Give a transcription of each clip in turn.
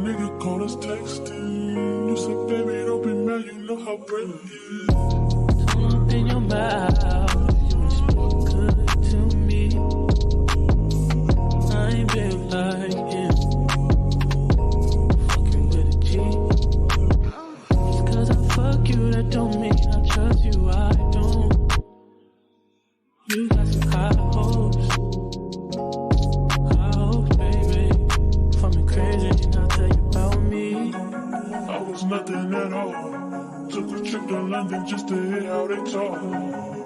nigga call us texting. You said, baby, don't be mad, you know how brave it is. Don't open your mouth, you spoke good to me. I ain't built like him, fucking with a G. Just cause I fuck you, that don't mean I trust you, I don't. You got some high hopes, baby. For me crazy, and I'll tell you about me. I was nothing at all. Took a trip to London just to hear how they talk.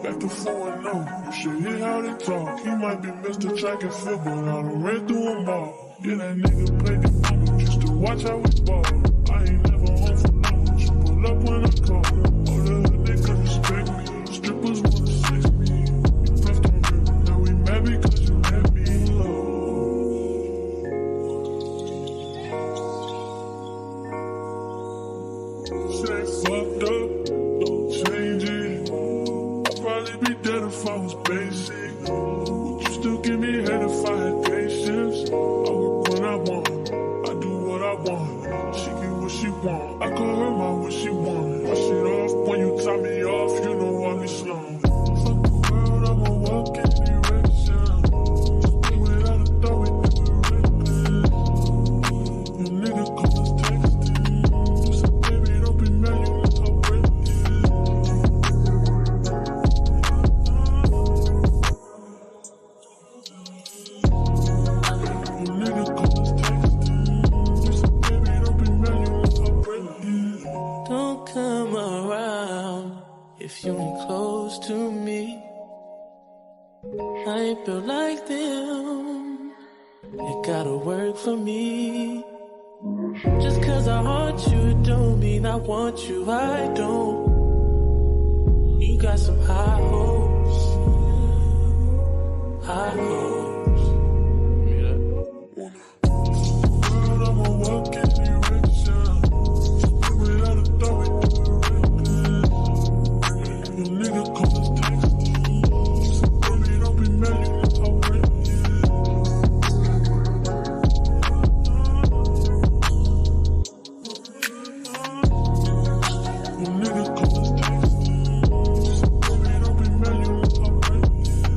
Back to 4-0, you should hear how they talk. He might be Mr. Track and Field, but I done ran through them all. Yeah, that nigga played the game just to watch how we ball. I ain't never home for long, but you pull up when I call. All the other niggas respect me, strippers wanna sex me. You left on me, now we mad because you let me low. Say fucked up, don't change it. I'd probably be dead if I was basic. Would you still give me head if I had patience? I work when I want, I do what I want. She get what she want, I call her mom what she want. Brush it off when you tie me off, you know I'll be slow. Fuck the world, I'ma walk in direction. Just without a thought, we do it reckless. Your nigga call us texting. You said, baby, don't be mad, you know how brave it is. Your nigga call us texting. You said, baby, don't be mad, you know how brave it is. Don't come around if you ain't close to me. I ain't built like them, it gotta work for me. Just cause I want you don't mean I want you, I don't. You got some high hopes, high hopes. World, I'ma walk in direction. Without a thought, we do it reckless. Your nigga call us texting. You said, baby, don't be mad, you know how brave it is. Your nigga call us texting. You said, baby, don't be mad, you know how brave it is.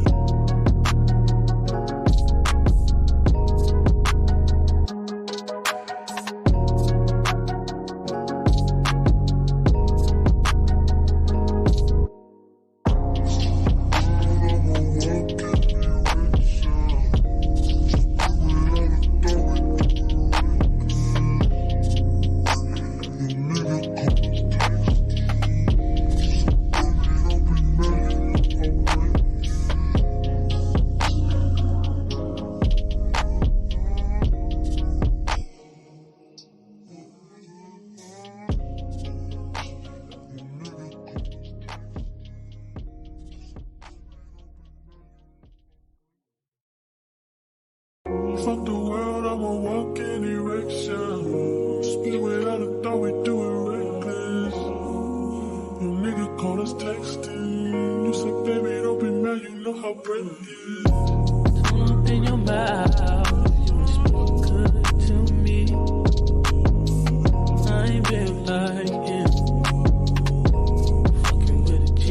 Fuck the world, I'ma walk in direction. Speed without a thought, we do it reckless. Your nigga call us texting. You said, baby, don't be mad, you know how brave it is. Don't open your mouth, you spoke good to me. I ain't built like him, fucking with a G.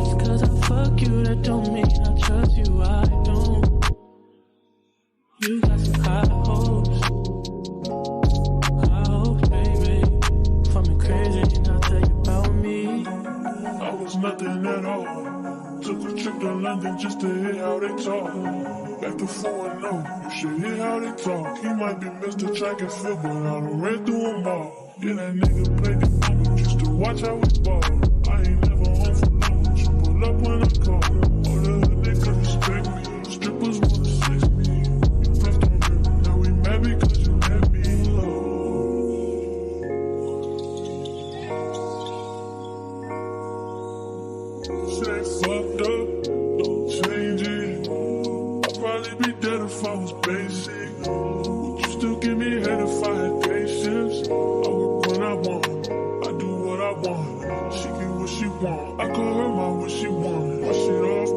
Just cause I fuck you, that don't mean I trust you, I don't. You got some high hopes, baby. For me crazy, and I'll tell you about me. I was nothing at all. Took a trip to London just to hear how they talk. Back to 4-0, you should hear how they talk. He might be Mr. Track and Field, but I done ran through them all. Yeah, that nigga played the game just to watch how we ball. I ain't never home for long, but you pull up when I call. All the other niggas respect me, strippers wanna sex me. You left on me, now we mad because you let me low. Say fucked up, don't change it. I'd probably be dead if I was basic. Would you still give me head if I had patience? I work when I want, I do what I want. She get what she want, I call her mom what she want. Brush it off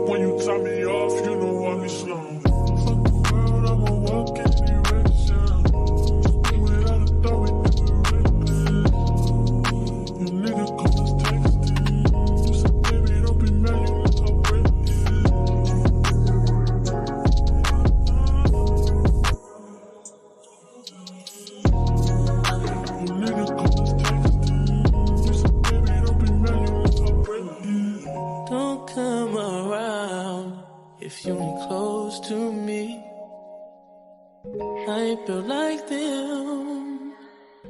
built like them.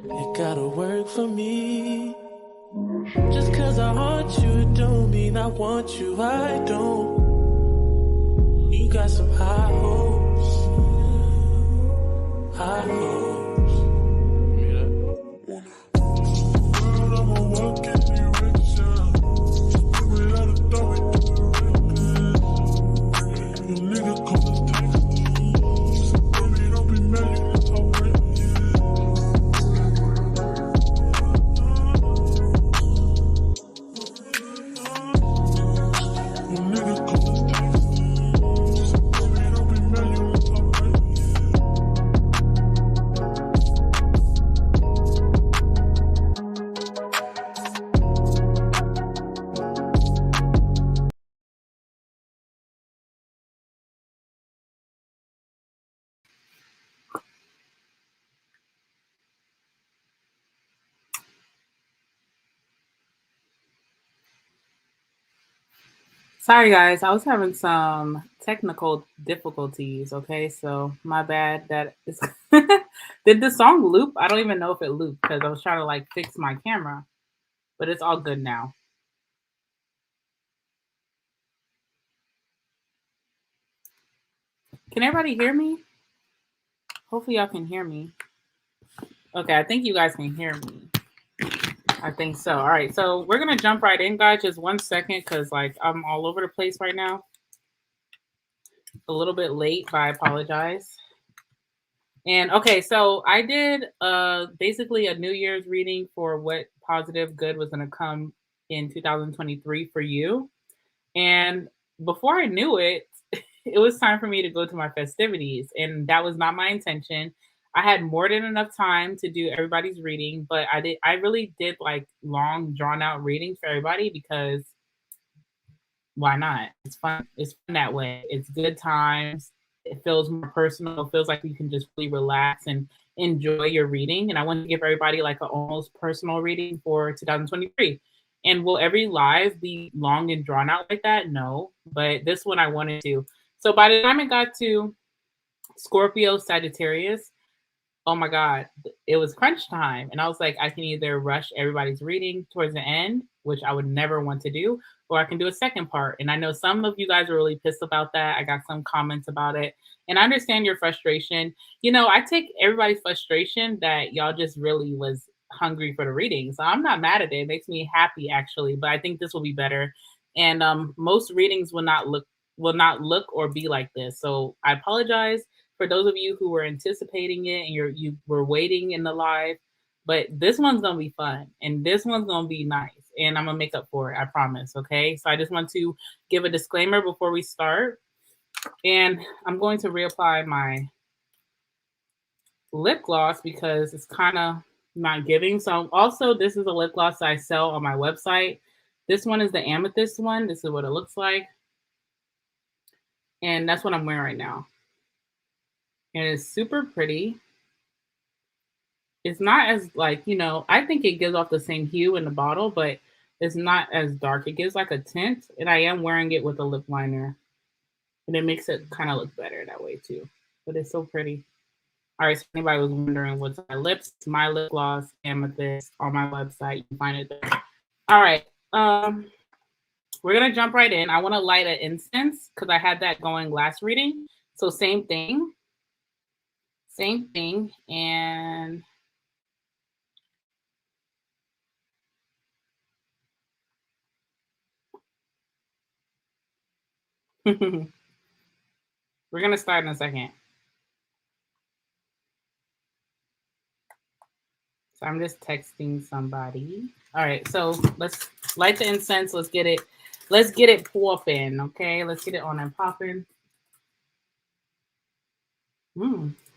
It gotta work for me. Just cause I want you don't mean I want you, I don't. You got some high hopes. High hopes. I'ma walk in direction. Without a thought, we do it reckless. You nigga come to take us. Baby, don't be mad, you can talk reckless. You nigga come to take us. Baby, don't be mad, you can talk reckless. Sorry, guys. I was having some technical difficulties. Okay, so my bad. That is. Did the song loop? I don't even know if it looped because I was trying to like fix my camera, but it's all good now. Can everybody hear me? Hopefully, y'all can hear me. Okay, I think you guys can hear me. I think so. All right, so we're gonna jump right in, guys. Just 1 second, because like I'm all over the place right now. A little bit late, but I apologize. And okay, so I did basically a New Year's reading for what positive good was going to come in 2023 for you. And before I knew it, it was time for me to go to my festivities. And that was not my intention. I had more than enough time to do everybody's reading, but I really did like long drawn out readings for everybody because why not? It's fun. It's fun that way. It's good times. It feels more personal. It feels like you can just really relax and enjoy your reading. And I want to give everybody like an almost personal reading for 2023. And will every live be long and drawn out like that? No, but this one I wanted to. So by the time it got to Scorpio, Sagittarius, oh my God, it was crunch time. And I was like, I can either rush everybody's reading towards the end, which I would never want to do, or I can do a second part. And I know some of you guys are really pissed about that. I got some comments about it. And I understand your frustration. You know, I take everybody's frustration that y'all just really was hungry for the reading. So I'm not mad at it. It makes me happy actually, but I think this will be better. And most readings will not look or be like this. So I apologize for those of you who were anticipating it and you were waiting in the live, but this one's gonna be fun and this one's gonna be nice, and I'm gonna make up for it, I promise. Okay, so I just want to give a disclaimer before we start, and I'm going to reapply my lip gloss because it's kind of not giving. So also, this is a lip gloss I sell on my website. This one is the amethyst one. This is what it looks like, and that's what I'm wearing right now. And it's super pretty. It's not as like, you know, I think it gives off the same hue in the bottle, but it's not as dark. It gives like a tint, and I am wearing it with a lip liner. And it makes it kind of look better that way too. But it's so pretty. All right, so if anybody was wondering what's my lips, my lip gloss, amethyst on my website. You can find it there. All right. We're going to jump right in. I want to light an incense because I had that going last reading. So same thing. Same thing. And we're going to start in a second. So I'm just texting somebody. All right, so let's light the incense. Let's get it popping, okay? Let's get it on and popping.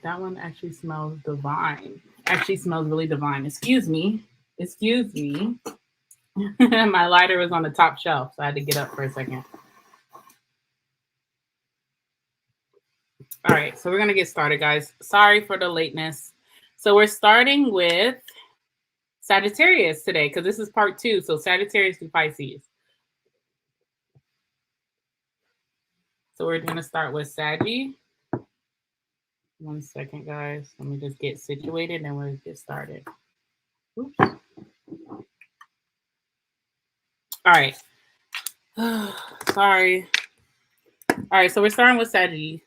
That one actually smells divine. Actually smells really divine. Excuse me. My lighter was on the top shelf, so I had to get up for a second. All right, so we're going to get started, guys. Sorry for the lateness. So we're starting with Sagittarius today because this is part 2. So Sagittarius to Pisces. So we're going to start with Saggy. 1 second, guys. Let me just get situated and we'll get started. Oops. All right. Sorry. All right, so we're starting with Sagittarius.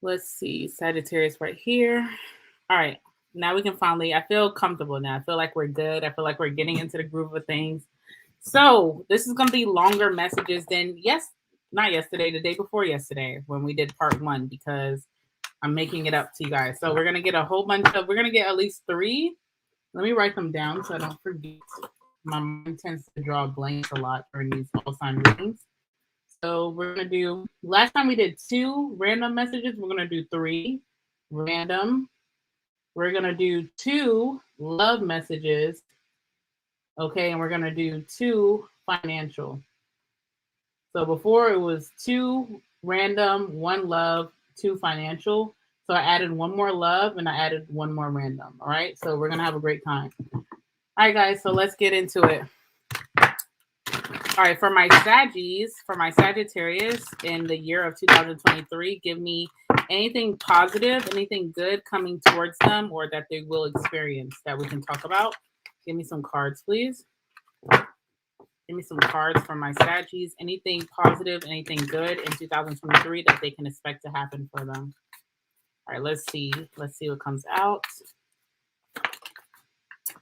Let's see, Sagittarius right here. All right, now we can finally, I feel comfortable now. I feel like we're good. I feel like we're getting into the groove of things. So this is going to be longer messages than, not yesterday, the day before yesterday when we did part 1, because I'm making it up to you guys. So we're going to get a whole bunch of, we're going to get at least 3. Let me write them down so I don't forget. My mind tends to draw blanks a lot during these all sign readings. So we're going to do, last time we did 2 random messages. We're going to do 3 random. We're going to do 2 love messages. Okay. And we're going to do 2 financial. So before it was 2 random, 1 love, 2 financial. So I added 1 more love and I added 1 more random. All right. So we're going to have a great time. All right, guys. So let's get into it. All right, for my Sagittarius in the year of 2023, give me anything positive, anything good coming towards them or that they will experience that we can talk about. Give me some cards, please. Give me some cards for my Saggies. Anything positive, anything good in 2023 that they can expect to happen for them. All right, let's see. Let's see what comes out.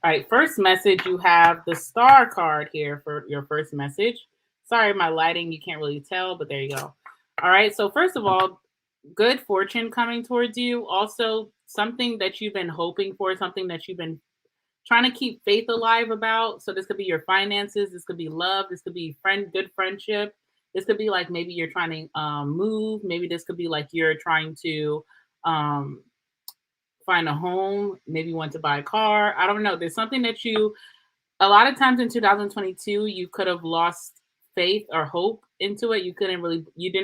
All right, first message, you have the star card here for your first message. Sorry, my lighting, you can't really tell, but there you go. All right, so first of all, good fortune coming towards you. Also, something that you've been hoping for, something that you've been trying to keep faith alive about. So this could be your finances, this could be love, this could be good friendship. This could be like maybe you're trying to move. Maybe this could be like you're trying to find a home, maybe want to buy a car. I don't know. There's something that a lot of times in 2022, you could have lost faith or hope into it. You didn't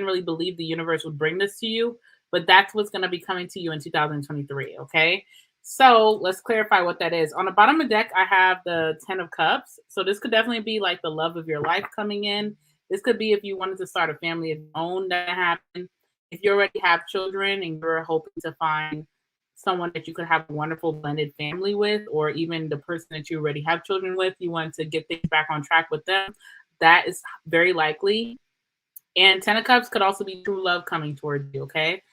really believe the universe would bring this to you, but that's what's going to be coming to you in 2023. Okay. So let's clarify what that is. On the bottom of the deck, I have the 10 of Cups. So this could definitely be like the love of your life coming in. This could be if you wanted to start a family of your own that happened. If you already have children and you're hoping to find someone that you could have a wonderful blended family with, or even the person that you already have children with, you want to get things back on track with them. That is very likely. And 10 of Cups could also be true love coming towards you. Okay.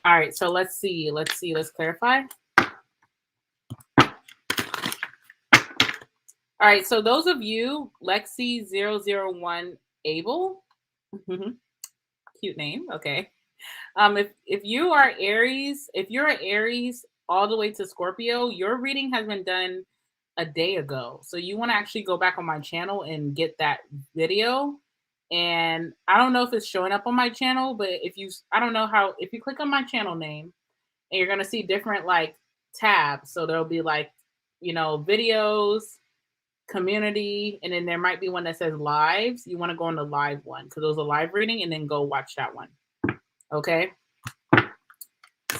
All right. So let's see. Let's clarify. All right. So those of you, Lexi001 Abel, cute name. Okay. If you are Aries, if you're an Aries all the way to Scorpio, your reading has been done a day ago. So you want to actually go back on my channel and get that video. And I don't know if it's showing up on my channel, but if you click on my channel name and you're going to see different like tabs. So there'll be like, videos, community, and then there might be one that says lives. You want to go on the live one because it was a live reading and then go watch that one. Okay.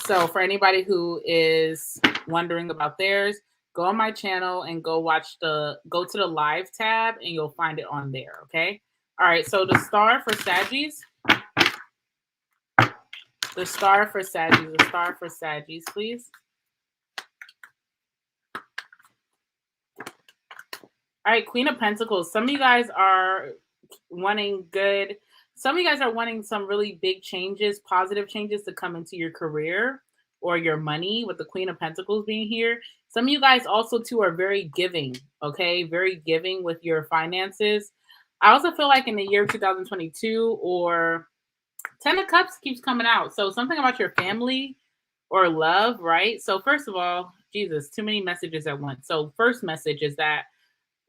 So for anybody who is wondering about theirs, go on my channel and go to the live tab and you'll find it on there. Okay. All right. So the star for Saggies. The star for Saggies, please. All right. Queen of Pentacles. Some of you guys are wanting good. Some of you guys are wanting some really big changes, positive changes to come into your career or your money with the Queen of Pentacles being here. Some of you guys also too are very giving, okay? Very giving with your finances. I also feel like in the year of 2022 or 10 of Cups keeps coming out. So something about your family or love, right? So first of all, Jesus, too many messages at once. So first message is that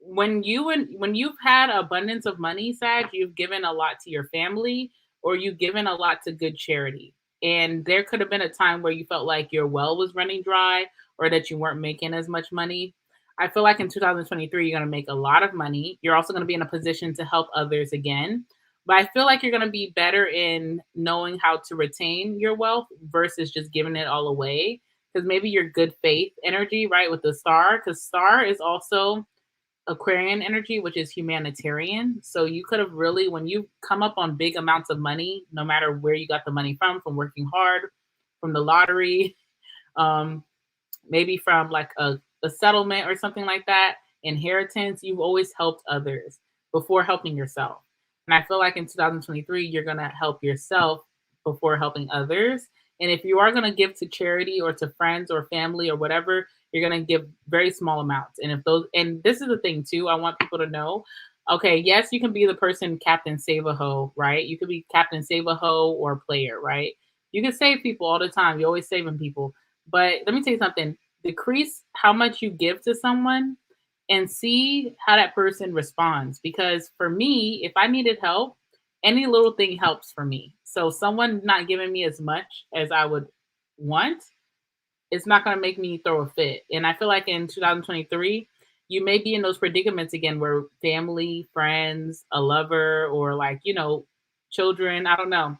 when you've had abundance of money, Sag, you've given a lot to your family or you've given a lot to good charity. And there could have been a time where you felt like your well was running dry or that you weren't making as much money. I feel like in 2023, you're going to make a lot of money. You're also going to be in a position to help others again. But I feel like you're going to be better in knowing how to retain your wealth versus just giving it all away. Because maybe your good faith energy, right, with the star, because star is also Aquarian energy, which is humanitarian. So you could have really, when you come up on big amounts of money, no matter where you got the money from working hard, from the lottery, maybe from like a settlement or something like that, inheritance, you've always helped others before helping yourself. And I feel like in 2023, you're going to help yourself before helping others. And if you are going to give to charity or to friends or family or whatever, you're going to give very small amounts. And if those, and this is the thing too, I want people to know, okay, yes, you can be the person Captain Save a Ho, right? You could be Captain Save a Ho or player, right? You can save people all the time. You're always saving people. But let me tell you something. Decrease how much you give to someone and see how that person responds. Because for me, if I needed help, any little thing helps for me. So someone not giving me as much as I would want, it's not going to make me throw a fit. And I feel like in 2023, you may be in those predicaments again where family, friends, a lover, or like, you know, children, I don't know,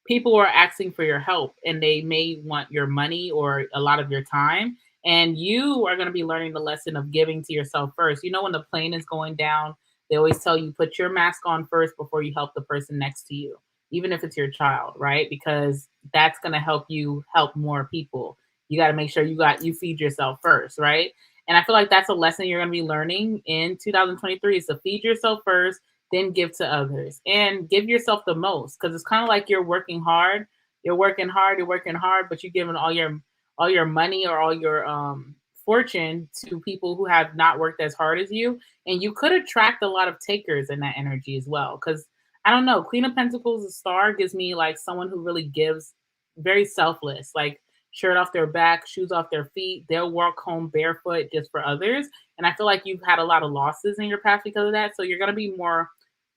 people are asking for your help and they may want your money or a lot of your time. And you are going to be learning the lesson of giving to yourself first. You know, when the plane is going down, they always tell you put your mask on first before you help the person next to you, even if it's your child, right? Because that's going to help you help more people. You got to make sure you feed yourself first, right? And I feel like that's a lesson you're going to be learning in 2023 is to feed yourself first, then give to others and give yourself the most. Cause it's kind of like you're working hard, but you're giving all your money or all your fortune to people who have not worked as hard as you. And you could attract a lot of takers in that energy as well. Cause I don't know, Queen of Pentacles, the star gives me like someone who really gives, very selfless, like shirt off their back, shoes off their feet. They'll walk home barefoot just for others. And I feel like you've had a lot of losses in your past because of that. So you're going to be more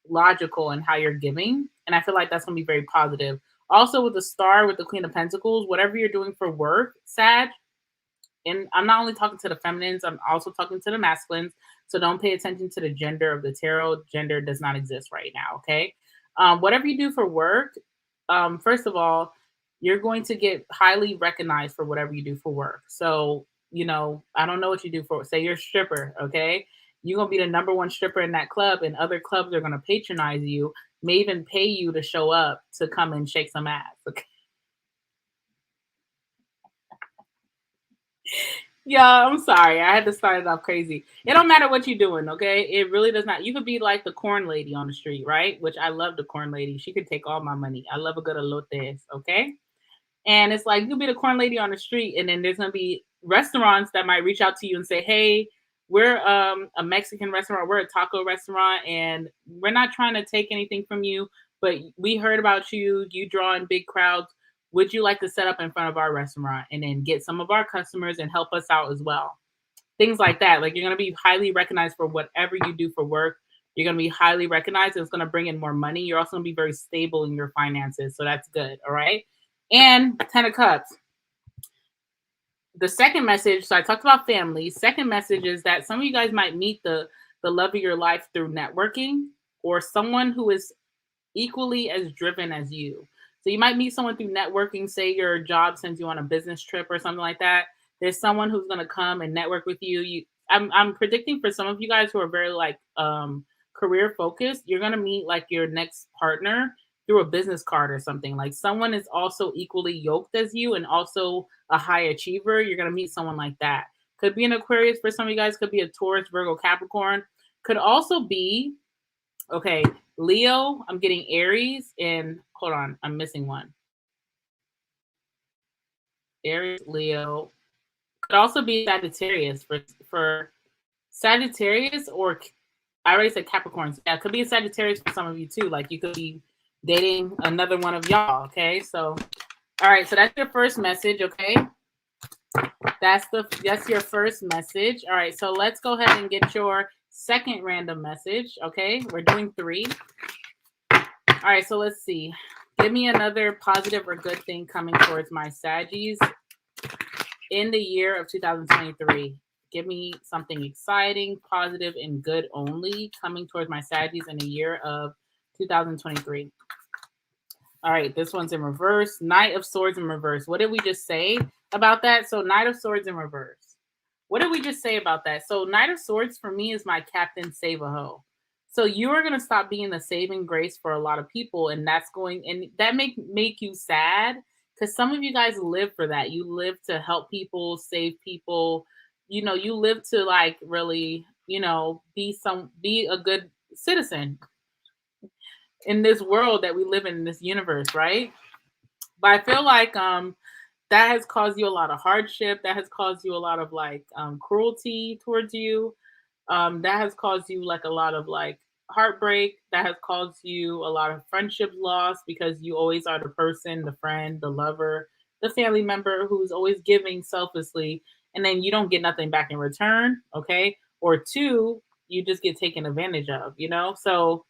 logical in how you're giving. And I feel like that's going to be very positive. Also with the star, with the Queen of Pentacles, whatever you're doing for work, Sag, and I'm not only talking to the feminines, I'm also talking to the masculines. So don't pay attention to the gender of the tarot. Gender does not exist right now, okay? Whatever you do for work, first of all, you're going to get highly recognized for whatever you do for work. So, you know, I don't know what you do for, say you're a stripper, okay? You're going to be the number one stripper in that club, and other clubs are going to patronize you, may even pay you to show up to come and shake some ass, okay? Yeah, I'm sorry. I had to start it off crazy. It don't matter what you're doing, okay? It really does not. You could be like the corn lady on the street, right? Which I love the corn lady. She could take all my money. I love a good elotes, okay? And it's like you'll be the corn lady on the street, and then there's gonna be restaurants that might reach out to you and say, "Hey, we're a Mexican restaurant, we're a taco restaurant, and we're not trying to take anything from you, but we heard about you. You draw in big crowds. Would you like to set up in front of our restaurant and then get some of our customers and help us out as well?" Things like that. Like you're gonna be highly recognized for whatever you do for work. You're gonna be highly recognized. And it's gonna bring in more money. You're also gonna be very stable in your finances, so that's good. All right. And 10 of Cups. The second message, so I talked about family. Second message is that some of you guys might meet the love of your life through networking or someone who is equally as driven as you. So you might meet someone through networking, say your job sends you on a business trip or something like that. There's someone who's going to come and network with you. I'm predicting for some of you guys who are very like career focused, you're going to meet like your next partner through a business card or something. Like someone is also equally yoked as you and also a high achiever. You're going to meet someone like that. Could be an Aquarius for some of you guys, could be a Taurus, Virgo, Capricorn. Could also be, okay, Leo, I'm getting Aries, and hold on, I'm missing one. Aries, Leo. Could also be Sagittarius for Sagittarius, or I already said Capricorns. Yeah, it could be a Sagittarius for some of you too. Like you could be dating another one of y'all, okay? So, all right, so that's your first message, okay? That's your first message. All right, so let's go ahead and get your second random message, okay? We're doing 3. All right, so let's see. Give me another positive or good thing coming towards my Saggies in the year of 2023. Give me something exciting, positive, and good only coming towards my Saggies in the year of 2023. All right, this one's in reverse. Knight of Swords in reverse. What did we just say about that? So Knight of Swords in reverse. What did we just say about that? So Knight of Swords for me is my Captain Save a Ho. So you are going to stop being the saving grace for a lot of people, and that's going, and that make you sad Because some of you guys live for that. You live to help people, save people. You live to like really, be a good citizen in this world that we live in this universe, right? But I feel like that has caused you a lot of hardship. That has caused you a lot of like cruelty towards you. That has caused you like a lot of like heartbreak. That has caused you a lot of friendships lost because you always are the person, the friend, the lover, the family member who's always giving selflessly, and then you don't get nothing back in return. Okay. Or two, you just get taken advantage of. So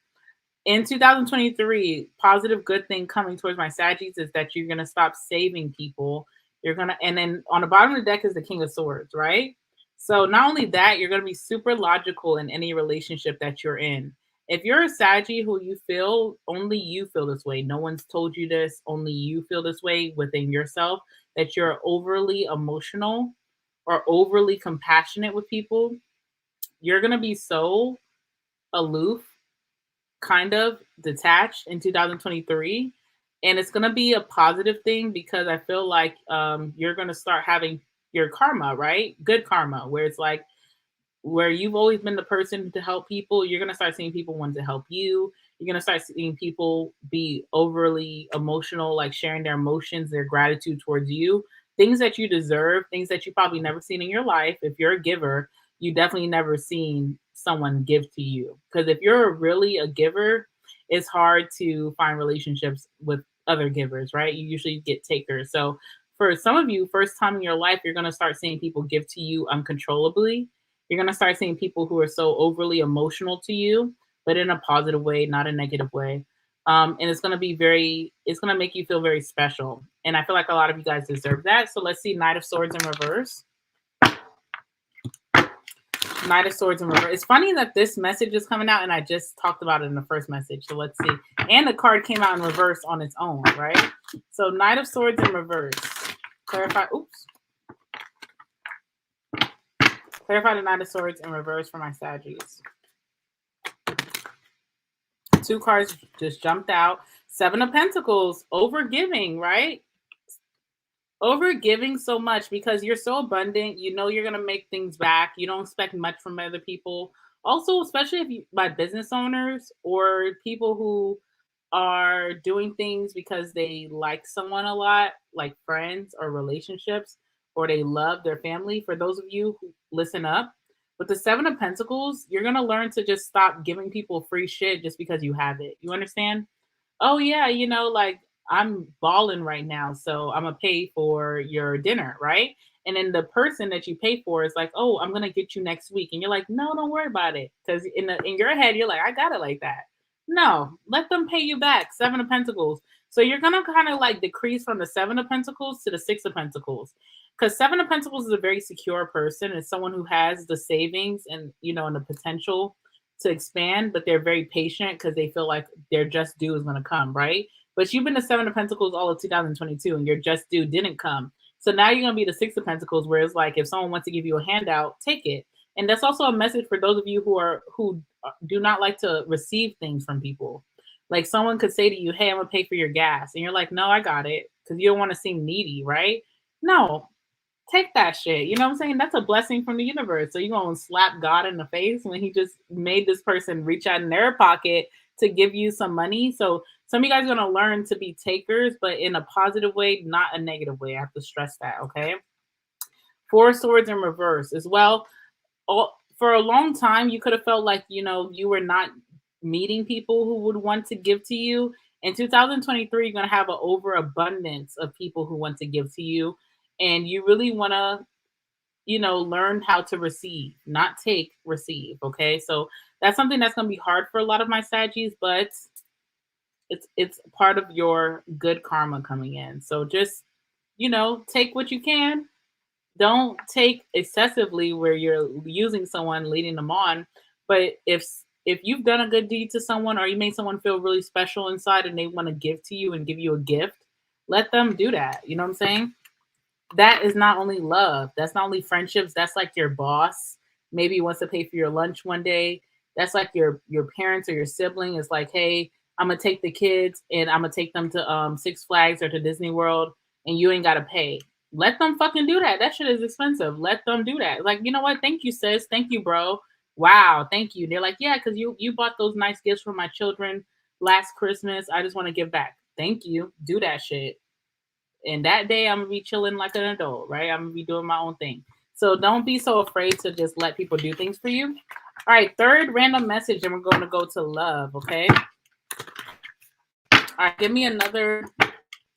in 2023, positive good thing coming towards my Saggies is that you're going to stop saving people. And then on the bottom of the deck is the King of Swords, right? So not only that, you're going to be super logical in any relationship that you're in. If you're a Saggy who only you feel this way, no one's told you this, only you feel this way within yourself, that you're overly emotional or overly compassionate with people, you're going to be so aloof, kind of detached in 2023, and it's going to be a positive thing because I feel like you're going to start having your karma, right? Good karma, where it's like where you've always been the person to help people, you're going to start seeing people want to help you. You're going to start seeing people be overly emotional, like sharing their emotions, their gratitude towards you, things that you deserve, things that you probably never seen in your life. If you're a giver, you definitely never seen someone give to you. Because if you're really a giver, it's hard to find relationships with other givers, right? You usually get takers. So for some of you, first time in your life, you're going to start seeing people give to you uncontrollably. You're going to start seeing people who are so overly emotional to you, but in a positive way, not a negative way. And it's going to make you feel very special. And I feel like a lot of you guys deserve that. So let's see Knight of Swords in reverse. Knight of Swords in reverse. It's funny that this message is coming out and I just talked about it in the first message. So let's see. And the card came out in reverse on its own, right? So Knight of Swords in reverse. Clarify the Knight of Swords in reverse for my Saggies. Two cards just jumped out. Seven of Pentacles, overgiving, right? Overgiving so much because you're so abundant. You know you're going to make things back. You don't expect much from other people. Also, especially if by business owners or people who are doing things because they like someone a lot, like friends or relationships, or they love their family. For those of you who listen up, with the Seven of Pentacles, you're going to learn to just stop giving people free shit just because you have it. You understand? Oh, yeah, like I'm balling right now, so I'm going to pay for your dinner, right? And then the person that you pay for is like, oh, I'm going to get you next week. And you're like, no, don't worry about it. Because in your head, you're like, I got it like that. No, let them pay you back. Seven of Pentacles. So you're going to kind of like decrease from the Seven of Pentacles to the Six of Pentacles. Because Seven of Pentacles is a very secure person. It's someone who has the savings and, and the potential to expand, but they're very patient because they feel like their just due is going to come, right? But you've been the Seven of Pentacles all of 2022 and your just due didn't come. So now you're going to be the Six of Pentacles, where it's like if someone wants to give you a handout, take it. And that's also a message for those of you who do not like to receive things from people. Like someone could say to you, hey, I'm going to pay for your gas. And you're like, no, I got it. Because you don't want to seem needy, right? No, take that shit. You know what I'm saying? That's a blessing from the universe. So you're going to slap God in the face when he just made this person reach out in their pocket to give you some money. So some of you guys are going to learn to be takers, but in a positive way, not a negative way. I have to stress that, okay? Four Swords in reverse as well. For a long time, you could have felt like, you were not meeting people who would want to give to you. In 2023, you're going to have an overabundance of people who want to give to you. And you really want to, learn how to receive, not take, receive. Okay. So that's something that's going to be hard for a lot of my Saggies, but it's part of your good karma coming in. So just, take what you can. Don't take excessively where you're using someone, leading them on. But if you've done a good deed to someone or you made someone feel really special inside and they want to give to you and give you a gift, let them do that. You know what I'm saying? That is not only love. That's not only friendships. That's like your boss maybe wants to pay for your lunch one day. That's like your parents or your sibling is like, hey, I'm going to take the kids and I'm going to take them to Six Flags or to Disney World. and you ain't got to pay. Let them fucking do that. That shit is expensive. Let them do that. Like, you know what? Thank you, sis. Thank you, bro. Wow, thank you. They're like, yeah, because you bought those nice gifts for my children last Christmas. I just want to give back. Thank you. Do that shit. And that day, I'm going to be chilling like an adult, right? I'm going to be doing my own thing. So don't be so afraid to just let people do things for you. All right, third random message, and we're going to go to love, okay? All right, give me another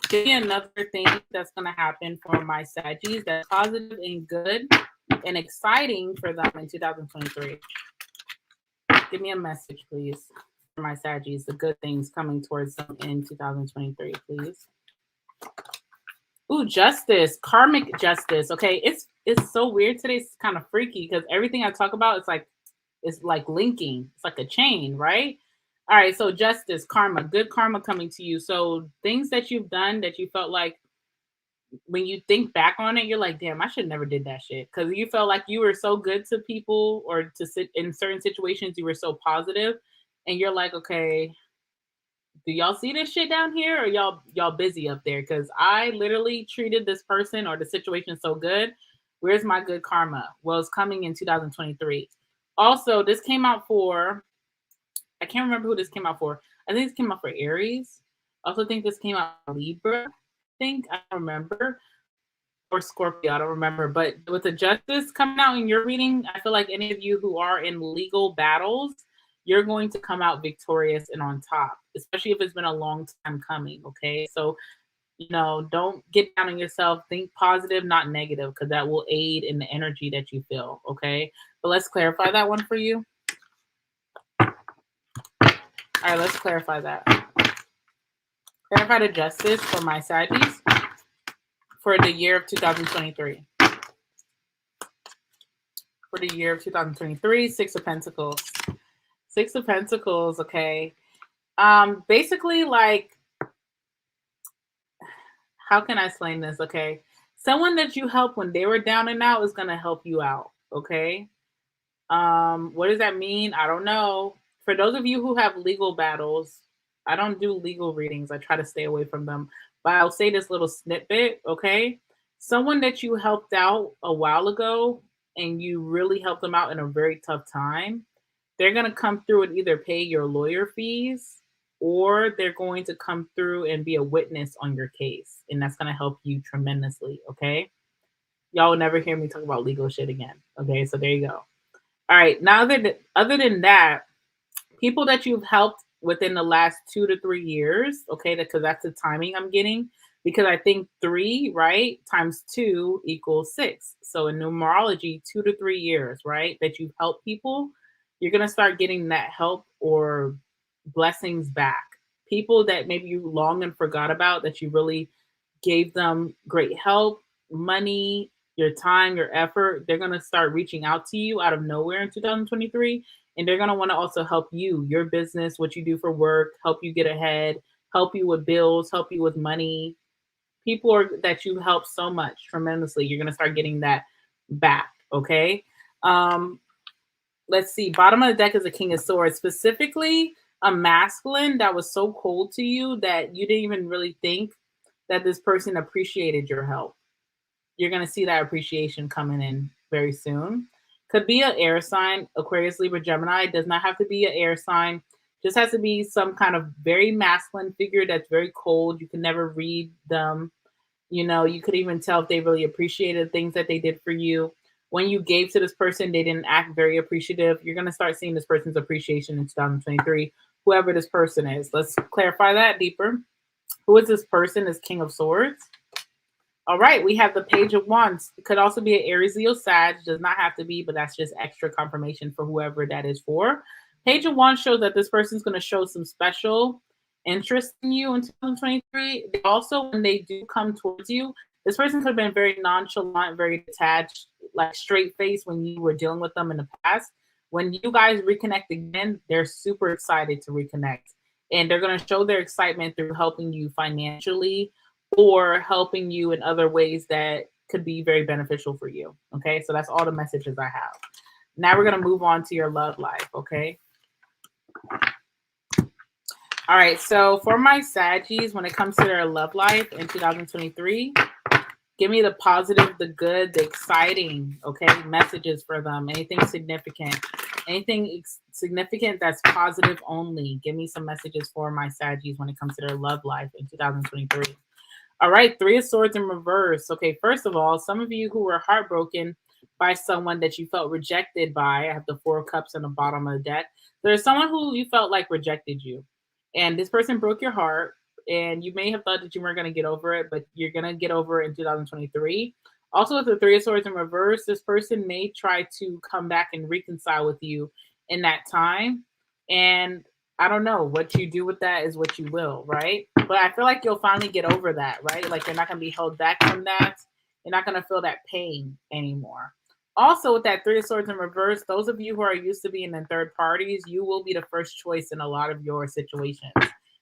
thing that's going to happen for my Saggies that's positive and good and exciting for them in 2023. Give me a message, please, for my Saggies, the good things coming towards them in 2023, please. Ooh, justice, karmic justice. Okay, it's so weird today. It's kind of freaky because everything I talk about, it's like linking. It's like a chain, right? All right, so justice, karma, good karma coming to you. So things that you've done that you felt like when you think back on it, you're like, damn, I should never did that shit. Because you felt like you were so good to people or to sit in certain situations, you were so positive, and you're like, okay, do y'all see this shit down here, or y'all busy up there? Because I literally treated this person or the situation so good. Where's my good karma? Well, it's coming in 2023. Also, this came out for, I can't remember who this came out for. I think this came out for Aries. I also think this came out for Libra. I don't remember. Or Scorpio, I don't remember. But with the justice coming out in your reading, I feel like any of you who are in legal battles, you're going to come out victorious and on top, especially if it's been a long time coming, okay? So, you know, don't get down on yourself. Think positive, not negative, because that will aid in the energy that you feel, okay? But let's clarify that one for you. All right, let's clarify that. Clarify the justice for my Saggies for the year of 2023. For the year of 2023, Six of Pentacles. Six of Pentacles, okay. Basically, like, how can I explain this, okay? Someone that you helped when they were down and out is going to help you out, okay? What does that mean? I don't know. For those of you who have legal battles, I don't do legal readings. I try to stay away from them. But I'll say this little snippet, okay? Someone that you helped out a while ago and you really helped them out in a very tough time, they're going to come through and either pay your lawyer fees or they're going to come through and be a witness on your case. And that's going to help you tremendously, okay? Y'all will never hear me talk about legal shit again, okay? So there you go. All right, now other than that, people that you've helped within the last 2 to 3 years, okay, because that's the timing I'm getting, because I think 3, right, times 2 equals 6. So in numerology, 2 to 3 years, right, that you've helped people, you're going to start getting that help or blessings back. People that maybe you long and forgot about, that you really gave them great help, money, your time, your effort, they're going to start reaching out to you out of nowhere in 2023. And they're going to want to also help you, your business, what you do for work, help you get ahead, help you with bills, help you with money. People that you help so much tremendously, you're going to start getting that back, okay? Let's see. Bottom of the deck is a King of Swords, specifically a masculine that was so cold to you that you didn't even really think that this person appreciated your help. You're going to see that appreciation coming in very soon. Could be an air sign, Aquarius, Libra, Gemini. Does not have to be an air sign. Just has to be some kind of very masculine figure that's very cold. You can never read them. You know, you could even tell if they really appreciated things that they did for you. When you gave to this person, they didn't act very appreciative. You're going to start seeing this person's appreciation in 2023, whoever this person is. Let's clarify that deeper. Who is this person? Is King of Swords. All right, we have the Page of Wands. It could also be an Aries, Leo, Sag. Does not have to be, but that's just extra confirmation for whoever that is for. Page of Wands shows that this person's going to show some special interest in you in 2023. Also, when they do come towards you, this person could have been very nonchalant, very detached, like straight face when you were dealing with them in the past. When you guys reconnect again, they're super excited to reconnect. And they're going to show their excitement through helping you financially or helping you in other ways that could be very beneficial for you. Okay, so that's all the messages I have. Now we're going to move on to your love life, okay? All All right, so for my Saggies, when it comes to their love life in 2023, give me the positive, the good, the exciting, okay, messages for them. Anything significant. Anything significant that's positive only. Give me some messages for my Saggies when it comes to their love life in 2023. All right, Three of Swords in reverse. Okay, first of all, some of you who were heartbroken by someone that you felt rejected by, I have the Four of Cups on the bottom of the deck. There's someone who you felt like rejected you, and this person broke your heart, and you may have thought that you weren't going to get over it, but you're going to get over it in 2023. Also, with the Three of Swords in reverse, this person may try to come back and reconcile with you in that time. And I don't know, what you do with that is what you will, right? But I feel like you'll finally get over that, right? Like you're not going to be held back from that. You're not going to feel that pain anymore. Also, with that Three of Swords in reverse, those of you who are used to being in third parties, you will be the first choice in a lot of your situations.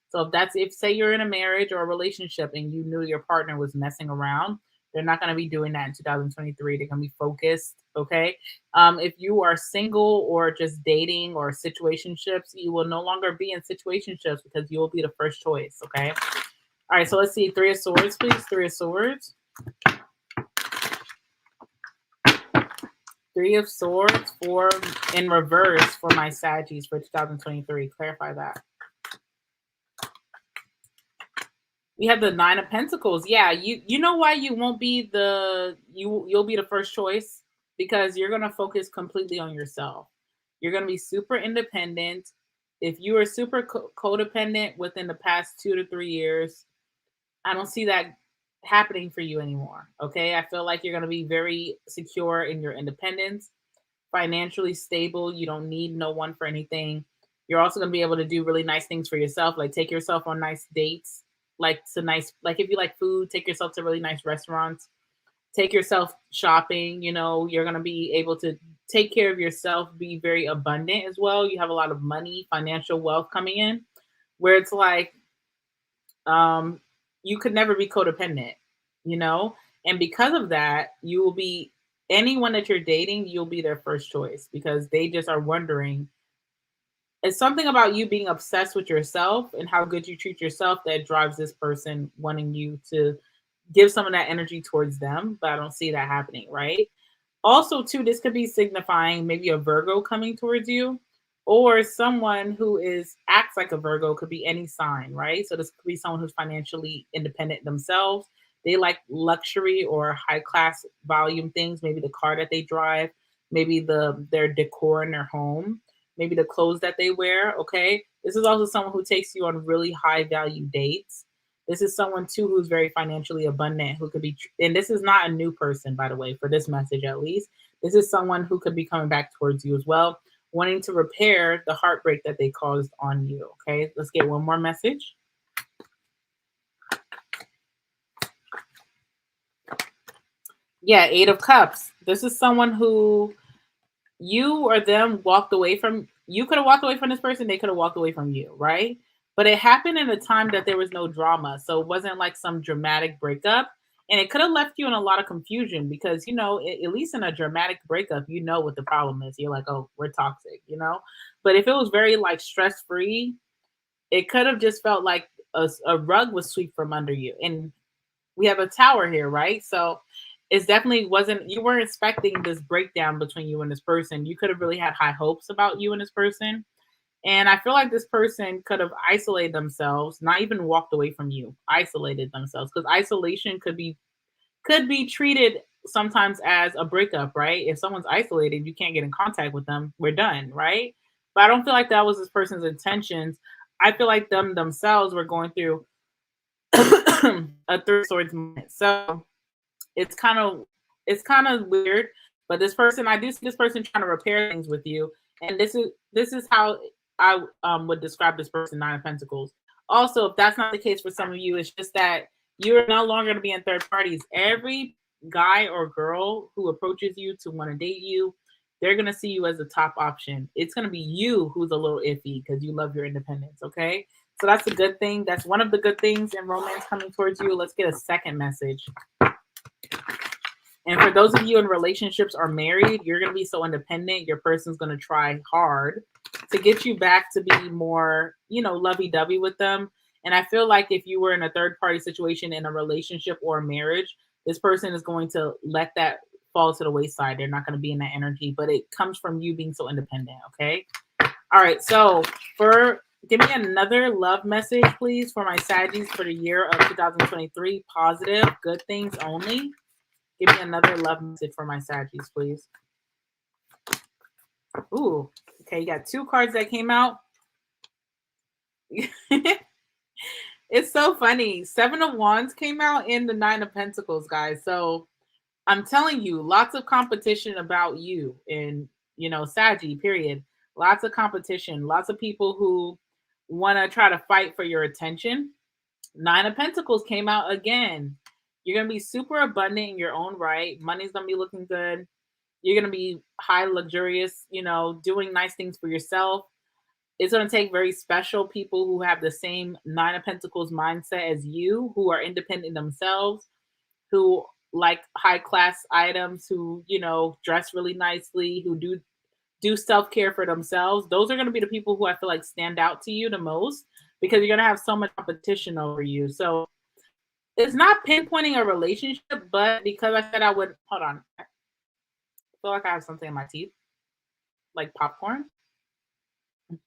So if say you're in a marriage or a relationship and you knew your partner was messing around, they're not going to be doing that in 2023. They're going to be focused, okay? If you are single or just dating or situationships, you will no longer be in situationships because you will be the first choice, okay? All right, so let's see. Three of Swords, please. Three of Swords. Three of Swords in reverse for my Saggies for 2023. Clarify that. We have the Nine of Pentacles. Yeah, you know why you won't be you'll be the first choice? Because you're going to focus completely on yourself. You're going to be super independent. If you are super codependent within the past 2 to 3 years, I don't see that happening for you anymore. Okay, I feel like you're going to be very secure in your independence, financially stable. You don't need no one for anything. You're also going to be able to do really nice things for yourself, like take yourself on nice dates. Like if you like food, take yourself to really nice restaurants, take yourself shopping. You know, you're going to be able to take care of yourself, be very abundant as well. You have a lot of money, financial wealth coming in, where it's like, you could never be codependent, you know? And because of that, you will be, anyone that you're dating, you'll be their first choice because they just are wondering, it's something about you being obsessed with yourself and how good you treat yourself that drives this person wanting you to give some of that energy towards them. But I don't see that happening, right? Also, too, this could be signifying maybe a Virgo coming towards you, or someone who acts like a Virgo. Could be any sign, right? So this could be someone who's financially independent themselves. They like luxury or high class volume things, maybe the car that they drive, maybe their decor in their home, maybe the clothes that they wear, okay? This is also someone who takes you on really high value dates. This is someone, too, who's very financially abundant, who could be, and this is not a new person, by the way, for this message at least. This is someone who could be coming back towards you as well, wanting to repair the heartbreak that they caused on you, okay? Let's get one more message. Yeah, Eight of Cups. This is someone who you or them walked away from. You could have walked away from this person. They could have walked away from you, right? But it happened in a time that there was no drama. So it wasn't like some dramatic breakup. And it could have left you in a lot of confusion because, you know, at least in a dramatic breakup, you know what the problem is. You're like, oh, we're toxic, you know? But if it was very like stress-free, it could have just felt like a rug was swept from under you. And we have a tower here, right? So it's definitely you weren't expecting this breakdown between you and this person. You could have really had high hopes about you and this person. And I feel like this person could have isolated themselves, not even walked away from you, isolated themselves. Because isolation could be treated sometimes as a breakup, right? If someone's isolated, you can't get in contact with them, we're done, right? But I don't feel like that was this person's intentions. I feel like themselves were going through a Three of Swords moment. So it's kind of weird. But this person, I do see this person trying to repair things with you. And this is how I would describe this person, Nine of Pentacles. Also, if that's not the case for some of you, it's just that you're no longer going to be in third parties. Every guy or girl who approaches you to want to date you, they're going to see you as the top option. It's going to be you who's a little iffy because you love your independence, okay? So that's a good thing. That's one of the good things in romance coming towards you. Let's get a second message. And for those of you in relationships or married, you're going to be so independent. Your person's going to try hard to get you back to be more, lovey-dovey with them. And I feel like if you were in a third party situation in a relationship or a marriage, this person is going to let that fall to the wayside. They're not going to be in that energy, but it comes from you being so independent. Okay. All right. So give me another love message, please, for my Saggies for the year of 2023. Positive, good things only. Give me another love message for my Saggies, please. Ooh, okay, you got 2 cards that came out. It's so funny. 7 of Wands came out in the 9 of Pentacles, guys. So I'm telling you, lots of competition about you and, Saggy, period. Lots of competition. Lots of people who want to try to fight for your attention. 9 of Pentacles came out again. You're going to be super abundant in your own right. Money's going to be looking good. You're going to be high luxurious, doing nice things for yourself. It's going to take very special people who have the same 9 of Pentacles mindset as you, who are independent themselves, who like high class items, who, dress really nicely, who do self-care for themselves. Those are going to be the people who I feel like stand out to you the most, because you're going to have so much competition over you. So it's not pinpointing a relationship, but because I said I would, hold on. I feel like I have something in my teeth, like popcorn.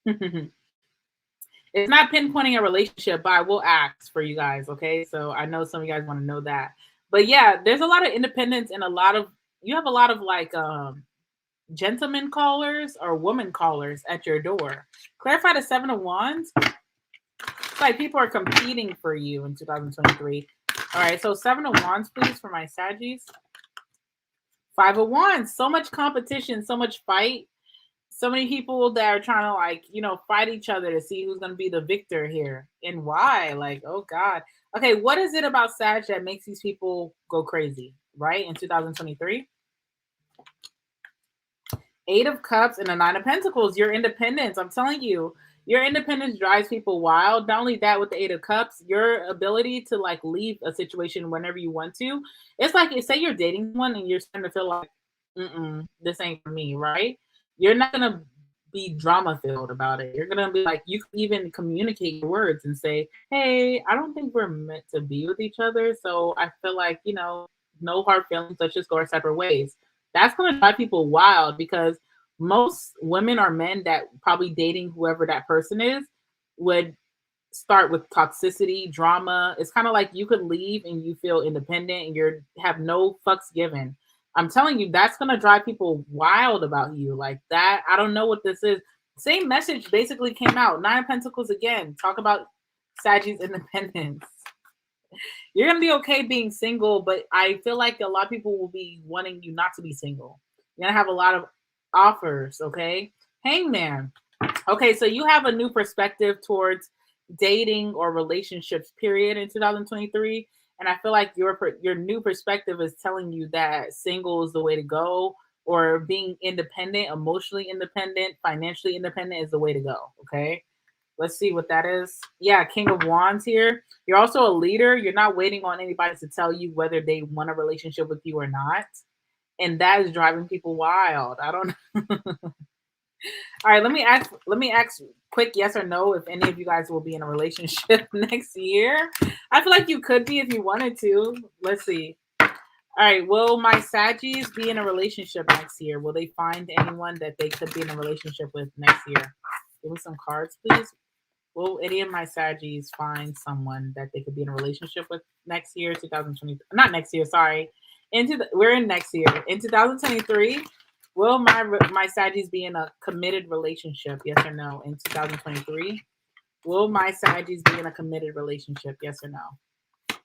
It's not pinpointing a relationship, but I will ask for you guys, okay? So I know some of you guys want to know that. But yeah, there's a lot of independence and you have a lot of like gentleman callers or woman callers at your door. Clarify the 7 of Wands. It's like people are competing for you in 2023. All right, so 7 of Wands, please, for my Saggies. 5 of Wands. So much competition, so much fight. So many people that are trying to fight each other to see who's going to be the victor here and why. Like, oh God. Okay, what is it about Sag that makes these people go crazy, right? In 2023? 8 of Cups and the 9 of Pentacles. Your independence. I'm telling you, your independence drives people wild. Not only that, with the 8 of Cups, your ability to leave a situation whenever you want to. It's like, say you're dating one and you're starting to feel like, this ain't for me, right? You're not going to be drama filled about it. You're going to be like, you can even communicate your words and say, hey, I don't think we're meant to be with each other. So I feel like, no hard feelings. Let's just go our separate ways. That's going to drive people wild, because most women or men that probably dating whoever that person is would start with toxicity, drama. It's kind of like you could leave and you feel independent and you have no fucks given. I'm telling you, that's going to drive people wild about you like that. I don't know what this is. Same message basically came out. 9 of Pentacles again. Talk about Sagittarius independence. You're going to be okay being single, but I feel like a lot of people will be wanting you not to be single. You're going to have a lot of offers, okay? Hangman. Okay, so you have a new perspective towards dating or relationships, period, in 2023. And I feel like your new perspective is telling you that single is the way to go, or being independent, emotionally independent, financially independent is the way to go, okay? Let's see what that is. Yeah, King of Wands here. You're also a leader. You're not waiting on anybody to tell you whether they want a relationship with you or not. And that is driving people wild. I don't know. All right, let me ask quick yes or no if any of you guys will be in a relationship next year. I feel like you could be if you wanted to. Let's see. All right, will my Saggies be in a relationship next year? Will they find anyone that they could be in a relationship with next year? Give me some cards, please. Will any of my Saggies find someone that they could be in a relationship with next year, 2020? Not next year, sorry. We're in next year. In 2023, will my Saggies be in a committed relationship? Yes or no? In 2023, will my Saggies be in a committed relationship? Yes or no?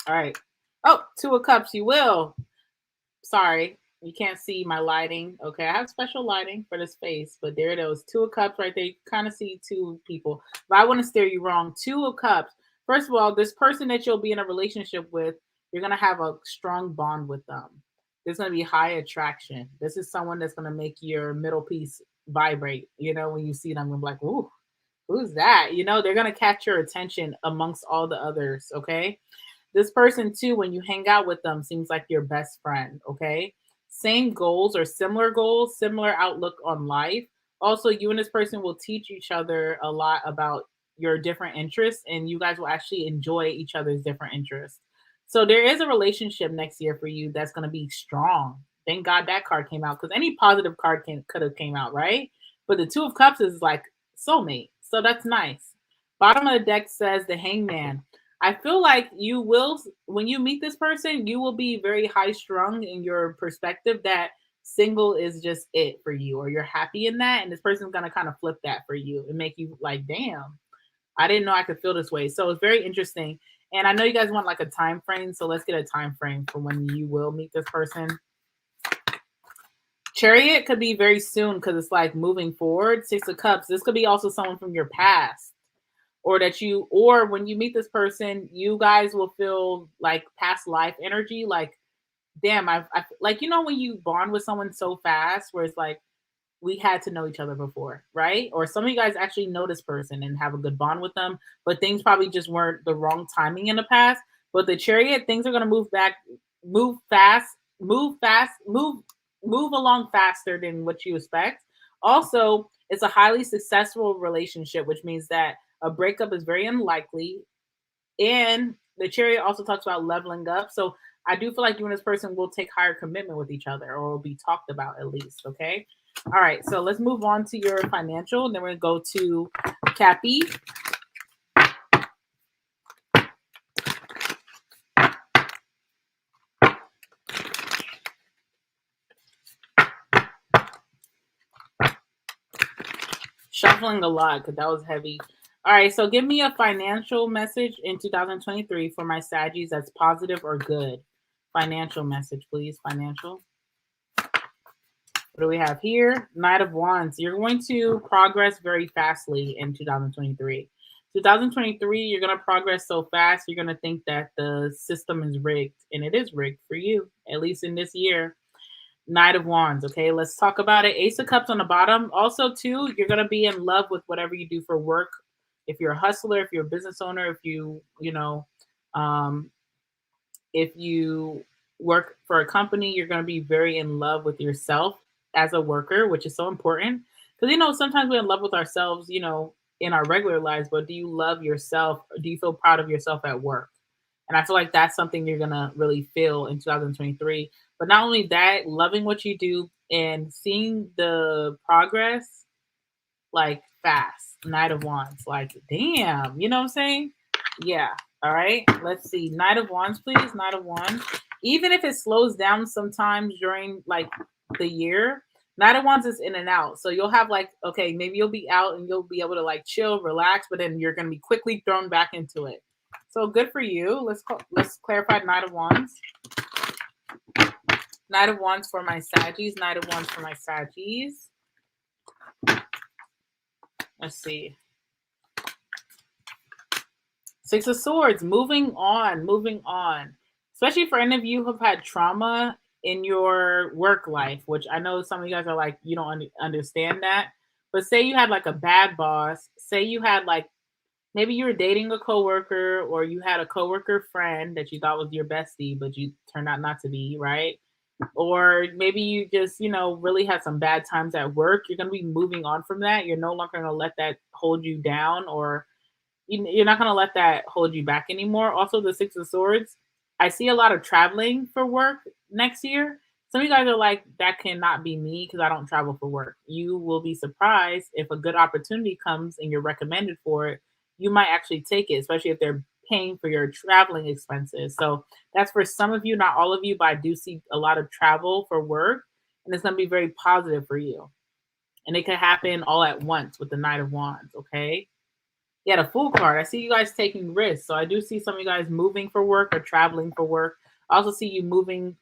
All right. Oh, 2 of Cups. You will. Sorry, you can't see my lighting. Okay, I have special lighting for this face, but there it is. 2 of Cups right there. You kind of see 2 people, but I want to steer you wrong. 2 of Cups. First of all, this person that you'll be in a relationship with, you're going to have a strong bond with them. There's going to be high attraction. This is someone that's going to make your middle piece vibrate. When you see them, you're like, ooh, who's that? They're going to catch your attention amongst all the others, okay? This person too, when you hang out with them, seems like your best friend, okay? Same goals or similar goals, similar outlook on life. Also, you and this person will teach each other a lot about your different interests, and you guys will actually enjoy each other's different interests. So there is a relationship next year for you that's going to be strong. Thank God that card came out, because any positive card could have came out, right? But the Two of Cups is like soulmate, so that's nice. Bottom of the deck says the Hangman. I feel like you will, when you meet this person, you will be very high strung in your perspective that single is just it for you, or you're happy in that, and this person's gonna kind of flip that for you and make you like, damn, I didn't know I could feel this way. So it's very interesting. And I know you guys want like a time frame, so let's get a time frame for when you will meet this person. Chariot could be very soon because it's like moving forward. Six of Cups. This could be also someone from your past, or that you, or when you meet this person, you guys will feel like past life energy. Like, damn, I like, you know, when you bond with someone so fast, where it's like, we had to know each other before, right? Or some of you guys actually know this person and have a good bond with them, but things probably just weren't the wrong timing in the past. But the Chariot, things are going to move back, move fast, move along faster than what you expect. Also, it's a highly successful relationship, which means that a breakup is very unlikely. And the Chariot also talks about leveling up. So I do feel like you and this person will take higher commitment with each other, or will be talked about at least, okay? All right, so let's move on to your financial, and then we're going to go to Cappy. Shuffling a lot because that was heavy. All right, so give me a financial message in 2023 for my Saggies that's positive or good. Financial message, please. Financial. What do we have here? Knight of Wands. You're going to progress very fastly in 2023. 2023, you're going to progress so fast, you're going to think that the system is rigged, and it is rigged for you, at least in this year. Knight of Wands. Okay, let's talk about it. Ace of Cups on the bottom. Also, too, you're going to be in love with whatever you do for work. If you're a hustler, if you're a business owner, if you if you work for a company, you're going to be very in love with yourself as a worker, which is so important. Because, you know, sometimes we're in love with ourselves, you know, in our regular lives, but do you love yourself? Do you feel proud of yourself at work? And I feel like that's something you're going to really feel in 2023. But not only that, loving what you do and seeing the progress like fast. Knight of Wands. Like, damn, you know what I'm saying? Yeah. All right. Let's see. Knight of Wands, please. Knight of Wands. Even if it slows down sometimes during like the year, Knight of Wands is in and out. So you'll have like, okay, maybe you'll be out and you'll be able to like chill, relax, but then you're going to be quickly thrown back into it. So good for you. Let's clarify Knight of Wands. Knight of Wands for my Saggies. Knight of Wands for my Saggies. Let's see. Six of Swords. Moving on. Especially for any of you who have had trauma in your work life, which I know some of you guys are like, you don't understand that. But say you had like a bad boss. Say you had like, maybe you were dating a coworker, or you had a coworker friend that you thought was your bestie, but you turned out not to be, right? Or maybe you just, you know, really had some bad times at work. You're going to be moving on from that. You're no longer going to let that hold you down, or you're not going to let that hold you back anymore. Also, the Six of Swords. I see a lot of traveling for work next year. Some of you guys are like, that cannot be me because I don't travel for work. You will be surprised if a good opportunity comes and you're recommended for it. You might actually take it, especially if they're paying for your traveling expenses. So that's for some of you, not all of you, but I do see a lot of travel for work, and it's going to be very positive for you. And it could happen all at once with the Knight of Wands, okay? Yeah, the Fool card. I see you guys taking risks. So I do see some of you guys moving for work or traveling for work. I also see you moving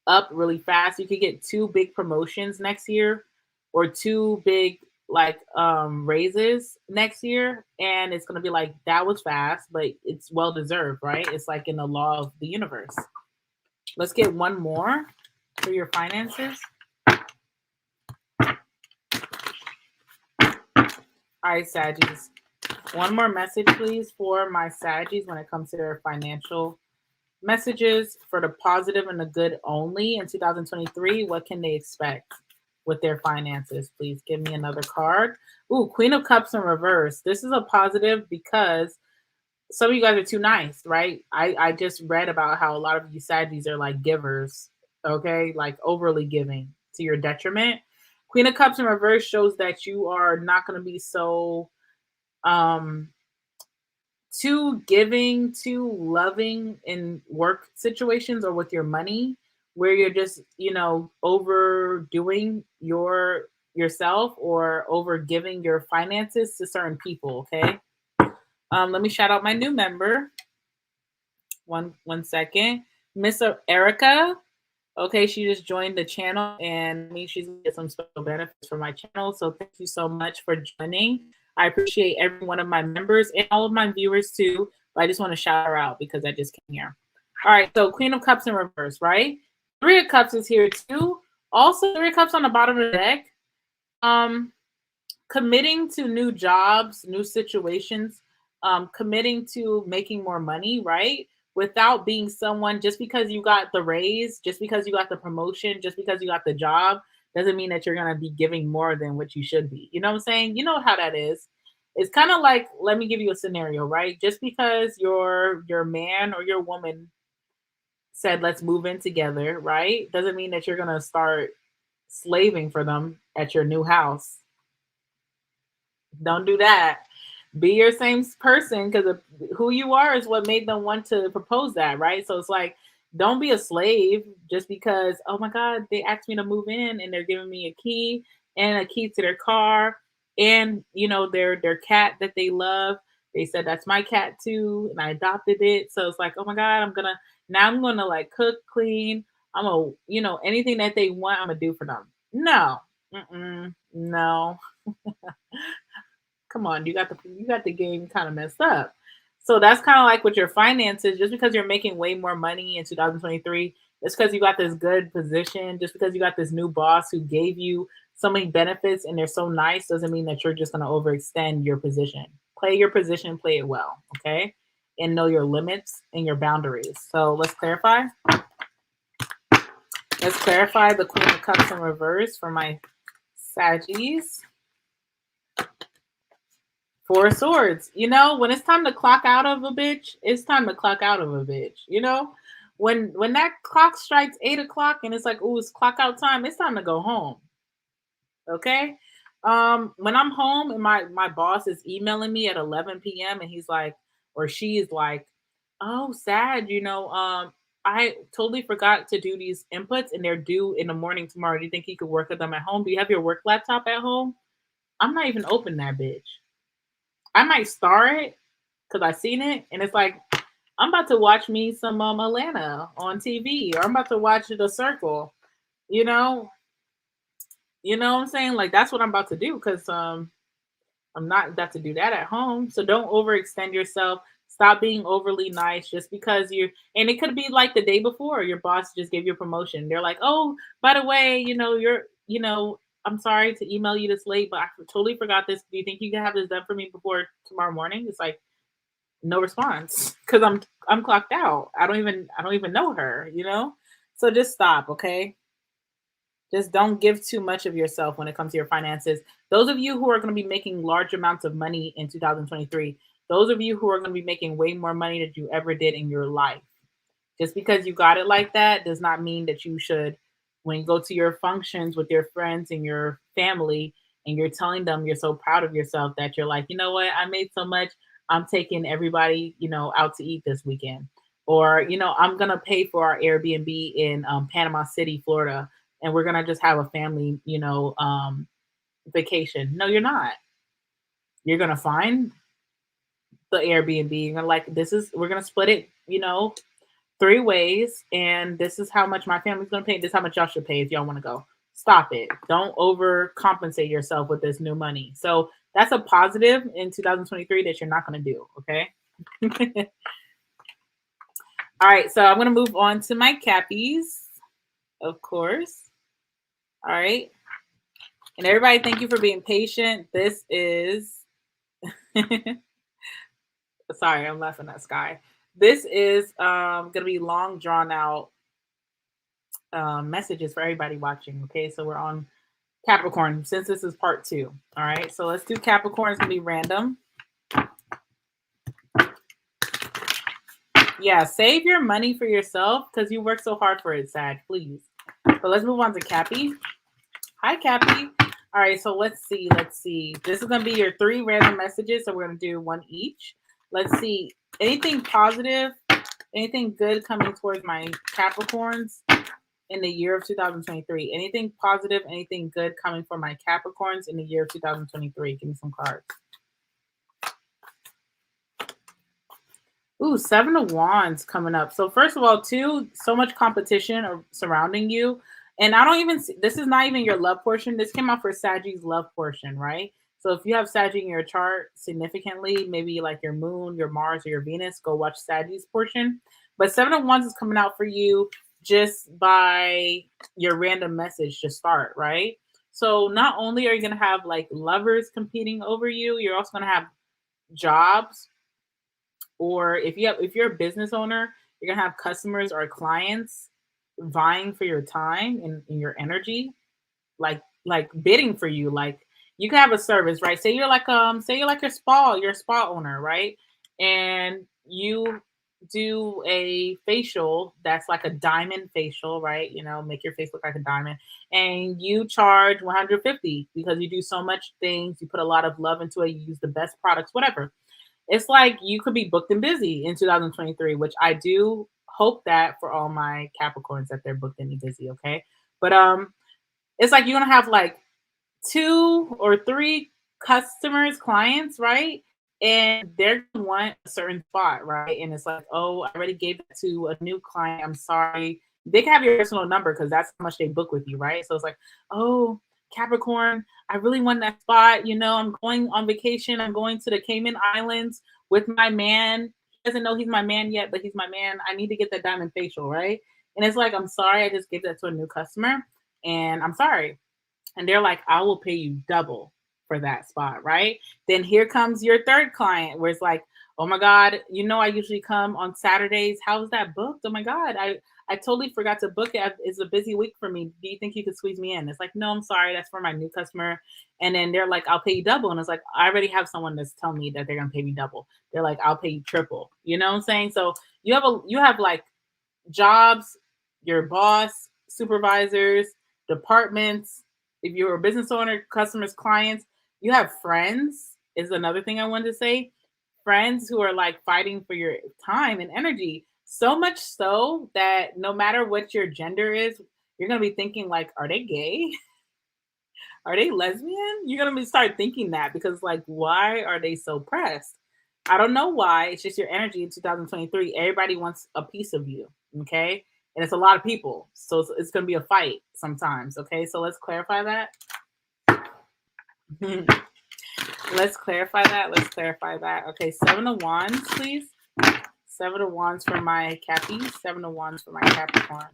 up really fast. You could get 2 big promotions next year, or 2 big like raises next year, and it's going to be like, that was fast, but it's well deserved, right? It's like in the law of the universe. Let's get one more for your finances. All right, Saggies. One more message, please, for my Saggies when it comes to their financial messages for the positive and the good only in 2023. What can they expect with their finances? Please give me another card. Ooh, Queen of Cups in reverse. This is a positive because some of you guys are too nice, right? I just read about how a lot of you Saggies are like givers, okay? Like overly giving to your detriment. Queen of Cups in reverse shows that you are not going to be so too giving, too loving in work situations or with your money, where you're just, overdoing yourself or over giving your finances to certain people, okay? Let me shout out my new member. One second. Miss Erica. Okay, she just joined the channel and she's gonna get some special benefits for my channel. So thank you so much for joining. I appreciate every one of my members and all of my viewers too. But I just want to shout her out because I just came here. All right, so Queen of Cups in reverse, right? Three of Cups is here too. Also, Three of Cups on the bottom of the deck. Committing to new jobs, new situations, committing to making more money, right? Without being someone, just because you got the raise, just because you got the promotion, just because you got the job, doesn't mean that you're going to be giving more than what you should be. You know what I'm saying? You know how that is. It's kind of like, let me give you a scenario, right? Just because your man or your woman said, let's move in together, right? Doesn't mean that you're going to start slaving for them at your new house. Don't do that. Be your same person, because who you are is what made them want to propose that, right? So it's like, don't be a slave just because, oh my God, they asked me to move in and they're giving me a key to their car and their cat that they love. They said that's my cat too, and I adopted it. So it's like, oh my God, I'm gonna like cook, clean. I'm gonna, anything that they want, I'm gonna do for them. No, no. Come on, you got the game kind of messed up. So that's kind of like with your finances. Just because you're making way more money in 2023, it's because you got this good position. Just because you got this new boss who gave you so many benefits and they're so nice, doesn't mean that you're just going to overextend your position. Play your position, play it well, okay? And know your limits and your boundaries. So let's clarify. Let's clarify the Queen of Cups in reverse for my Saggies. Four of Swords. When it's time to clock out of a bitch, it's time to clock out of a bitch. When that clock strikes 8 o'clock and it's like, ooh, it's clock out time, it's time to go home. Okay? When I'm home and my boss is emailing me at 11 p.m. and he's like, or she's like, oh, sad, I totally forgot to do these inputs and they're due in the morning tomorrow. Do you think you could work with them at home? Do you have your work laptop at home? I'm not even open that bitch. I might star it because I seen it, and it's like, I'm about to watch me some Atlanta on TV, or I'm about to watch The Circle. You know what I'm saying? Like, that's what I'm about to do, because I'm not about to do that at home. So don't overextend yourself. Stop being overly nice just because and it could be like the day before your boss just gave you a promotion. They're like, oh, by the way, I'm sorry to email you this late, but I totally forgot this. Do you think you can have this done for me before tomorrow morning? It's like, no response, because I'm clocked out. I don't even know her, So just stop, okay? Just don't give too much of yourself when it comes to your finances. Those of you who are going to be making large amounts of money in 2023, those of you who are going to be making way more money than you ever did in your life, just because you got it like that does not mean that you should, when you go to your functions with your friends and your family and you're telling them you're so proud of yourself that you're like, you know what, I made so much, I'm taking everybody, out to eat this weekend. Or, I'm going to pay for our Airbnb in Panama City, Florida, and we're going to just have a family, vacation. No, you're not. You're going to find the Airbnb. You're going to we're going to split it, 3 ways, and this is how much my family's going to pay. This is how much y'all should pay if y'all want to go. Stop it. Don't overcompensate yourself with this new money. So that's a positive in 2023 that you're not going to do, okay? All right, so I'm going to move on to my Cappies, of course. All right. And everybody, thank you for being patient. This is... Sorry, I'm laughing at Sky. This is gonna be long drawn out messages for everybody watching. Okay, so we're on Capricorn since this is part 2. All right, so let's do Capricorn. It's gonna be random. Yeah, save your money for yourself because you work so hard for it, Sag, please. So let's move on to Cappy. Hi, Cappy. All right, so let's see. This is going to be your 3 random messages, so we're going to do 1 each. Let's see. Anything positive, anything good coming towards my Capricorns in the year of 2023? Anything positive, anything good coming for my Capricorns in the year of 2023? Give me some cards. Ooh, 7 of Wands coming up. So first of all, so much competition surrounding you. And I don't even see, this is not even your love portion. This came out for Sagittarius love portion, right? So if you have Sagittarius in your chart significantly, maybe like your moon, your Mars, or your Venus, go watch Sagittarius portion. But 7 of Wands is coming out for you just by your random message to start, right? So not only are you going to have like lovers competing over you, you're also going to have jobs. Or if you're a business owner, you're gonna have customers or clients vying for your time and your energy, like bidding for you. Like you can have a service, right? Say you're like your spa owner, right? And you do a facial that's like a diamond facial, right? You know, make your face look like a diamond, and you charge $150 because you do so much things. You put a lot of love into it. You use the best products, whatever. It's like you could be booked and busy in 2023, which I do hope that for all my Capricorns that they're booked and busy, okay? But it's like you're gonna have like 2 or 3 customers, clients, right? And they're gonna want a certain spot, right? And it's like, oh, I already gave it to a new client. I'm sorry. They can have your personal number because that's how much they book with you, right? So it's like, oh, Capricorn, I really want that spot. You know, I'm going on vacation. I'm going to the Cayman Islands with my man. He doesn't know he's my man yet, but he's my man. I need to get that diamond facial, right? And it's like, I'm sorry, I just gave that to a new customer, and I'm sorry. And they're like, I will pay you double for that spot, right? Then here comes your 3rd client where it's like, oh my God, you know, I usually come on Saturdays. How is that booked? Oh my God, I totally forgot to book it. It's a busy week for me. Do you think you could squeeze me in? It's like, no, I'm sorry. That's for my new customer. And then they're like, I'll pay you double. And it's like, I already have someone that's telling me that they're going to pay me double. They're like, I'll pay you triple. You know what I'm saying? So you have like jobs, your boss, supervisors, departments. If you're a business owner, customers, clients, you have friends is another thing I wanted to say. Friends who are like fighting for your time and energy. So much so that no matter what your gender is, you're going to be thinking like, are they gay? Are they lesbian? You're going to start thinking that because like, why are they so pressed? I don't know why. It's just your energy in 2023. Everybody wants a piece of you. Okay. And it's a lot of people. So it's going to be a fight sometimes. Okay. So let's clarify that. Let's clarify that. Okay. 7 of Wands, please. 7 of Wands for my Cappies. 7 of Wands for my Capricorns.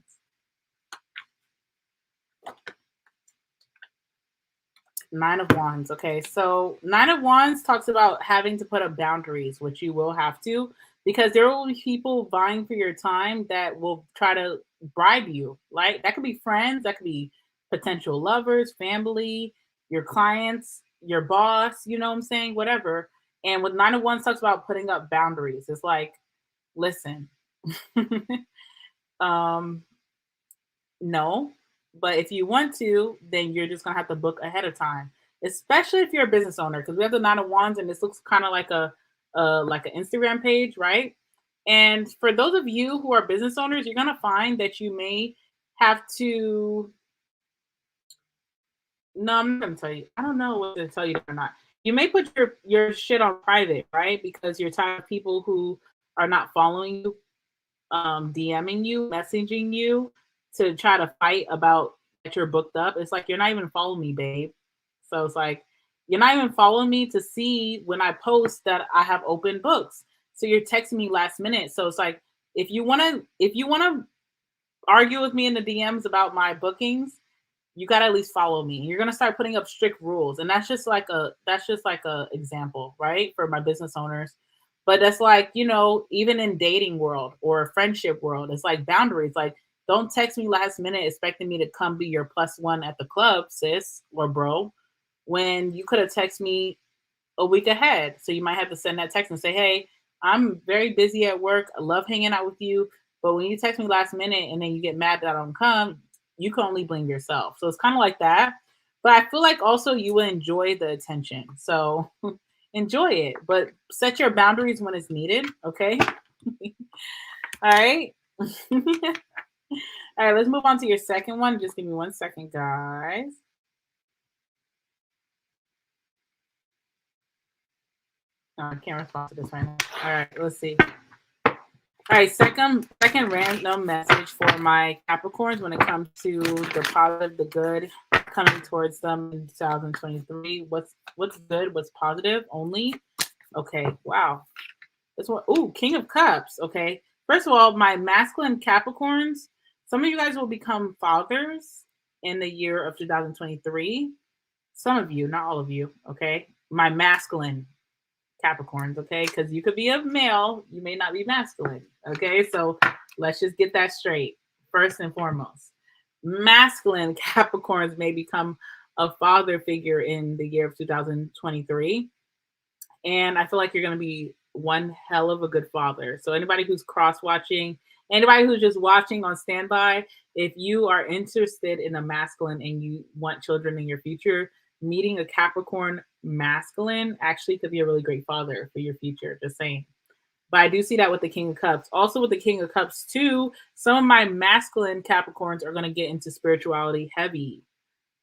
Nine of Wands. Okay, so 9 of Wands talks about having to put up boundaries, which you will have to, because there will be people vying for your time that will try to bribe you. Like that could be friends, that could be potential lovers, family, your clients, your boss, you know what I'm saying? Whatever. And with 9 of Wands talks about putting up boundaries. It's like, listen, no, but if you want to, then you're just gonna have to book ahead of time, especially if you're a business owner, because we have the 9 of Wands, and this looks kind of like like an Instagram page, right? And for those of you who are business owners, you're gonna find that you may have to. No, I'm not gonna tell you. I don't know what to tell you or not. You may put your shit on private, right? Because you're tired of people who are not following you, DMing you, messaging you to try to fight about that you're booked up. It's like, you're not even following me, babe. So it's like, you're not even following me to see when I post that I have open books. So you're texting me last minute. So it's like, if you want to argue with me in the DMs about my bookings, you got to at least follow me. You're going to start putting up strict rules. And that's just like a example, right? For my business owners. But that's like, you know, even in dating world or friendship world, it's like boundaries. Like, don't text me last minute expecting me to come be your plus one at the club, sis or bro, when you could have texted me a week ahead. So you might have to send that text and say, hey, I'm very busy at work. I love hanging out with you. But when you text me last minute and then you get mad that I don't come, you can only blame yourself. So it's kind of like that. But I feel like also you will enjoy the attention. So enjoy it, but set your boundaries when it's needed. Okay. All right. All right. Let's move on to your second one. Just give me 1 second, guys. No, I can't respond to this right now. All right. Let's see. All right, second random message for my Capricorns when it comes to the positive, the good coming towards them in 2023. What's good? What's positive only? Okay, wow. This one, ooh, King of Cups. Okay, first of all, my masculine Capricorns. Some of you guys will become fathers in the year of 2023. Some of you, not all of you. Okay, my masculine Capricorns, okay? Because you could be a male, you may not be masculine, okay? So let's just get that straight. First and foremost, masculine Capricorns may become a father figure in the year of 2023. And I feel like you're going to be one hell of a good father. So anybody who's cross-watching, anybody who's just watching on standby, if you are interested in a masculine and you want children in your future, meeting a Capricorn masculine actually could be a really great father for your future, just saying. But I do see that with the King of Cups. Also with the King of Cups too, some of my masculine Capricorns are going to get into spirituality heavy.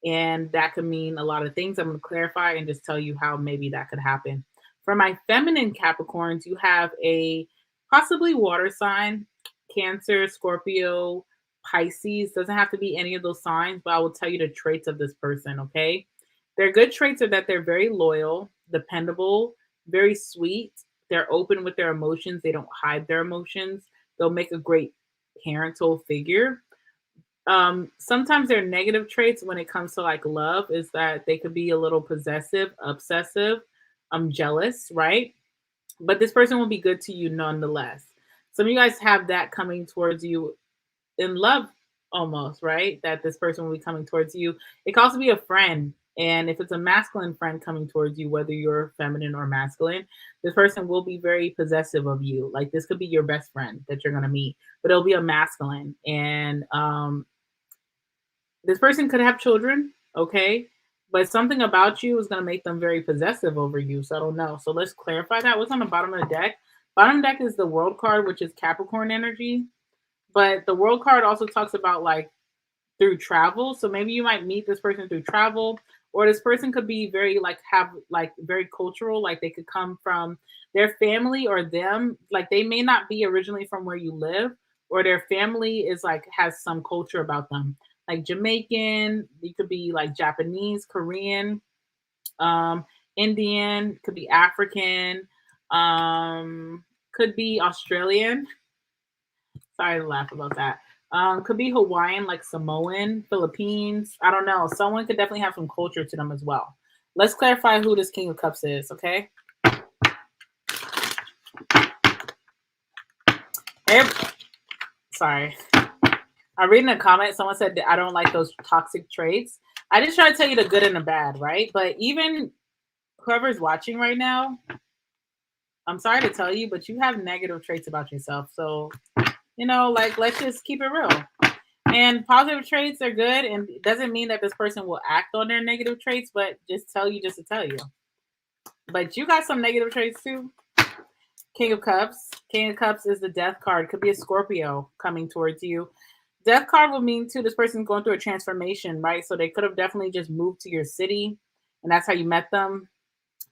And that could mean a lot of things. I'm going to clarify and just tell you how maybe that could happen. For my feminine Capricorns, you have a possibly water sign, Cancer, Scorpio, Pisces. Doesn't have to be any of those signs, but I will tell you the traits of this person, okay? Their good traits are that they're very loyal, dependable, very sweet. They're open with their emotions. They don't hide their emotions. They'll make a great parental figure. Sometimes their negative traits when it comes to like love is that they could be a little possessive, obsessive, jealous, right? But this person will be good to you nonetheless. Some of you guys have that coming towards you in love almost, right? That this person will be coming towards you. It can also be a friend. And if it's a masculine friend coming towards you, whether you're feminine or masculine, this person will be very possessive of you. Like this could be your best friend that you're going to meet, but it'll be a masculine. And this person could have children, okay? But something about you is going to make them very possessive over you. So I don't know. So let's clarify that. What's on the bottom of the deck? Bottom deck is the World card, which is Capricorn energy. But the World card also talks about like through travel. So maybe you might meet this person through travel, or this person could be very like have like very cultural. Like they could come from their family or them. Like they may not be originally from where you live, or their family is like has some culture about them. Like Jamaican, you could be like Japanese, Korean, Indian, could be African, could be Australian. Sorry to laugh about that. Could be Hawaiian, like Samoan, Philippines. I don't know. Someone could definitely have some culture to them as well. Let's clarify who this King of Cups is, okay? Sorry. I'm reading a comment. Someone said, I don't like those toxic traits. I just try to tell you the good and the bad, right? But even whoever's watching right now, I'm sorry to tell you, but you have negative traits about yourself. So, you know, like, let's just keep it real. And positive traits are good. And it doesn't mean that this person will act on their negative traits, but just tell you just to tell you. But you got some negative traits too. King of Cups. King of Cups is the Death card. Could be a Scorpio coming towards you. Death card will mean too, this person's going through a transformation, right? So they could have definitely just moved to your city and that's how you met them.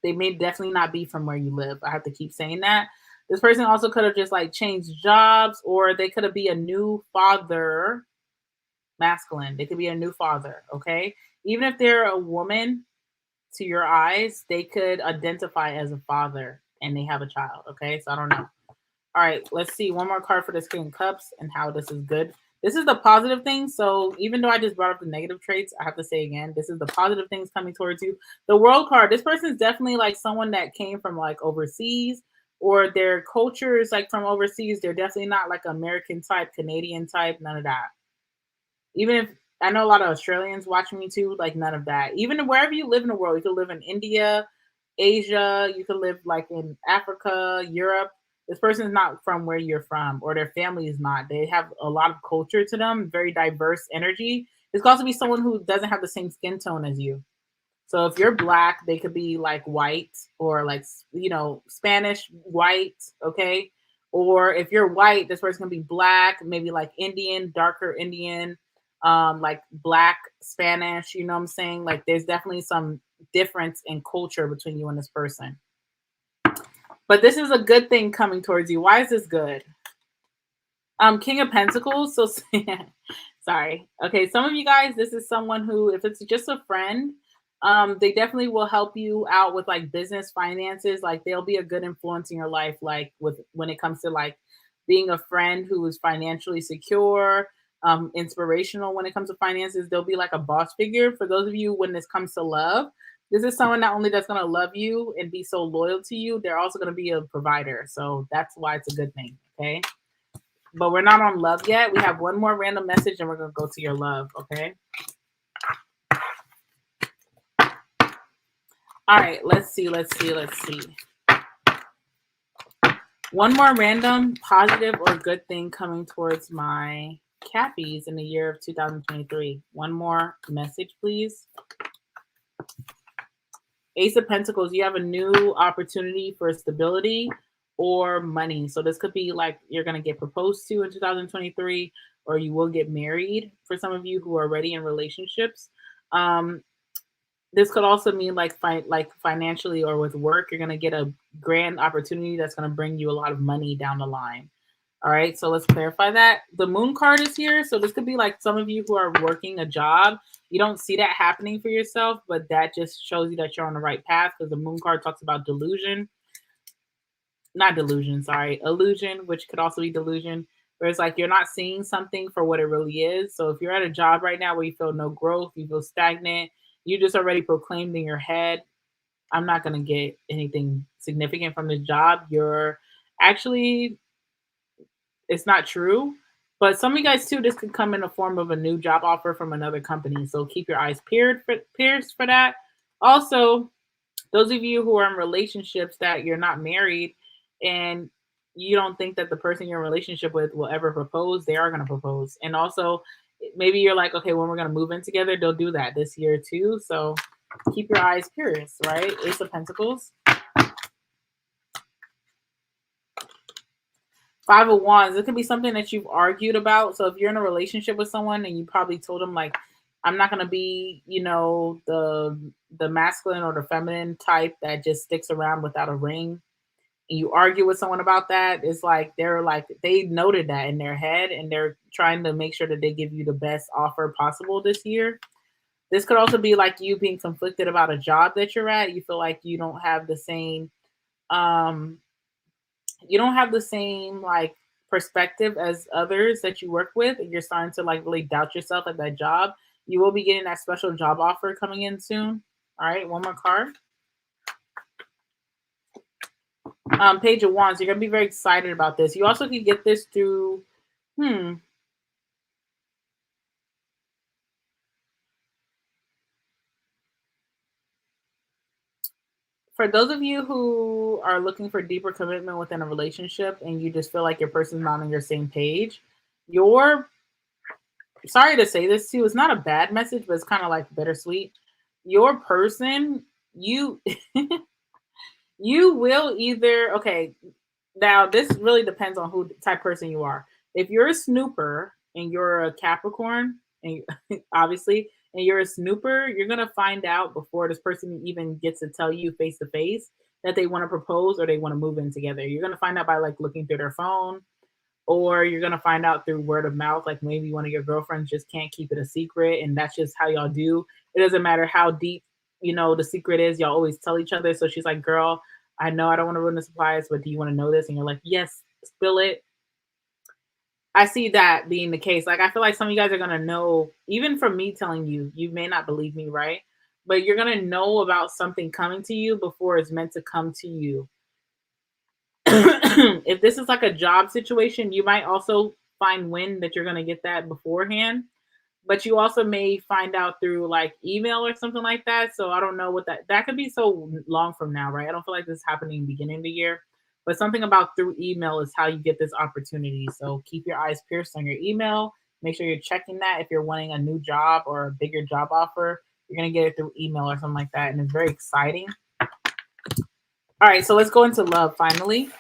They may definitely not be from where you live. I have to keep saying that. This person also could have just like changed jobs, or they could have be a new father, masculine. They could be a new father, okay? Even if they're a woman to your eyes, they could identify as a father and they have a child, okay? So I don't know. All right, let's see. One more card for this King of Cups and how this is good. This is the positive things. So even though I just brought up the negative traits, I have to say again, this is the positive things coming towards you. The World card, this person is definitely like someone that came from like overseas, or their culture is like from overseas. They're definitely not like American type, Canadian type, none of that. Even if I know a lot of Australians watching me too, like none of that. Even wherever you live in the world, you could live in India, Asia, you could live like in Africa, Europe. This person is not from where you're from, or their family is not. They have a lot of culture to them, very diverse energy. It's also be someone who doesn't have the same skin tone as you. So if you're black, they could be like white or like, Spanish white, okay? Or if you're white, this person can be black, maybe like Indian, darker Indian, like black Spanish, you know what I'm saying? Like there's definitely some difference in culture between you and this person. But this is a good thing coming towards you. Why is this good? King of Pentacles. So sorry. Okay, some of you guys, this is someone who, if it's just a friend, they definitely will help you out with like business finances. Like they'll be a good influence in your life, like when it comes to like being a friend who is financially secure, inspirational when it comes to finances. They'll be like a boss figure. For those of you, when this comes to love, this is someone not only that's going to love you and be so loyal to you, they're also going to be a provider. So that's why it's a good thing. Okay. But we're not on love yet. We have one more random message and we're going to go to your love. Okay. All right. Let's see. One more random positive or good thing coming towards my Cappies in the year of 2023. One more message, please. Ace of Pentacles. You have a new opportunity for stability or money. So this could be like you're going to get proposed to in 2023, or you will get married for some of you who are already in relationships. This could also mean like financially or with work, you're going to get a grand opportunity that's going to bring you a lot of money down the line. All right, so let's clarify that. The Moon card is here. So this could be like some of you who are working a job. You don't see that happening for yourself, but that just shows you that you're on the right path, because the Moon card talks about illusion, which could also be delusion, where it's like you're not seeing something for what it really is. So if you're at a job right now where you feel no growth, you feel stagnant, you just already proclaimed in your head, I'm not going to get anything significant from this job. You're actually, it's not true. But some of you guys too, this could come in the form of a new job offer from another company. So keep your eyes pierced for that. Also, those of you who are in relationships that you're not married and you don't think that the person you're in a relationship with will ever propose, they are going to propose. And also, maybe you're like, okay, when we're going to move in together, they'll do that this year too. So keep your eyes pierced, right? Ace of Pentacles. Five of Wands. It could be something that you've argued about. So if you're in a relationship with someone and you probably told them like, I'm not going to be, the masculine or the feminine type that just sticks around without a ring. And you argue with someone about that. It's like they noted that in their head and they're trying to make sure that they give you the best offer possible this year. This could also be like you being conflicted about a job that you're at. You feel like you don't have the same like perspective as others that you work with, and you're starting to like really doubt yourself at that job. You will be getting that special job offer coming in soon. All right, one more card. Page of Wands. You're gonna be very excited about this. You also can get this through for those of you who are looking for deeper commitment within a relationship and you just feel like your person's not on your same page, sorry to say this too, it's not a bad message, but it's kind of like bittersweet. Your person, you will either, okay, now this really depends on who type person you are. If you're a snooper and you're a Capricorn, and obviously, and you're a snooper, you're going to find out before this person even gets to tell you face to face that they want to propose or they want to move in together. You're going to find out by like looking through their phone, or you're going to find out through word of mouth. Like maybe one of your girlfriends just can't keep it a secret, and that's just how y'all do. It doesn't matter how deep, the secret is. Y'all always tell each other. So she's like, girl, I know I don't want to ruin the surprise, but do you want to know this? And you're like, yes, spill it. I see that being the case. Like, I feel like some of you guys are going to know, even from me telling you, you may not believe me, right? But you're going to know about something coming to you before it's meant to come to you. if this is like a job situation, you might also find wind that you're going to get that beforehand. But you also may find out through like email or something like that. So I don't know what that could be so long from now, right? I don't feel like this is happening in the beginning of the year, but something about through email is how you get this opportunity. So keep your eyes pierced on your email. Make sure you're checking that if you're wanting a new job or a bigger job offer. You're going to get it through email or something like that. And it's very exciting. All right, so let's go into love finally.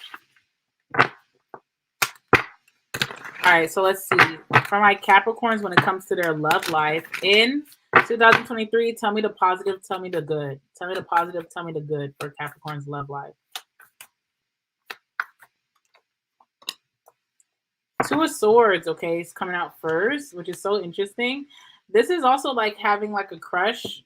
All right, so let's see. For my Capricorns, when it comes to their love life in 2023, tell me the positive, tell me the good. Tell me the positive, tell me the good for Capricorn's love life. Two of Swords, okay, it's coming out first, which is so interesting. This is also like having like a crush.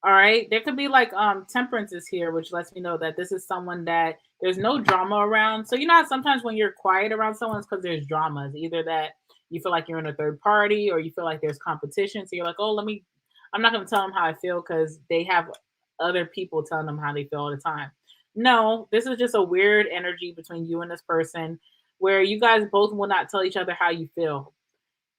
All right, there could be like temperances here, which lets me know that this is someone that there's no drama around. So you know how sometimes when you're quiet around someone, it's because there's dramas. Either that you feel like you're in a third party, or you feel like there's competition. So you're like, oh, I'm not going to tell them how I feel because they have other people telling them how they feel all the time. No, this is just a weird energy between you and this person where you guys both will not tell each other how you feel.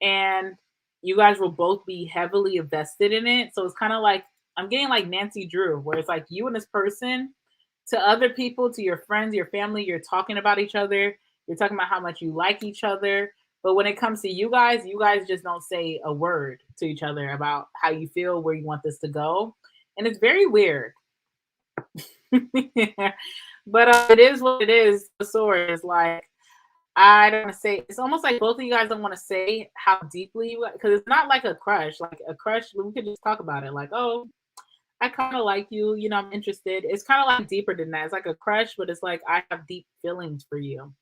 And you guys will both be heavily invested in it. So it's kind of like, I'm getting like Nancy Drew, where it's like you and this person, to other people, to your friends, your family, you're talking about each other. You're talking about how much you like each other. But when it comes to you guys just don't say a word to each other about how you feel, where you want this to go. And it's very weird. But it is what it is. The sword is like, I don't want to say, it's almost like both of you guys don't want to say how deeply you, because it's not like a crush. Like a crush, we could just talk about it. Like, oh, I kind of like you, you know, I'm interested. It's kind of like deeper than that. It's like a crush, but it's like I have deep feelings for you.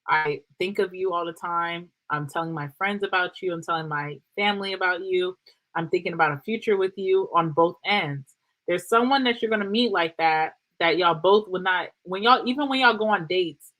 I think of you all the time. I'm telling my friends about you. I'm telling my family about you. I'm thinking about a future with you on both ends. There's someone that you're going to meet like that y'all both would not, when y'all go on dates,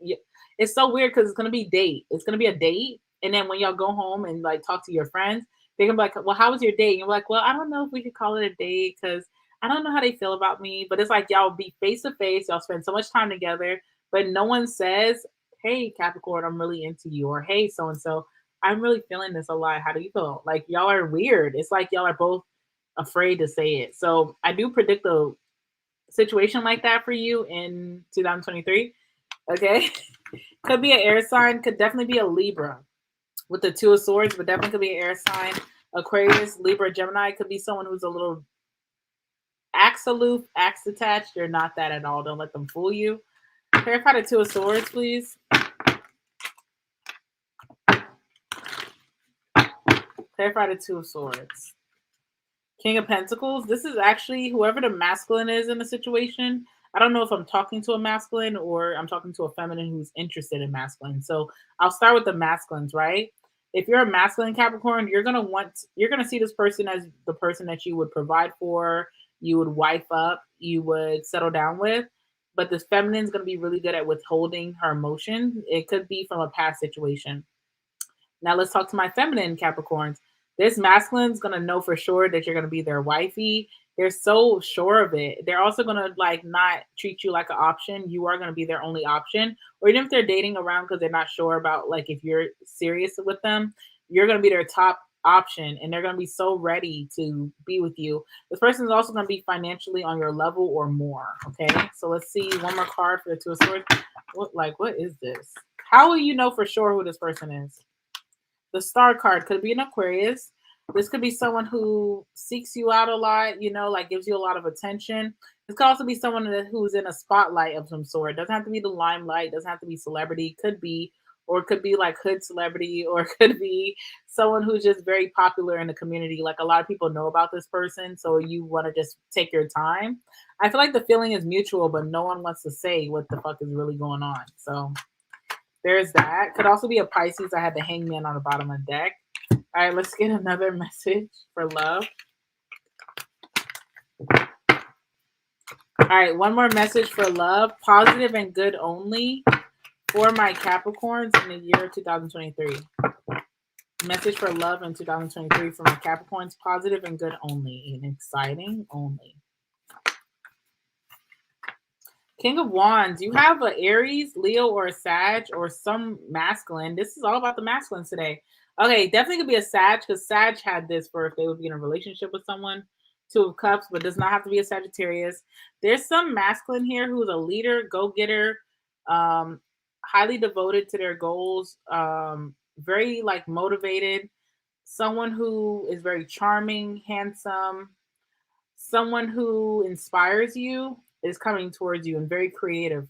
it's so weird because it's going to be date. It's going to be a date. And then when y'all go home and like talk to your friends, they're going to be like, well, how was your date? And you're like, well, I don't know if we could call it a date because I don't know how they feel about me. But it's like y'all be face to face. Y'all spend so much time together, but no one says, hey, Capricorn, I'm really into you. Or hey, so-and-so, I'm really feeling this a lot. How do you feel? Like y'all are weird. It's like y'all are both afraid to say it. So I do predict a situation like that for you in 2023. Okay. Could be an air sign. Could definitely be a Libra with the Two of Swords, but definitely could be an air sign. Aquarius, Libra, Gemini. Could be someone who's a little axe aloof, axe attached. They're not that at all. Don't let them fool you. Clarify the Two of Swords, please. Clarify the Two of Swords. King of Pentacles. This is actually whoever the masculine is in the situation. I don't know if I'm talking to a masculine or I'm talking to a feminine who's interested in masculine. So I'll start with the masculines, right? If you're a masculine Capricorn, you're going to see this person as the person that you would provide for, you would wife up, you would settle down with. But this feminine is going to be really good at withholding her emotions. It could be from a past situation. Now let's talk to my feminine Capricorns. This masculine is going to know for sure that you're going to be their wifey. They're so sure of it. They're also going to like not treat you like an option. You are going to be their only option. Or even if they're dating around because they're not sure about like if you're serious with them, you're going to be their top option. And they're going to be so ready to be with you. This person is also going to be financially on your level or more. Okay. So let's see one more card for the Two of Swords. What is this? How will you know for sure who this person is? The Star card could be an Aquarius. This could be someone who seeks you out a lot, you know, like gives you a lot of attention. This could also be someone who's in a spotlight of some sort. It doesn't have to be the limelight. It doesn't have to be celebrity. Could be, or it could be like hood celebrity, or it could be someone who's just very popular in the community. Like a lot of people know about this person, so you want to just take your time. I feel like the feeling is mutual, but no one wants to say what the fuck is really going on. So there's that. Could also be a Pisces. I had the Hangman on the bottom of the deck. All right, let's get another message for love. All right, one more message for love. Positive and good only for my Capricorns in the year 2023. Message for love in 2023 for my Capricorns. Positive and good only. And exciting only. King of Wands, you have a Aries, Leo, or a Sag, or some masculine. This is all about the masculines today. Okay, definitely could be a Sag, because Sag had this for if they would be in a relationship with someone. Two of Cups, but does not have to be a Sagittarius. There's some masculine here who's a leader, go-getter, highly devoted to their goals, very like motivated, someone who is very charming, handsome, someone who inspires you is coming towards you and very creative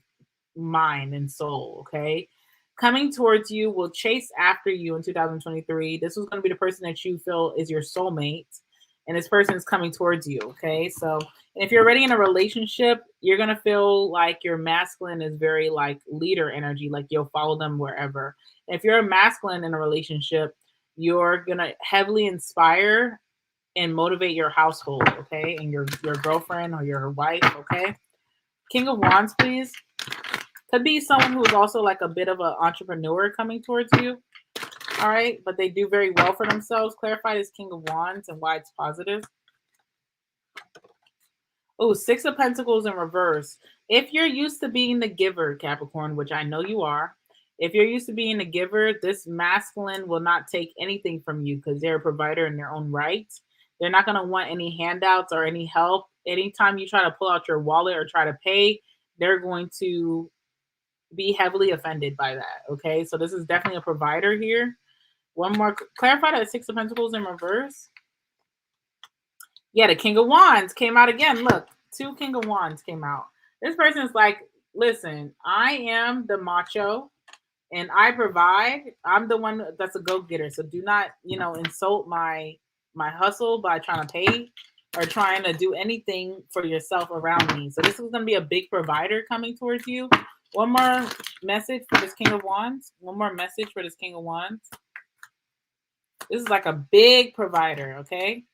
mind and soul. Okay. Coming towards you will chase after you in 2023. This was going to be the person that you feel is your soulmate. And this person is coming towards you. Okay. So if you're already in a relationship, you're going to feel like your masculine is very like leader energy, like you'll follow them wherever. And if you're a masculine in a relationship, you're going to heavily inspire and motivate your household, okay, and your girlfriend or your wife, okay. King of Wands, please. Could be someone who is also like a bit of an entrepreneur coming towards you, all right, but they do very well for themselves. Clarify this King of Wands and why it's positive. Oh, Six of Pentacles in reverse. If you're used to being the giver, Capricorn, which I know you are, if you're used to being the giver, this masculine will not take anything from you because they're a provider in their own right. They're not going to want any handouts or any help. Anytime you try to pull out your wallet or try to pay, they're going to be heavily offended by that. Okay, so this is definitely a provider here. One more. Clarify that Six of Pentacles in reverse. Yeah, the King of Wands came out again. Look, two King of Wands came out. This person is like, listen, I am the macho and I provide. I'm the one that's a go-getter. So do not, insult my hustle by trying to pay or trying to do anything for yourself around me. So this is going to be a big provider coming towards you. One more message for this King of Wands. One more message for this King of Wands. This is like a big provider, okay?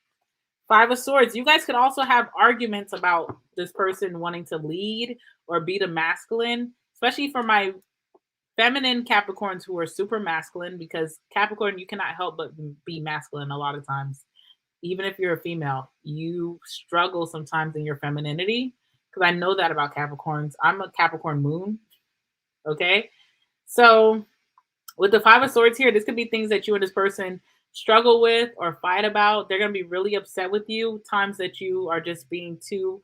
Five of Swords. You guys could also have arguments about this person wanting to lead or be the masculine, especially for my feminine Capricorns who are super masculine, because Capricorn, you cannot help but be masculine a lot of times. Even if you're a female, you struggle sometimes in your femininity, because I know that about Capricorns. I'm a Capricorn moon. Okay. So with the Five of Swords here, this could be things that you and this person struggle with or fight about. They're going to be really upset with you. Times that you are just being too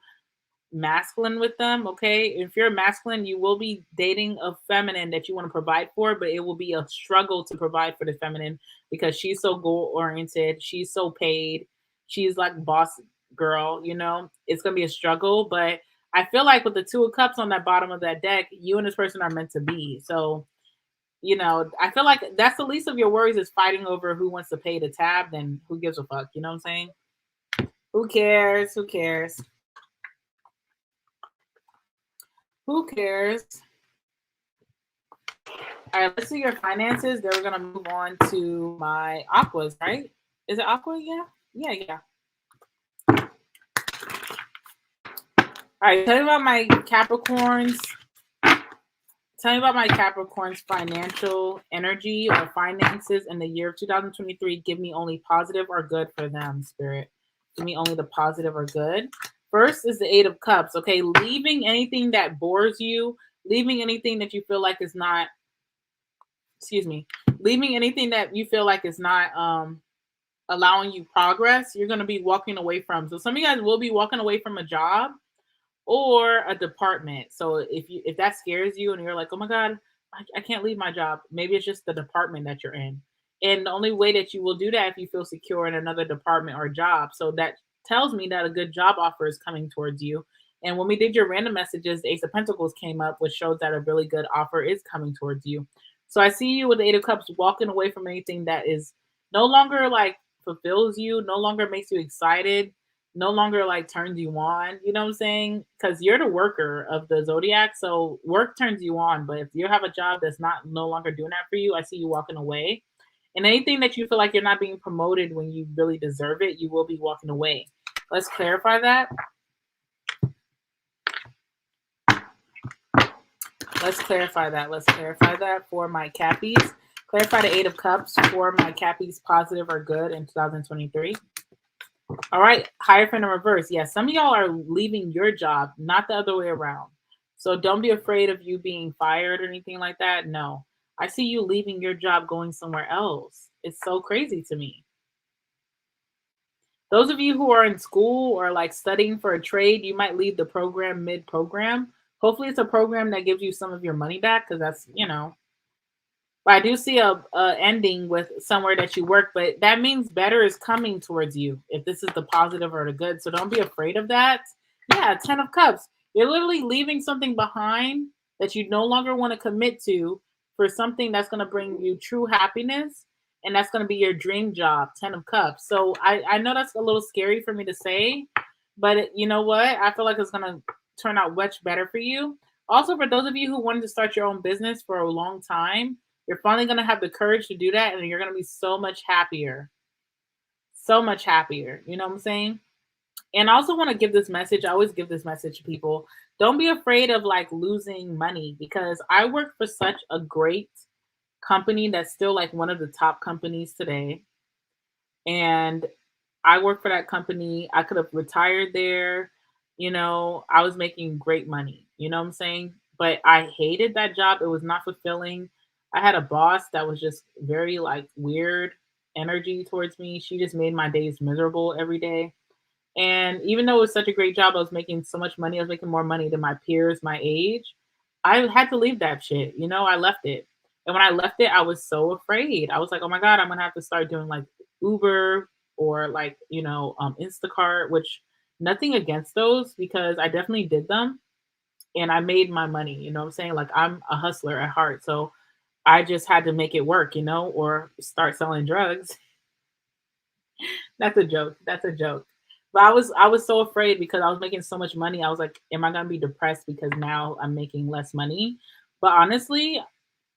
masculine with them. Okay. If you're masculine, you will be dating a feminine that you want to provide for, but it will be a struggle to provide for the feminine because she's so goal oriented. She's so paid. She's like boss girl, it's going to be a struggle, but I feel like with the Two of Cups on that bottom of that deck, you and this person are meant to be. So, I feel like that's the least of your worries is fighting over who wants to pay the tab, then who gives a fuck? You know what I'm saying? Who cares? Who cares? Who cares? All right, let's see your finances. Then we're going to move on to my aquas, right? Is it aqua? Yeah. Yeah. All right, tell me about my Capricorns. Tell me about my Capricorn's financial energy or finances in the year of 2023. Give me only positive or good for them, Spirit. Give me only the positive or good. First is the Eight of Cups. Okay, leaving anything that bores you, leaving anything that you feel like is not, leaving anything that you feel like is not allowing you progress, you're going to be walking away from. So some of you guys will be walking away from a job or a department. So if that scares you and you're like, oh my God, I can't leave my job. Maybe it's just the department that you're in. And the only way that you will do that if you feel secure in another department or job. So that tells me that a good job offer is coming towards you. And when we did your random messages, the Ace of Pentacles came up, which shows that a really good offer is coming towards you. So I see you with the Eight of Cups walking away from anything that is no longer like fulfills you, no longer makes you excited, no longer like turns you on, you know what I'm saying? Because you're the worker of the zodiac, so work turns you on. But if you have a job that's no longer doing that for you, I see you walking away. And anything that you feel like you're not being promoted when you really deserve it, you will be walking away. Let's clarify that. Let's clarify that for my Cappies. Clarify the Eight of Cups for my Cappies, positive or good in 2023. All right, Hierophant in reverse. Yeah, some of y'all are leaving your job, not the other way around. So don't be afraid of you being fired or anything like that. No. I see you leaving your job going somewhere else. It's so crazy to me. Those of you who are in school or like studying for a trade, you might leave the program mid program. Hopefully, it's a program that gives you some of your money back because that's, But I do see a ending with somewhere that you work, but that means better is coming towards you if this is the positive or the good. So don't be afraid of that. Yeah, 10 of Cups. You're literally leaving something behind that you no longer want to commit to for something that's going to bring you true happiness. And that's going to be your dream job, 10 of Cups. So I know that's a little scary for me to say, but you know what? I feel like it's going to turn out much better for you. Also, for those of you who wanted to start your own business for a long time, you're finally going to have the courage to do that, and you're going to be so much happier. So much happier. You know what I'm saying? And I also want to give this message. I always give this message to people. Don't be afraid of like losing money, because I work for such a great company that's still like one of the top companies today. And I work for that company. I could have retired there. I was making great money. You know what I'm saying? But I hated that job. It was not fulfilling. I had a boss that was just very like weird energy towards me. She just made my days miserable every day. And even though it was such a great job, I was making so much money. I was making more money than my peers my age. I had to leave that shit. I left it. And when I left it, I was so afraid. I was like, oh my God, I'm going to have to start doing like Uber or like, Instacart, which nothing against those because I definitely did them and I made my money. You know what I'm saying? Like I'm a hustler at heart. So I just had to make it work, or start selling drugs. That's a joke. That's a joke. But I was so afraid because I was making so much money. I was like, am I gonna be depressed because now I'm making less money? But honestly,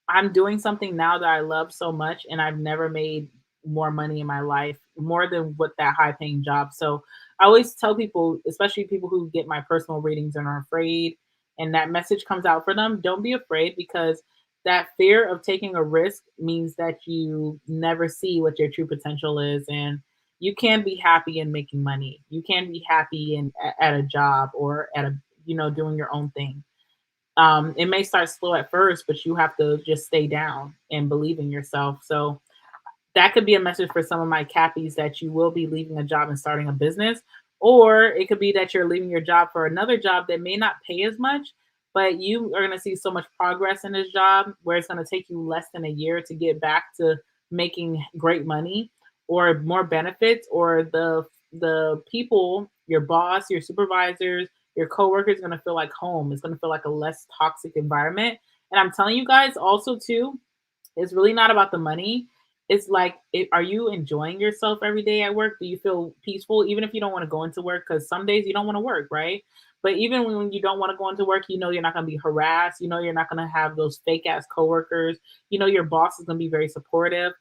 I'm doing something now that I love so much, and I've never made more money in my life, more than what that high paying job. So I always tell people, especially people who get my personal readings and are afraid, and that message comes out for them, don't be afraid, because that fear of taking a risk means that you never see what your true potential is. And you can be happy in making money. You can be happy at a job or at a, doing your own thing. It may start slow at first, but you have to just stay down and believe in yourself. So that could be a message for some of my Cappies, that you will be leaving a job and starting a business. Or it could be that you're leaving your job for another job that may not pay as much, but you are going to see so much progress in this job where it's going to take you less than a year to get back to making great money or more benefits, or the people, your boss, your supervisors, your coworkers are going to feel like home. It's going to feel like a less toxic environment. And I'm telling you guys also too, it's really not about the money. It's like, are you enjoying yourself every day at work? Do you feel peaceful, even if you don't want to go into work? Because some days you don't want to work, right? But even when you don't want to go into work, you're not going to be harassed. You're not going to have those fake ass coworkers. Your boss is going to be very supportive.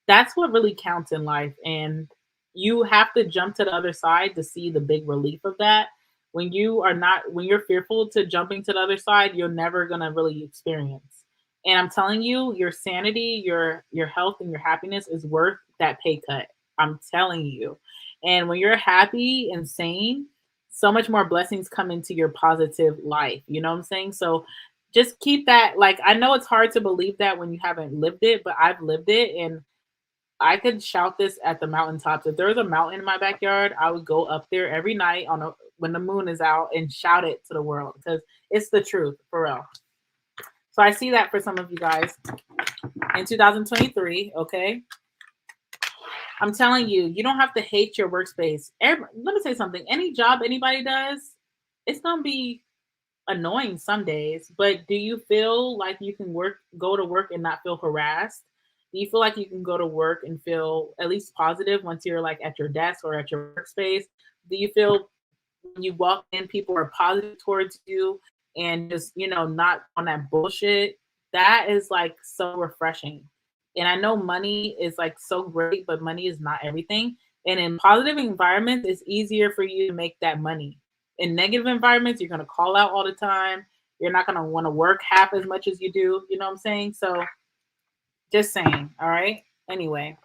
That's what really counts in life. And you have to jump to the other side to see the big relief of that. When you're fearful to jumping to the other side, you're never going to really experience. And I'm telling you, your sanity, your health, and your happiness is worth that pay cut. I'm telling you. And when you're happy and sane, so much more blessings come into your positive life. You know what I'm saying? So just keep that. Like, I know it's hard to believe that when you haven't lived it, but I've lived it, and I could shout this at the mountaintops. If there was a mountain in my backyard, I would go up there every night when the moon is out and shout it to the world, because it's the truth, for real. So I see that for some of you guys in 2023, okay? I'm telling you, you don't have to hate your workspace. Let me say something. Any job anybody does, it's going to be annoying some days, but do you feel like you can go to work and not feel harassed? Do you feel like you can go to work and feel at least positive once you're like at your desk or at your workspace? Do you feel when you walk in, people are positive towards you and just, not on that bullshit? That is like so refreshing. And I know money is like so great, but money is not everything. And in positive environments, it's easier for you to make that money. In negative environments, you're going to call out all the time. You're not going to want to work half as much as you do. You know what I'm saying? So just saying. All right. Anyway.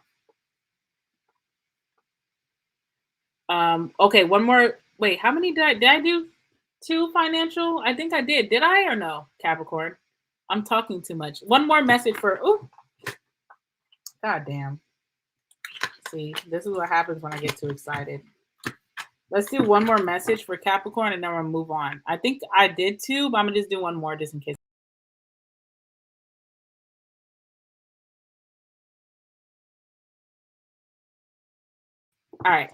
Okay. One more. Wait, how many did I do? to financial? I think I did. Did I or no, Capricorn? I'm talking too much. One more message for, oh, god damn. See, this is what happens when I get too excited. Let's do one more message for Capricorn and then we'll move on. I think I did too, but I'm gonna just do one more just in case. All right.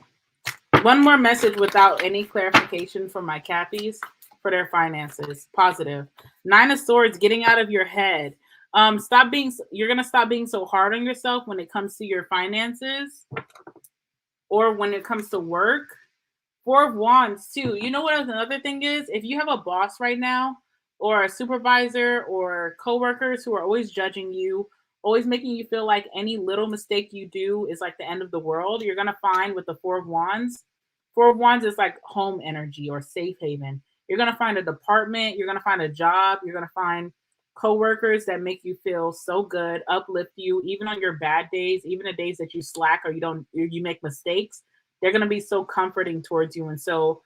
One more message without any clarification from my Cappies for their finances. Positive. 9 of Swords, getting out of your head. You're going to stop being so hard on yourself when it comes to your finances or when it comes to work. 4 of Wands too. You know what another thing is? If you have a boss right now or a supervisor or coworkers who are always judging you, always making you feel like any little mistake you do is like the end of the world, you're going to find with the 4 of Wands, 4 of Wands is like home energy or safe haven. You're going to find a department, you're going to find a job, you're going to find coworkers that make you feel so good, uplift you, even on your bad days, even the days that you slack or you make mistakes. They're going to be so comforting towards you and so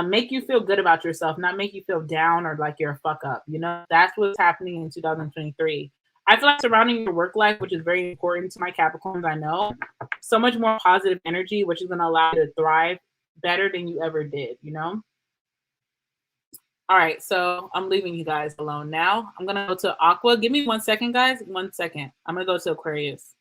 make you feel good about yourself, not make you feel down or like you're a fuck up. You know, that's what's happening in 2023. I feel like surrounding your work life, which is very important to my Capricorns, I know, so much more positive energy, which is going to allow you to thrive better than you ever did, you know? All right, so I'm leaving you guys alone now. I'm going to go to Aqua. Give me 1 second, guys. 1 second. I'm going to go to Aquarius.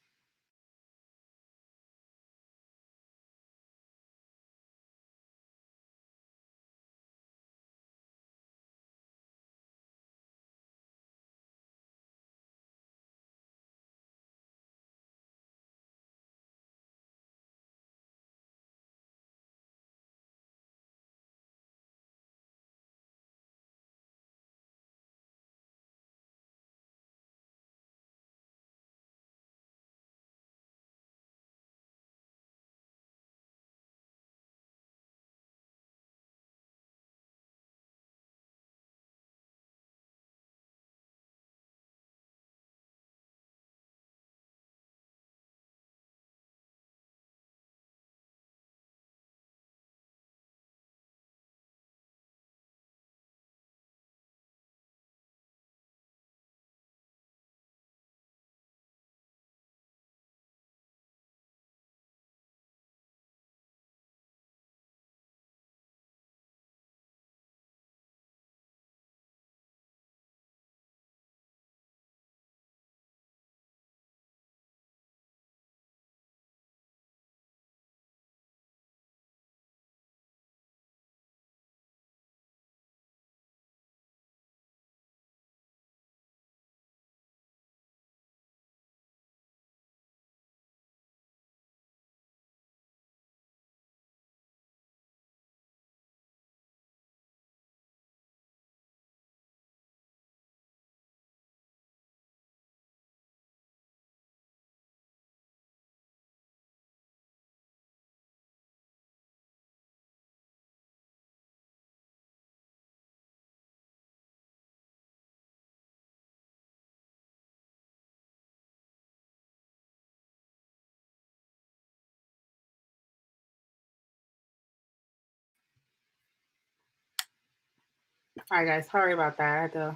All right, guys, sorry about that. I had to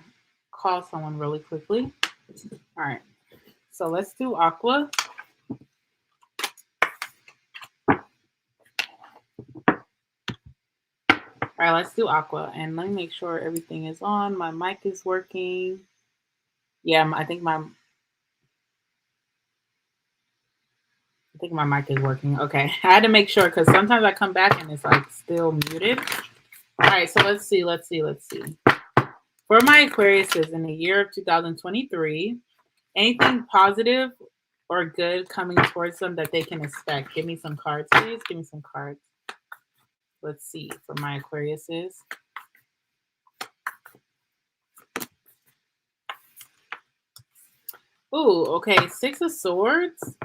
call someone really quickly. All right, so let's do Aqua. All right, let's do Aqua. And let me make sure everything is on. My mic is working. Yeah, I think my mic is working. Okay, I had to make sure because sometimes I come back and it's like still muted. All right, so let's see. For my Aquariuses in the year of 2023, anything positive or good coming towards them that they can expect? Give me some cards, please. Give me some cards. Let's see for my Aquariuses. Ooh, okay. 6 of Swords.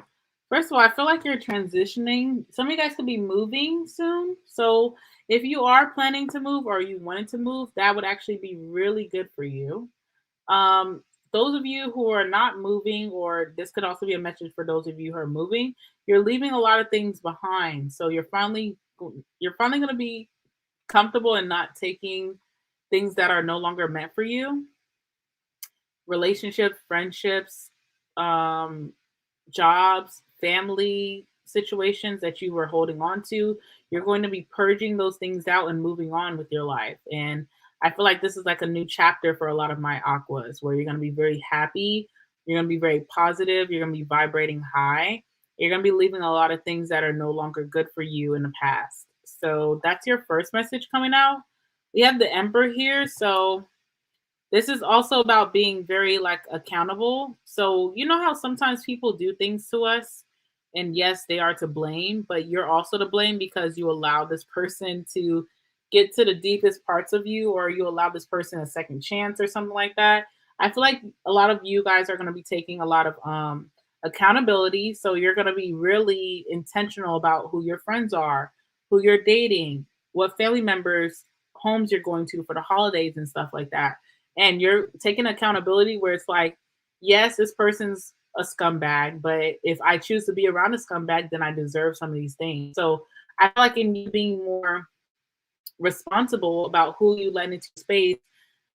First of all, I feel like you're transitioning. Some of you guys could be moving soon. So if you are planning to move or you wanted to move, that would actually be really good for you. Those of you who are not moving, or this could also be a message for those of you who are moving, you're leaving a lot of things behind. So you're finally going to be comfortable in not taking things that are no longer meant for you, relationships, friendships, um, jobs, family situations that you were holding on to. You're going to be purging those things out and moving on with your life. And I feel like this is like a new chapter for a lot of my aquas where you're going to be very happy. You're going to be very positive. You're going to be vibrating high. You're going to be leaving a lot of things that are no longer good for you in the past. So that's your first message coming out. We have the Emperor here. So this is also about being very like accountable. So you know how sometimes people do things to us and yes, they are to blame, but you're also to blame because you allow this person to get to the deepest parts of you or you allow this person a second chance or something like that. I feel like a lot of you guys are going to be taking a lot of accountability, so you're going to be really intentional about who your friends are, who you're dating, what family members homes you're going to for the holidays and stuff like that, and you're taking accountability where it's like, yes, this person's a scumbag, but if I choose to be around a scumbag, then I deserve some of these things. So I feel like in you being more responsible about who you let into space,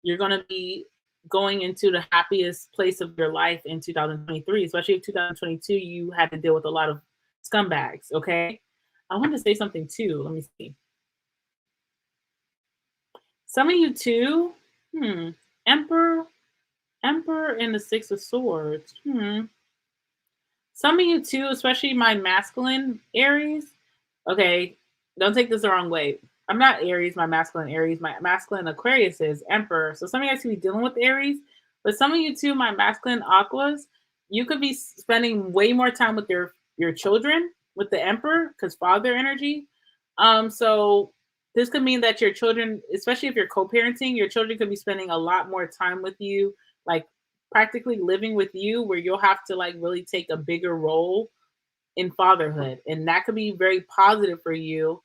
you're going to be going into the happiest place of your life in 2023, especially if 2022 you had to deal with a lot of scumbags. Okay. I want to say something too. Let me see. Some of you too. Emperor and the Six of Swords. Some of you too, especially my masculine Aries. Okay, don't take this the wrong way. I'm not Aries, my masculine Aries. My masculine Aquarius is Emperor. So some of you guys could be dealing with Aries, but some of you too, my masculine Aquas, you could be spending way more time with your children with the Emperor because father energy. So this could mean that your children, especially if you're co-parenting, your children could be spending a lot more time with you, like practically living with you, where you'll have to like really take a bigger role in fatherhood, and that could be very positive for you.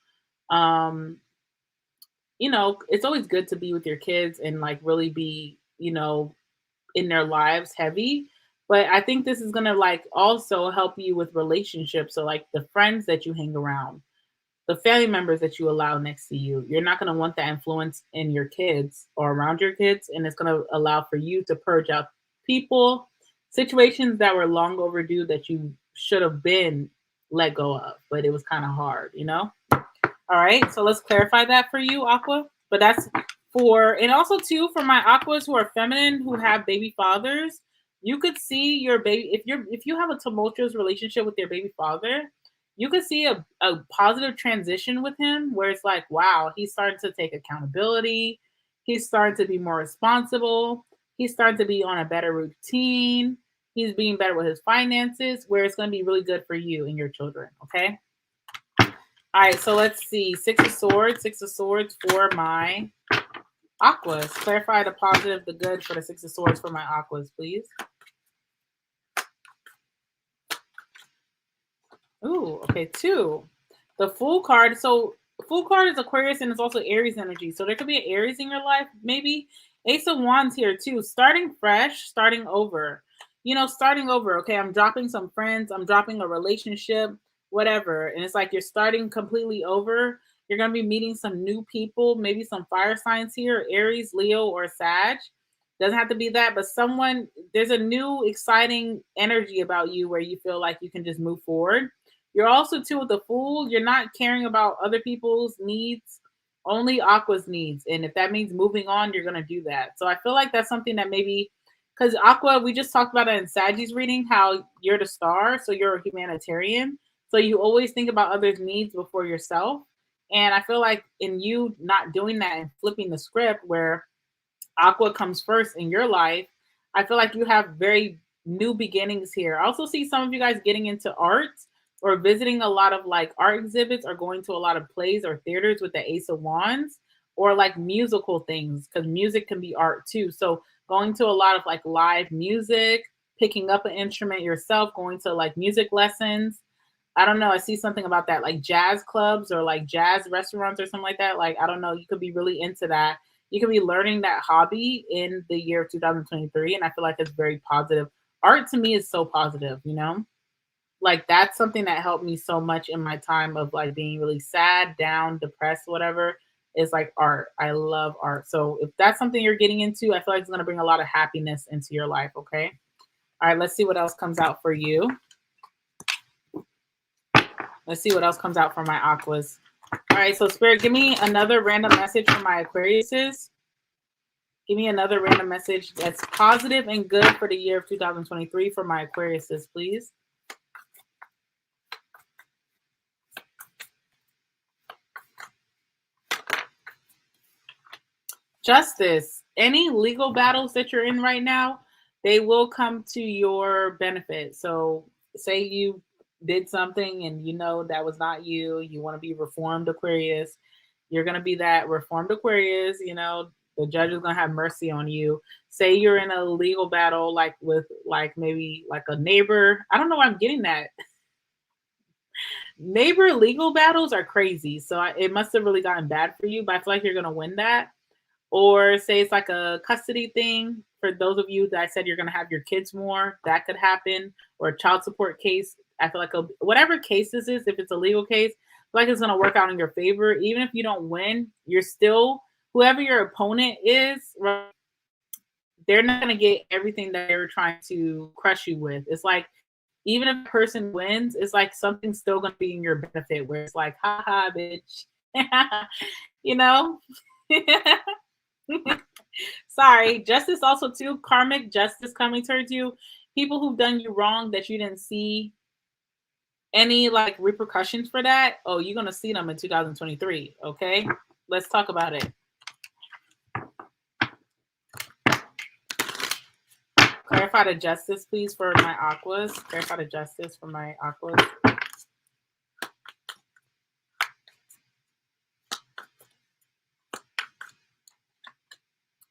You know, it's always good to be with your kids and like really be, you know, in their lives heavy. But I think this is gonna like also help you with relationships. So like the friends that you hang around, the family members that you allow next to you, you're not gonna want that influence in your kids or around your kids, and it's gonna allow for you to purge out people, situations that were long overdue that you should have been let go of, but it was kind of hard, you know? All right, so let's clarify that for you, Aqua. But that's for, and also too, for my Aquas who are feminine, who have baby fathers, you could see your baby, if you have a tumultuous relationship with your baby father, you could see a positive transition with him where it's like, wow, he's starting to take accountability. He's starting to be more responsible. He's starting to be on a better routine. He's being better with his finances, where it's going to be really good for you and your children. Okay. All right. So let's see. Six of Swords for my Aquas. Clarify the positive, the good for the Six of Swords for my Aquas, please. Ooh, okay, 2. The Fool card. So Fool card is Aquarius and it's also Aries energy. So there could be an Aries in your life, maybe. Ace of Wands here too. Starting fresh, starting over. You know, starting over. Okay, I'm dropping some friends. I'm dropping a relationship, whatever. And it's like you're starting completely over. You're going to be meeting some new people, maybe some fire signs here, Aries, Leo, or Sag. Doesn't have to be that, but someone, there's a new exciting energy about you where you feel like you can just move forward. You're also too with the Fool. You're not caring about other people's needs, only Aqua's needs. And if that means moving on, you're going to do that. So I feel like that's something that maybe, because Aqua, we just talked about it in Sagi's reading, how you're the star. So you're a humanitarian. So you always think about others' needs before yourself. And I feel like in you not doing that and flipping the script where Aqua comes first in your life, I feel like you have very new beginnings here. I also see some of you guys getting into art or visiting a lot of like art exhibits or going to a lot of plays or theaters with the Ace of Wands, or like musical things, because music can be art too. So going to a lot of like live music, picking up an instrument yourself, going to like music lessons. I don't know. I see something about that, like jazz clubs or like jazz restaurants or something like that. Like, I don't know. You could be really into that. You could be learning that hobby in the year of 2023. And I feel like it's very positive. Art to me is so positive, you know? Like that's something that helped me so much in my time of like being really sad, down, depressed, whatever. is like art. I love art. So if that's something you're getting into, I feel like it's going to bring a lot of happiness into your life. Okay. All right. Let's see what else comes out for you. Let's see what else comes out for my Aquas. All right. So Spirit, give me another random message for my Aquariuses. Give me another random message that's positive and good for the year of 2023 for my Aquariuses, please. Justice. Any legal battles that you're in right now, they will come to your benefit. So say you did something and you know that was not you. You want to be reformed Aquarius. You're going to be that reformed Aquarius. You know, the judge is going to have mercy on you. Say you're in a legal battle, like with like maybe like a neighbor. I don't know why I'm getting that. Neighbor legal battles are crazy. So it must have really gotten bad for you, but I feel like you're going to win that. Or say it's like a custody thing. For those of you that I said you're going to have your kids more, that could happen. Or a child support case. I feel like whatever case this is, if it's a legal case, I feel like it's going to work out in your favor. Even if you don't win, you're still, whoever your opponent is, right, they're not going to get everything that they were trying to crush you with. It's like, even if a person wins, it's like something's still going to be in your benefit, where it's like, ha ha, bitch. You know? Sorry. Justice also too, karmic justice coming towards you. People who've done you wrong that you didn't see any like repercussions for that. Oh, you're gonna see them in 2023. Okay, let's talk about it. Clarify the justice, please, for my Aquas. Clarify the justice for my Aquas.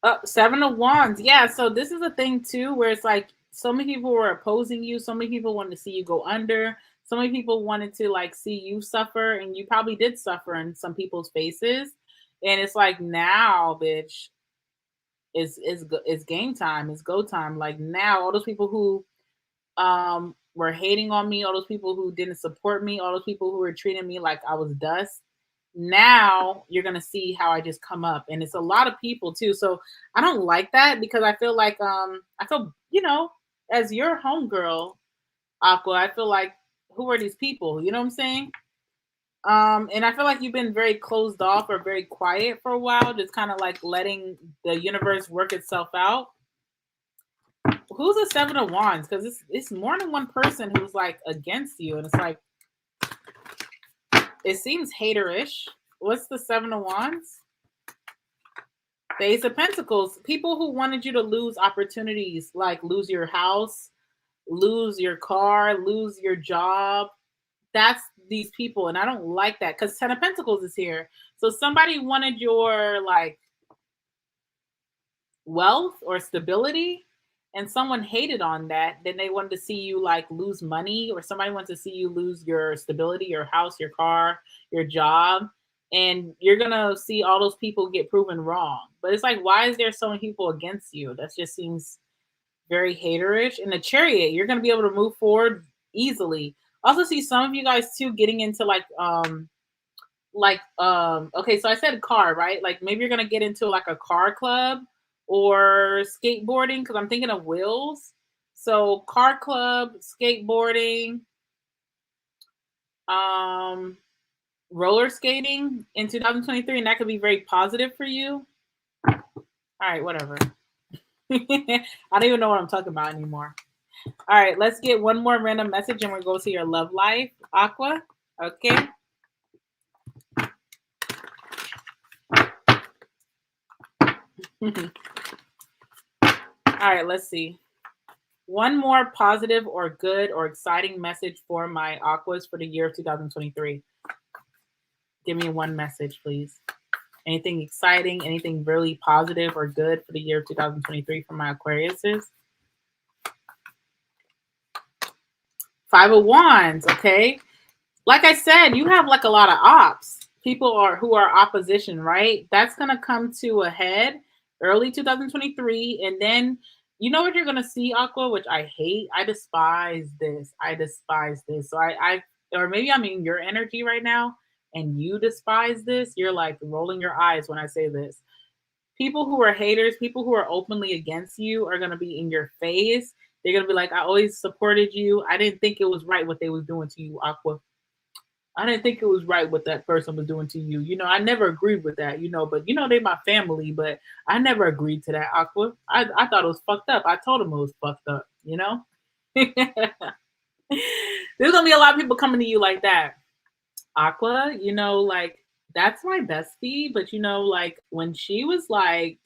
Oh, 7 of Wands. Yeah, so this is a thing too, where it's like so many people were opposing you. So many people wanted to see you go under. So many people wanted to like see you suffer, and you probably did suffer in some people's faces. And it's like, now, bitch, it's game time. It's go time. Like now, all those people who were hating on me, all those people who didn't support me, all those people who were treating me like I was dust, now you're gonna see how I just come up. And it's a lot of people too. So I don't like that, because I feel like I feel, you know, as your homegirl, Aqua, I feel like, who are these people? You know what I'm saying? And I feel like you've been very closed off or very quiet for a while, just kind of like letting the universe work itself out. Who's the 7 of Wands? Because it's more than one person who's like against you, and it's like, it seems haterish. What's the 7 of Wands? The Ace of Pentacles. People who wanted you to lose opportunities, like lose your house, lose your car, lose your job. That's these people, and I don't like that, because 10 of Pentacles is here. So somebody wanted your like wealth or stability, and someone hated on that. Then they wanted to see you like lose money, or somebody wants to see you lose your stability, your house, your car, your job. And you're going to see all those people get proven wrong. But it's like, why is there so many people against you? That just seems very haterish. In the Chariot, you're going to be able to move forward easily. Also see some of you guys too getting into like okay, so I said car, right? Like maybe you're going to get into like a car club or skateboarding, because I'm thinking of wheels. So car club, skateboarding, roller skating in 2023, and that could be very positive for you. All right, whatever. I don't even know what I'm talking about anymore. All right, let's get one more random message, and we'll go to your love life, Aqua. Okay. All right, let's see. One more positive or good or exciting message for my Aquas for the year of 2023. Give me one message, please. Anything exciting, anything really positive or good for the year of 2023 for my Aquariuses. 5 of Wands, okay? Like I said, you have like a lot of ops. People who are opposition, right? That's going to come to a head early 2023. And then, you know what you're going to see, Aqua, which I hate? I despise this. I despise this. So or maybe I'm in your energy right now, and you despise this, you're like rolling your eyes when I say this. People who are haters, people who are openly against you are going to be in your face. They're going to be like, I always supported you. I didn't think it was right what they was doing to you, Aqua. I didn't think it was right what that person was doing to you. You know, I never agreed with that, you know, but you know, they my family, but I never agreed to that, Aqua. I thought it was fucked up. I told them it was fucked up, you know? There's gonna be a lot of people coming to you like that. Aqua, you know, like that's my bestie, but you know, like when she was like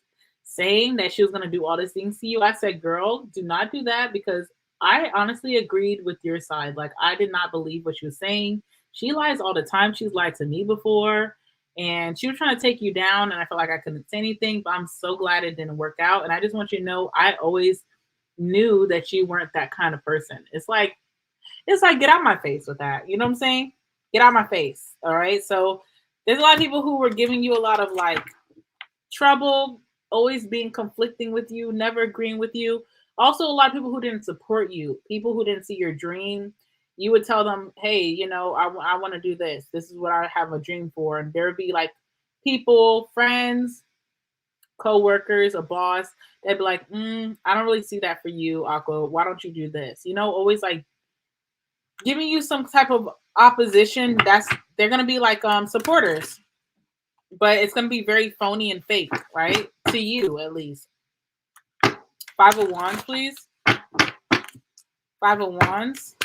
saying that she was gonna do all these things to you, I said, girl, do not do that because I honestly agreed with your side. Like I did not believe what she was saying. She lies all the time. She's lied to me before. And she was trying to take you down, and I felt like I couldn't say anything, but I'm so glad it didn't work out. And I just want you to know I always knew that you weren't that kind of person. It's like get out my face with that. You know what I'm saying? Get out my face. All right. So there's a lot of people who were giving you a lot of like trouble, always being conflicting with you, never agreeing with you. Also, a lot of people who didn't support you, people who didn't see your dream. You would tell them, hey, you know, I want to do this. This is what I have a dream for. And there would be like people, friends, co-workers, a boss. They'd be like, I don't really see that for you, Aqua. Why don't you do this? You know, always like giving you some type of opposition. They're gonna be like supporters, but it's gonna be very phony and fake, right? To you at least. 5 of Wands, please. 5 of Wands.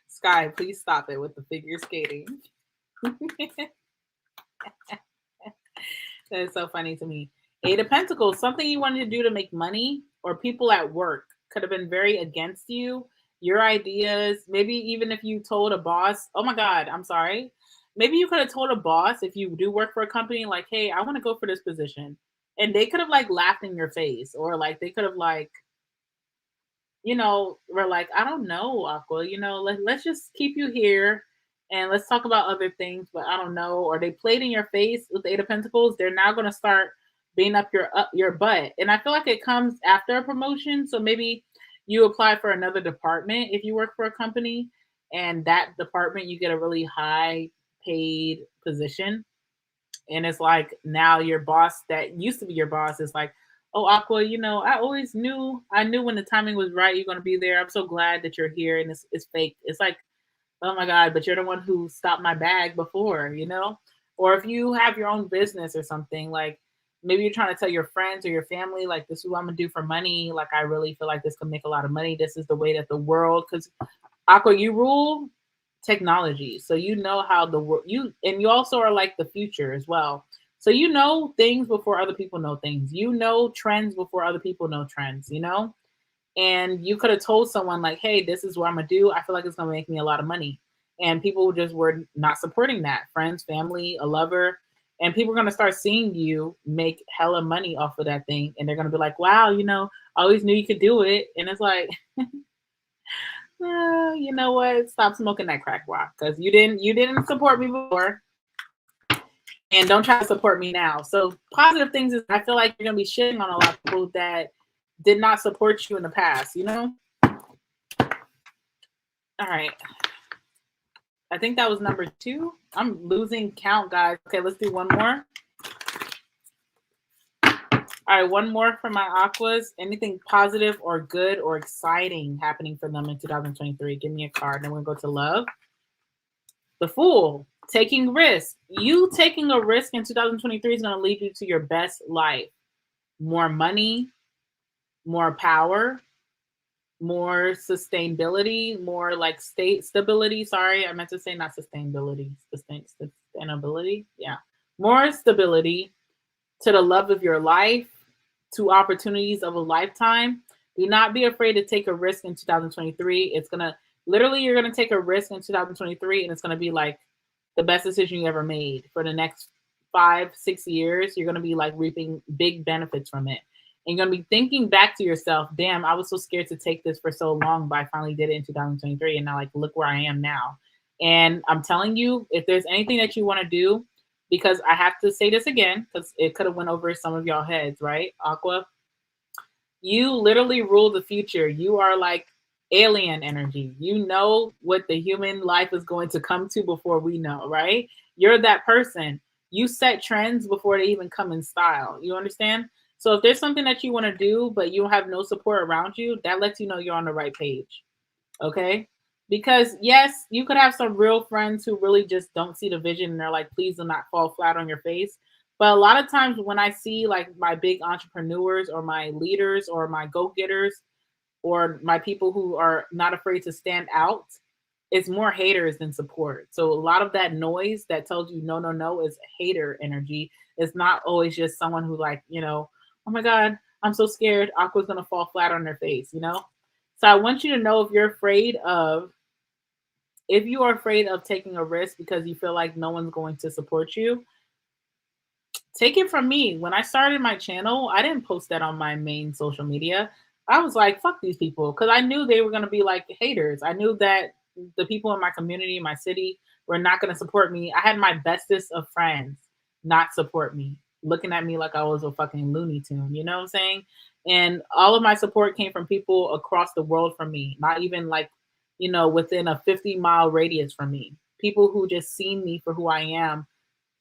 Sky, please stop it with the figure skating. That is so funny to me. 8 of Pentacles, something you wanted to do to make money, or people at work could have been very against you. Your ideas, maybe even if you told a boss, oh my God, I'm sorry. Maybe you could have told a boss if you do work for a company, like, hey, I want to go for this position. And they could have like laughed in your face, or like they could have like, you know, we're like, I don't know, Aqua, you know, let's just keep you here and let's talk about other things, but I don't know. Or they played in your face with the 8 of Pentacles. They're now going to start being up your butt. And I feel like it comes after a promotion. So maybe you apply for another department if you work for a company, and that department you get a really high paid position. And it's like now your boss that used to be your boss is like, oh, Aqua, you know, I knew when the timing was right, you're going to be there. I'm so glad that you're here. And it's fake. It's like, oh my God, but you're the one who stopped my bag before, you know? Or if you have your own business or something, like maybe you're trying to tell your friends or your family, like, this is what I'm gonna do for money. Like, I really feel like this could make a lot of money. This is the way that the world, because Aqua, you rule technology. So you know how the world, you also are like the future as well. So you know things before other people know things. You know trends before other people know trends, you know? And you could have told someone like, hey, this is what I'm gonna do. I feel like it's gonna make me a lot of money. And people just were not supporting that. Friends, family, a lover. And people are gonna start seeing you make hella money off of that thing. And they're gonna be like, wow, you know, I always knew you could do it. And it's like, you know what? Stop smoking that crack rock, because you didn't support me before. And don't try to support me now. So positive things is I feel like you're gonna be shitting on a lot of people that did not support you in the past, you know? All right. I think that was number 2. I'm losing count, guys. Okay, let's do one more. All right, one more for my Aquas. Anything positive or good or exciting happening for them in 2023? Give me a card. Then we're going to go to love. The Fool. Taking risks. You taking a risk in 2023 is going to lead you to your best life. More money, more power, more sustainability, more like state stability. Sorry, I meant to say not sustainability, sustainability. Yeah, more stability, to the love of your life, to opportunities of a lifetime. Do not be afraid to take a risk in 2023. It's gonna literally, you're gonna take a risk in 2023, and it's gonna be like the best decision you ever made for the next 5-6 years. You're gonna be like reaping big benefits from it. And you're going to be thinking back to yourself, damn, I was so scared to take this for so long, but I finally did it in 2023. And now, like, look where I am now. And I'm telling you, if there's anything that you want to do, because I have to say this again, because it could have went over some of y'all heads, right? Aqua, you literally rule the future. You are like alien energy. You know what the human life is going to come to before we know, right? You're that person. You set trends before they even come in style. You understand? So if there's something that you want to do, but you have no support around you, that lets you know you're on the right page. Okay? Because yes, you could have some real friends who really just don't see the vision and they're like, please do not fall flat on your face. But a lot of times when I see like my big entrepreneurs or my leaders or my go-getters or my people who are not afraid to stand out, it's more haters than support. So a lot of that noise that tells you no, no, no is hater energy. It's not always just someone who like, oh my God, I'm so scared Aqua's gonna fall flat on their face. So I want you to know if you are afraid of taking a risk because you feel like no one's going to support you, take it from me. When I started my channel, I didn't post that on my main social media. I was like, fuck these people, because I knew they were going to be like haters. I knew that the people in my community, my city, were not going to support me. I had my bestest of friends not support me, looking at me like I was a fucking Looney Tune. You know what I'm saying? And all of my support came from people across the world from me, not even like, within a 50-mile radius from me. People who just seen me for who I am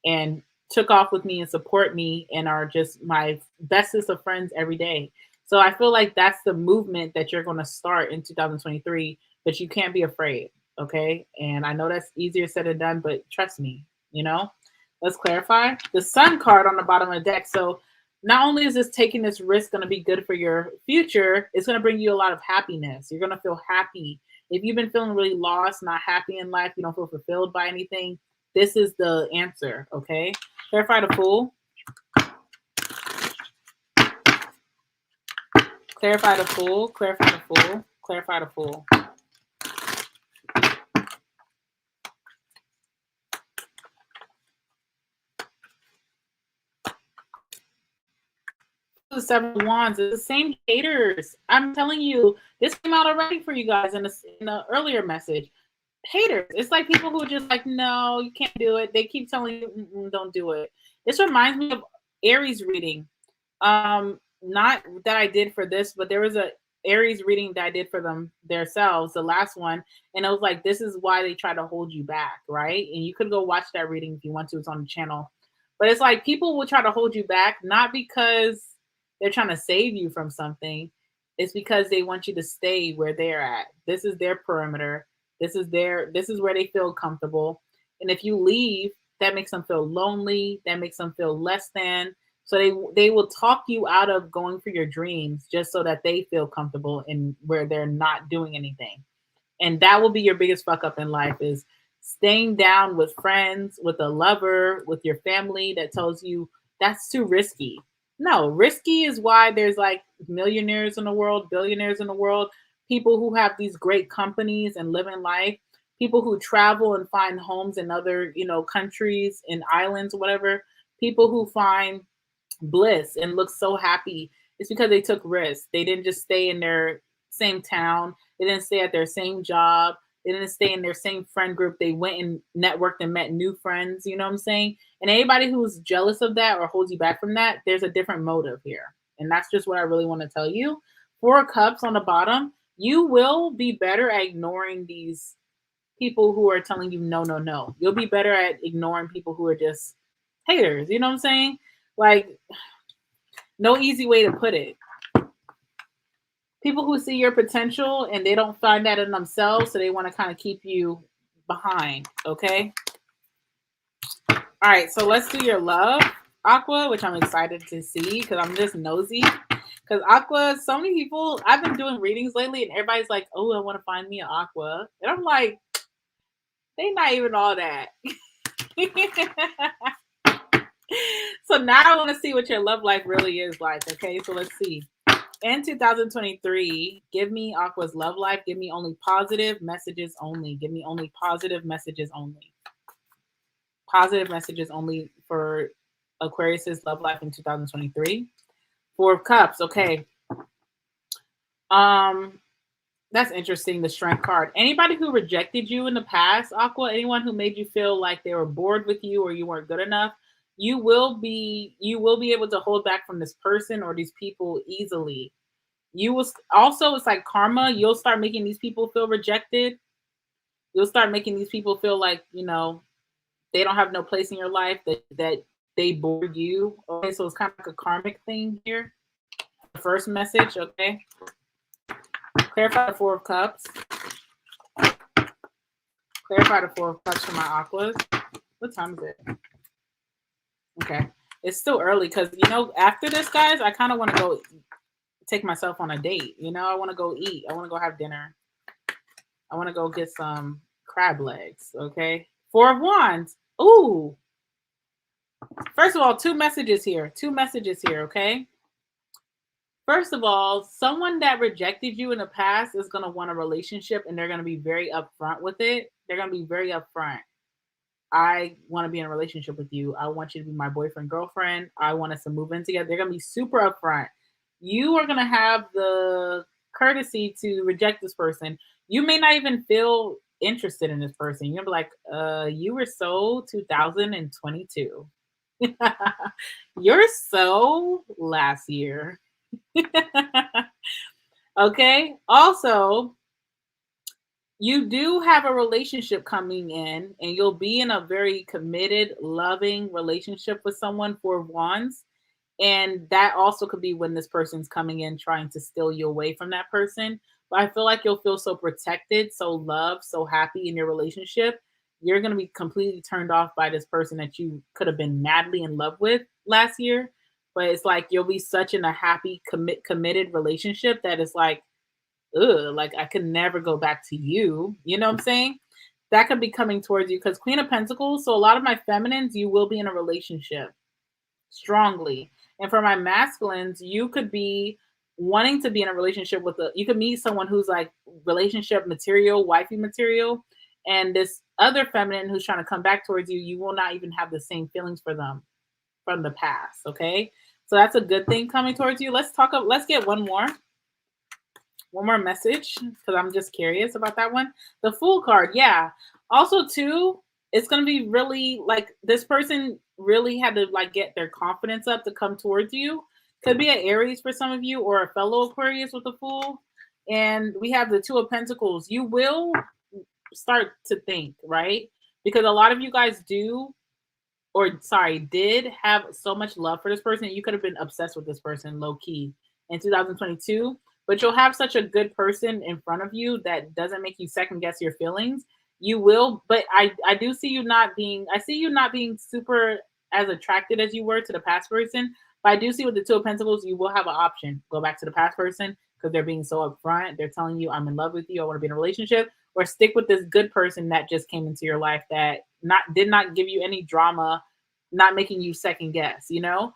and took off with me and support me and are just my bestest of friends every day. So I feel like that's the movement that you're going to start in 2023, but you can't be afraid. Okay. And I know that's easier said than done, but trust me, let's clarify the Sun card on the bottom of the deck. So not only is this taking this risk going to be good for your future, it's going to bring you a lot of happiness. You're going to feel happy. If you've been feeling really lost, not happy in life, you don't feel fulfilled by anything, this is the answer. Okay. Clarify the Fool. Clarify the Fool. Clarify the Fool. Clarify the Fool. The Seven of Wands is the same haters. I'm telling you, this came out already for you guys in the earlier message. Haters. It's like people who are just like, no, you can't do it. They keep telling you, don't do it. This reminds me of Aries reading. Not that I did for this, but there was a Aries reading that I did for them themselves, the last one, and it was like, this is why they try to hold you back, right? And you could go watch that reading if you want to. It's on the channel. But it's like people will try to hold you back, not because they're trying to save you from something. It's because they want you to stay where they're at. This is their perimeter. This is where they feel comfortable. And if you leave, that makes them feel lonely. That makes them feel less than. So they will talk you out of going for your dreams just so that they feel comfortable in where they're not doing anything. And that will be your biggest fuck up in life, is staying down with friends, with a lover, with your family that tells you that's too risky. No, risky is why there's like millionaires in the world, billionaires in the world, people who have these great companies and live in life, people who travel and find homes in other, countries and islands or whatever, people who find bliss and look so happy. It's because they took risks. They didn't just stay in their same town. They didn't stay at their same job. They didn't stay in their same friend group. They went and networked and met new friends. You know what I'm saying? And anybody who's jealous of that or holds you back from that, there's a different motive here. And that's just what I really want to tell you. 4 of Cups on the bottom. You will be better at ignoring these people who are telling you no, no, no. You'll be better at ignoring people who are just haters. You know what I'm saying? Like, no easy way to put it. People who see your potential and they don't find that in themselves, so they want to kind of keep you behind, okay? All right, so let's do your love, Aqua, which I'm excited to see because I'm just nosy. Because Aqua, so many people, I've been doing readings lately and everybody's like, oh, I want to find me an Aqua. And I'm like, they not even all that. So now I want to see what your love life really is like, okay? So let's see. In 2023, give me Aqua's love life. Give me only positive messages only. Give me only positive messages only. Positive messages only for Aquarius's love life in 2023. 4 of Cups. Okay. That's interesting. The Strength card. Anybody who rejected you in the past, Aqua, anyone who made you feel like they were bored with you or you weren't good enough, you will be able to hold back from this person or these people easily. You will also, it's like karma. You'll start making these people feel rejected. You'll start making these people feel like, you know, they don't have no place in your life, that they bore you. Okay, so it's kind of like a karmic thing here. The first message, okay. Clarify the Four of Cups. Clarify the Four of Cups for my aquas. What time is it? Okay. It's still early because, you know, after this, guys, I kind of want to go take myself on a date. You know, I want to go eat. I want to go have dinner. I want to go get some crab legs, okay? Four of Wands. Ooh. First of all, two messages here, okay? First of all, someone that rejected you in the past is going to want a relationship, and they're going to be very upfront with it. They're going to be very upfront. I want to be in a relationship with you. I want you to be my boyfriend, girlfriend. I want us to move in together. They're going to be super upfront. You are going to have the courtesy to reject this person. You may not even feel interested in this person. You'll be like, you were so 2022. You're so last year. Okay. Also, you do have a relationship coming in, and you'll be in a very committed, loving relationship with someone, Four of Wands. And that also could be when this person's coming in trying to steal you away from that person. But I feel like you'll feel so protected, so loved, so happy in your relationship. You're going to be completely turned off by this person that you could have been madly in love with last year. But it's like you'll be such in a happy, committed relationship that it's like, ugh, like I could never go back to you. You know what I'm saying? That could be coming towards you because Queen of Pentacles. So a lot of my feminines, you will be in a relationship strongly. And for my masculines, you could be wanting to be in a relationship with you could meet someone who's like relationship material, wifey material. And this other feminine who's trying to come back towards you, you will not even have the same feelings for them from the past. Okay. So that's a good thing coming towards you. Let's get one more message because I'm just curious about that one. The Fool card. Yeah. Also, too, it's going to be really like this person really had to like get their confidence up to come towards you. Could be an Aries for some of you or a fellow Aquarius with the Fool. And we have the Two of Pentacles. You will start to think, right? Because a lot of you guys did have so much love for this person. You could have been obsessed with this person low key in 2022. But you'll have such a good person in front of you that doesn't make you second guess your feelings. You will, but I see you not being super as attracted as you were to the past person. But I do see with the Two of Pentacles, you will have an option. Go back to the past person because they're being so upfront. They're telling you, I'm in love with you. I want to be in a relationship. Or stick with this good person that just came into your life that did not give you any drama, not making you second guess, you know?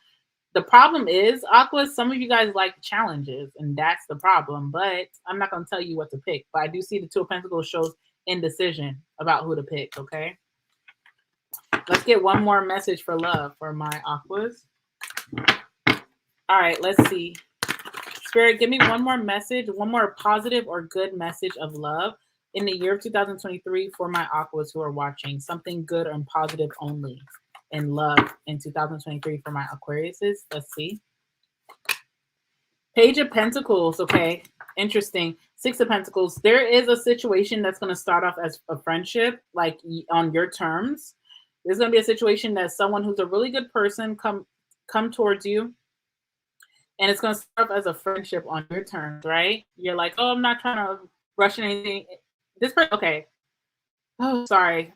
The problem is, Aqua, some of you guys like challenges, and that's the problem. But I'm not going to tell you what to pick. But I do see the Two of Pentacles shows indecision about who to pick, okay? Let's get one more message for love for my Aquas. All right, let's see. Spirit, give me one more message, one more positive or good message of love in the year of 2023 for my Aquas who are watching. Something good and positive only. And love in 2023 for my Aquariuses. Let's see. Page of Pentacles. Okay. Interesting. Six of Pentacles. There is a situation that's going to start off as a friendship, like on your terms. There's going to be a situation that someone who's a really good person come towards you. And it's going to start off as a friendship on your terms, right? You're like, oh, I'm not trying to rush anything. This person, okay. Oh, sorry.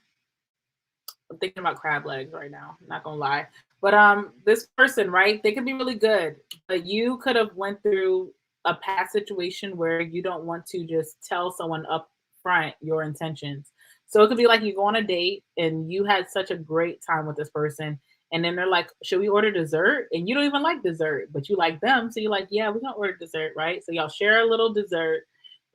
I'm thinking about crab legs right now. I'm not gonna lie. But this person, right? They could be really good, but you could have went through a past situation where you don't want to just tell someone up front your intentions. So it could be like you go on a date and you had such a great time with this person, and then they're like, "Should we order dessert?" And you don't even like dessert, but you like them, so you're like, "Yeah, we're gonna order dessert, right?" So y'all share a little dessert.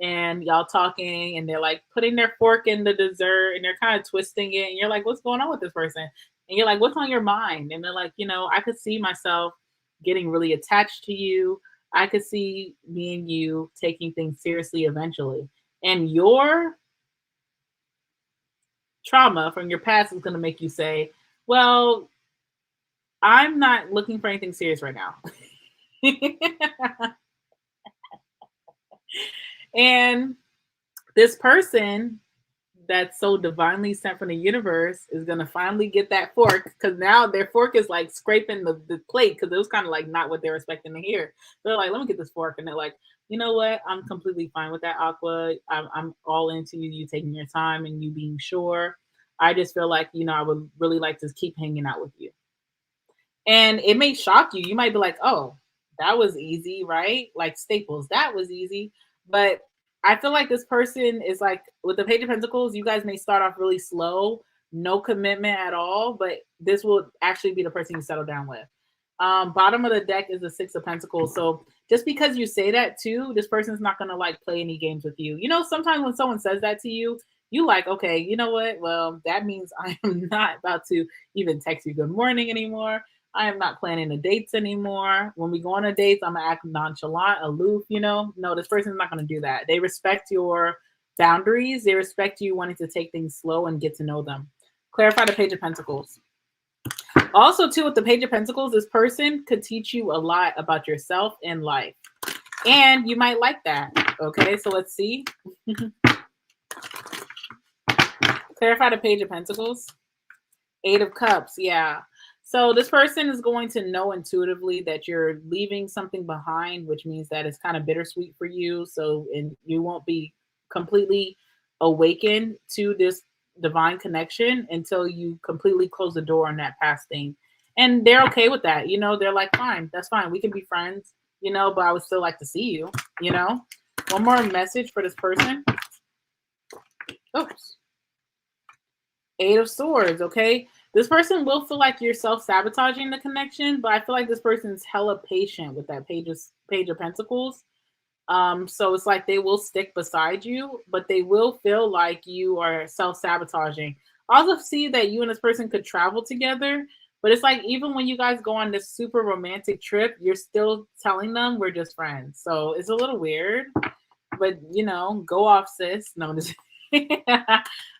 And y'all talking, and they're like putting their fork in the dessert, and they're kind of twisting it, and you're like, what's going on with this person? And you're like, what's on your mind? And they're like, I could see myself getting really attached to you. I could see me and you taking things seriously eventually. And your trauma from your past is going to make you say, well, I'm not looking for anything serious right now. And this person that's so divinely sent from the universe is gonna finally get that fork, because now their fork is like scraping the plate, because it was kind of like not what they're expecting to hear. They're like, let me get this fork, and they're like, you know what? I'm completely fine with that, Aqua. I'm all into you taking your time and you being sure. I just feel like, I would really like to keep hanging out with you. And it may shock you. You might be like, oh, that was easy, right? Like Staples, that was easy. But I feel like this person is like, with the Page of Pentacles, you guys may start off really slow, no commitment at all, but this will actually be the person you settle down with. Bottom of the deck is the Six of Pentacles. So just because you say that too, this person's not going to like play any games with you. Sometimes when someone says that to you, you like, okay, you know what? Well, that means I am not about to even text you good morning anymore. I am not planning the dates anymore. When we go on a dates, I'm gonna act nonchalant, aloof, No, this person's not gonna do that. They respect your boundaries. They respect you wanting to take things slow and get to know them. Clarify the Page of Pentacles. Also, too, with the Page of Pentacles, this person could teach you a lot about yourself and life. And you might like that. Okay, so let's see. Clarify the Page of Pentacles. Eight of Cups, yeah. So this person is going to know intuitively that you're leaving something behind, which means that it's kind of bittersweet for you. So, and you won't be completely awakened to this divine connection until you completely close the door on that past thing. And they're okay with that. They're like, fine, that's fine. We can be friends, but I would still like to see you, One more message for this person. Oops. Eight of Swords, okay? This person will feel like you're self-sabotaging the connection, but I feel like this person's hella patient with that Page of Pentacles. So it's like they will stick beside you, but they will feel like you are self-sabotaging. I also see that you and this person could travel together, but it's like even when you guys go on this super romantic trip, you're still telling them we're just friends. So it's a little weird, but go off, sis. No, I'm just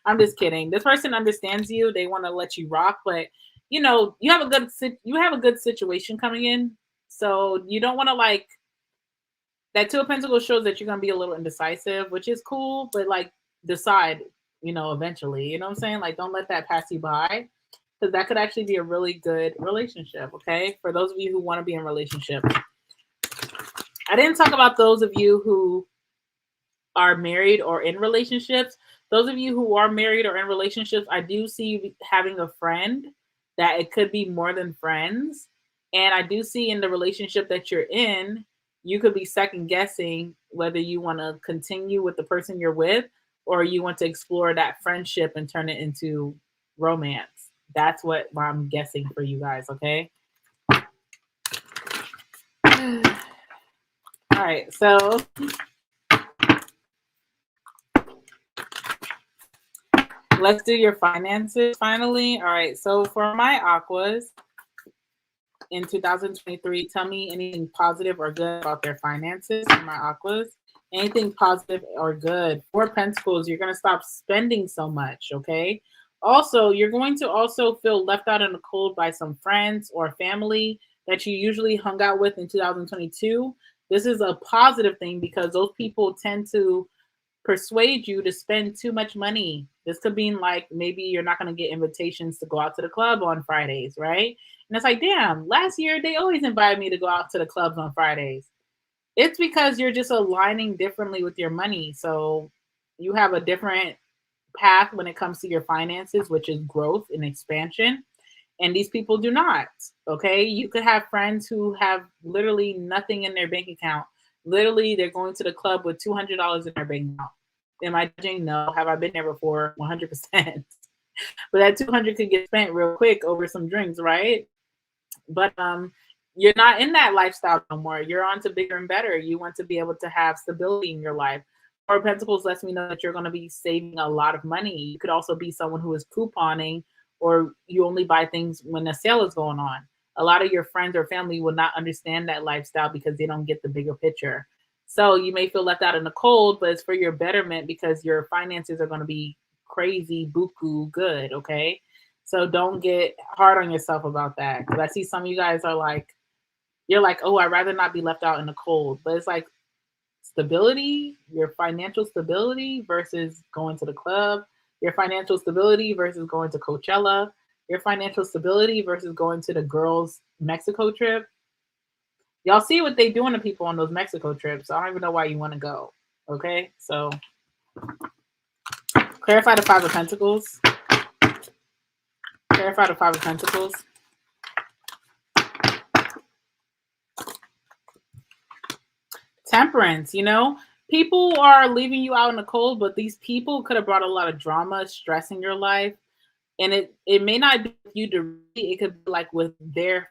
I'm just kidding. This person understands you. They want to let you rock, but you have a good situation coming in. So you don't want to like that. Two of Pentacles shows that you're going to be a little indecisive, which is cool, but like decide, eventually, what I'm saying? Like, don't let that pass you by, because that could actually be a really good relationship. Okay. For those of you who want to be in a relationship. I didn't talk about those of you who are married or in relationships. Those of you who are married or in relationships, I do see you having a friend that it could be more than friends. And I do see in the relationship that you're in, you could be second guessing whether you want to continue with the person you're with or you want to explore that friendship and turn it into romance. That's what I'm guessing for you guys, okay? All right, so let's do your finances finally. All right, so for my Aquas in 2023, tell me anything positive or good about their finances for my Aquas. Anything positive or good. Four Pentacles, you're going to stop spending so much, okay? Also, you're going to also feel left out in the cold by some friends or family that you usually hung out with in 2022. This is a positive thing because those people tend to persuade you to spend too much money. This could mean like maybe you're not going to get invitations to go out to the club on Fridays, right? And it's like, damn, last year they always invited me to go out to the clubs on Fridays. It's because you're just aligning differently with your money. So you have a different path when it comes to your finances, which is growth and expansion. And these people do not, okay? You could have friends who have literally nothing in their bank account. Literally, they're going to the club with $200 in their bank account. Am I judging? No. Have I been there before? 100%. But that 200 could get spent real quick over some drinks, right? But you're not in that lifestyle no more. You're on to bigger and better. You want to be able to have stability in your life. Four Pentacles lets me know that you're going to be saving a lot of money. You could also be someone who is couponing, or you only buy things when a sale is going on. A lot of your friends or family will not understand that lifestyle because they don't get the bigger picture. So you may feel left out in the cold, but it's for your betterment because your finances are going to be crazy, buku good, okay? So don't get hard on yourself about that. Because I see some of you guys are like, you're like, oh, I'd rather not be left out in the cold. But it's like, stability, your financial stability versus going to the club, your financial stability versus going to Coachella, your financial stability versus going to the girls' Mexico trip. Y'all see what they doing to people on those Mexico trips. I don't even know why you want to go. Okay, so clarify the Five of Pentacles. Clarify the Five of Pentacles. Temperance, you know, people are leaving you out in the cold, but these people could have brought a lot of drama, stress in your life. And it may not be with you directly, it could be like with their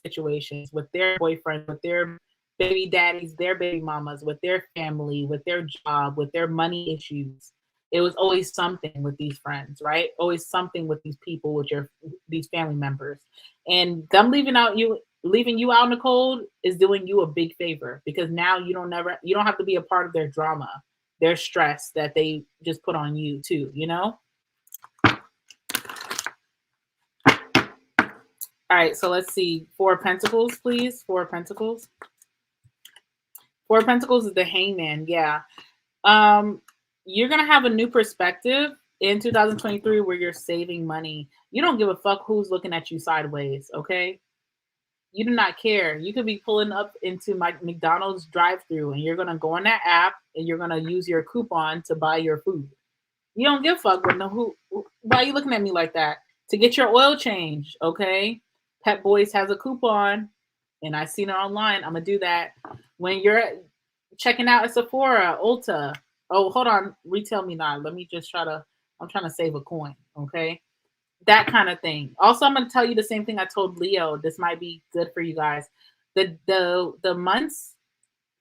situations, with their boyfriend, with their baby daddies, their baby mamas, with their family, with their job, with their money issues. It was always something with these friends, right? Always something with these people, with these family members. And them leaving you out in the cold is doing you a big favor, because now you don't have to be a part of their drama, their stress that they just put on you too, you know? All right, so let's see. Four of Pentacles, please. Four of Pentacles. Four of Pentacles is the Hangman. Yeah. You're going to have a new perspective in 2023 where you're saving money. You don't give a fuck who's looking at you sideways, okay? You do not care. You could be pulling up into my McDonald's drive-thru and you're going to go on that app and you're going to use your coupon to buy your food. You don't give a fuck with why are you looking at me like that? To get your oil change, okay? Pep Boys has a coupon, and I seen it online. I'm gonna do that when you're checking out at Sephora, Ulta. Oh, hold on, retail me not. Let me just I'm trying to save a coin, okay? That kind of thing. Also, I'm gonna tell you the same thing I told Leo. This might be good for you guys. The months,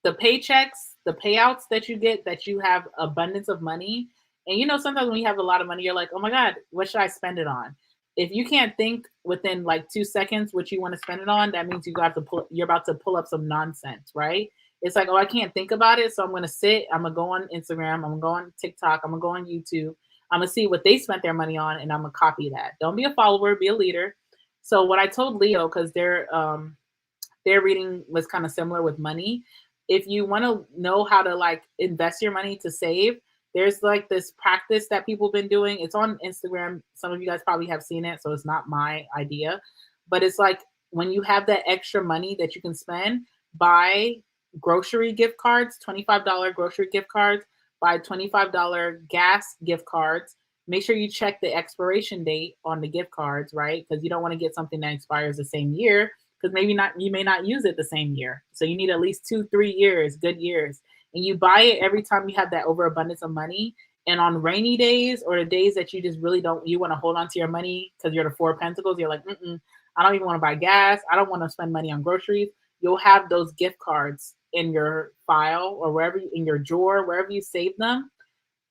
the paychecks, the payouts that you get, that you have abundance of money. And you know, sometimes when you have a lot of money, you're like, oh my God, what should I spend it on? If you can't think within like 2 seconds what you want to spend it on, that means you're about to pull up some nonsense, right? It's like, oh, I can't think about it, so I'm gonna sit. I'm gonna go on Instagram. I'm gonna go on TikTok. I'm gonna go on YouTube. I'm gonna see what they spent their money on, and I'm gonna copy that. Don't be a follower, be a leader. So what I told Leo, because their reading was kind of similar with money. If you want to know how to like invest your money to save, there's like this practice that people have been doing. It's on Instagram. Some of you guys probably have seen it, so it's not my idea. But it's like when you have that extra money that you can spend, buy grocery gift cards, $25 grocery gift cards, buy $25 gas gift cards. Make sure you check the expiration date on the gift cards, right? Because you don't want to get something that expires the same year, because you may not use it the same year. So you need at least 2-3 years, good years. And you buy it every time you have that overabundance of money. And on rainy days, or the days that you just really you want to hold on to your money because you're the Four of Pentacles, you're like, I don't even want to buy gas. I don't want to spend money on groceries. You'll have those gift cards in your file or wherever, in your drawer, wherever you save them.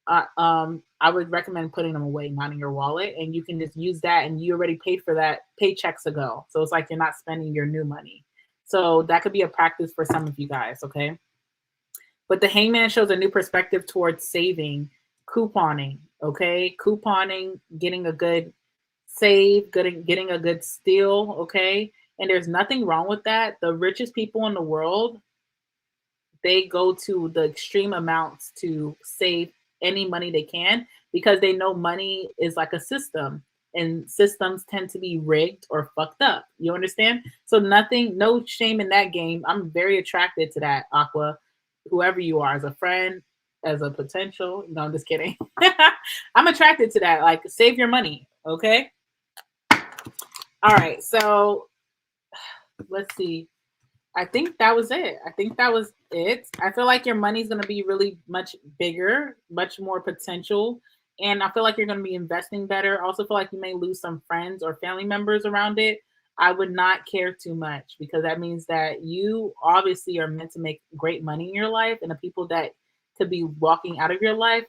I would recommend putting them away, not in your wallet. And you can just use that, and you already paid for that paychecks ago. So it's like you're not spending your new money. So that could be a practice for some of you guys, okay? But the Hangman shows a new perspective towards saving, couponing, okay? Couponing, getting a good save, getting a good steal, okay? And there's nothing wrong with that. The richest people in the world, they go to the extreme amounts to save any money they can, because they know money is like a system, and systems tend to be rigged or fucked up. You understand? So no shame in that game. I'm very attracted to that, Aqua, whoever you are, as a friend, as a potential. No, I'm just kidding. I'm attracted to that. Like, save your money, okay? All right, so let's see. I think that was it. I feel like your money's going to be really much bigger, much more potential. And I feel like you're going to be investing better. I also feel like you may lose some friends or family members around it. I would not care too much, because that means that you obviously are meant to make great money in your life. And the people that could be walking out of your life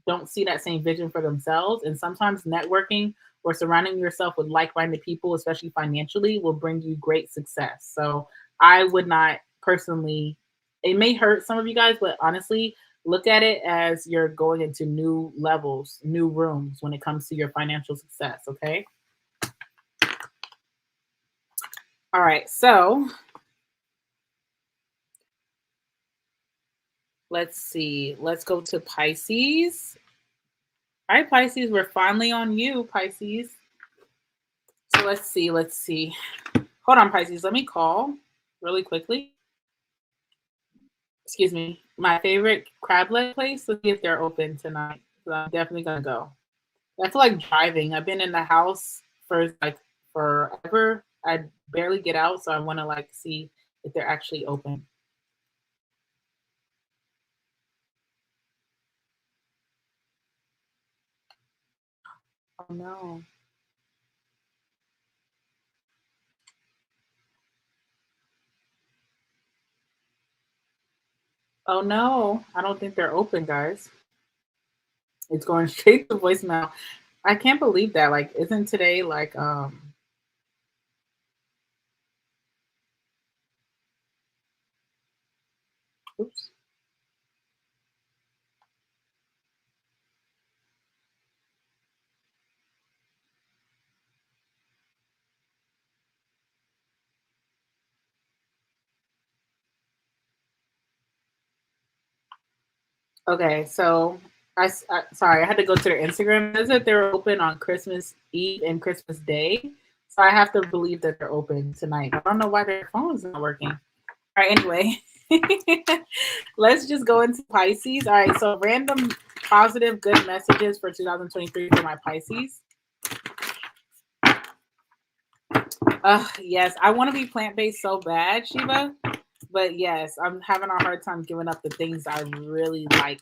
don't see that same vision for themselves. And sometimes networking or surrounding yourself with like-minded people, especially financially, will bring you great success. So I would not personally, it may hurt some of you guys, but honestly, look at it as you're going into new levels, new rooms when it comes to your financial success, okay? All right, so Let's see. Let's go to Pisces. All right, Pisces, we're finally on you, Pisces. So let's see. Let's see. Hold on, Pisces. Let me call really quickly. Excuse me. My favorite crab leg place. Let's see if they're open tonight. So I'm definitely gonna go. I feel like driving. I've been in the house for like forever. I barely get out, so I want to like see if they're actually open. Oh no. Oh no. I don't think they're open, guys. It's going straight to voicemail. I can't believe that. Like, isn't today like oops. Okay, so sorry, I had to go to their Instagram. It says that they're open on Christmas Eve and Christmas Day. So I have to believe that they're open tonight. I don't know why their phone's not working. All right, anyway. Let's just go into Pisces. All right, so random positive good messages for 2023 for my Pisces. Yes, I want to be plant-based so bad, Shiva. But yes, I'm having a hard time giving up the things I really like.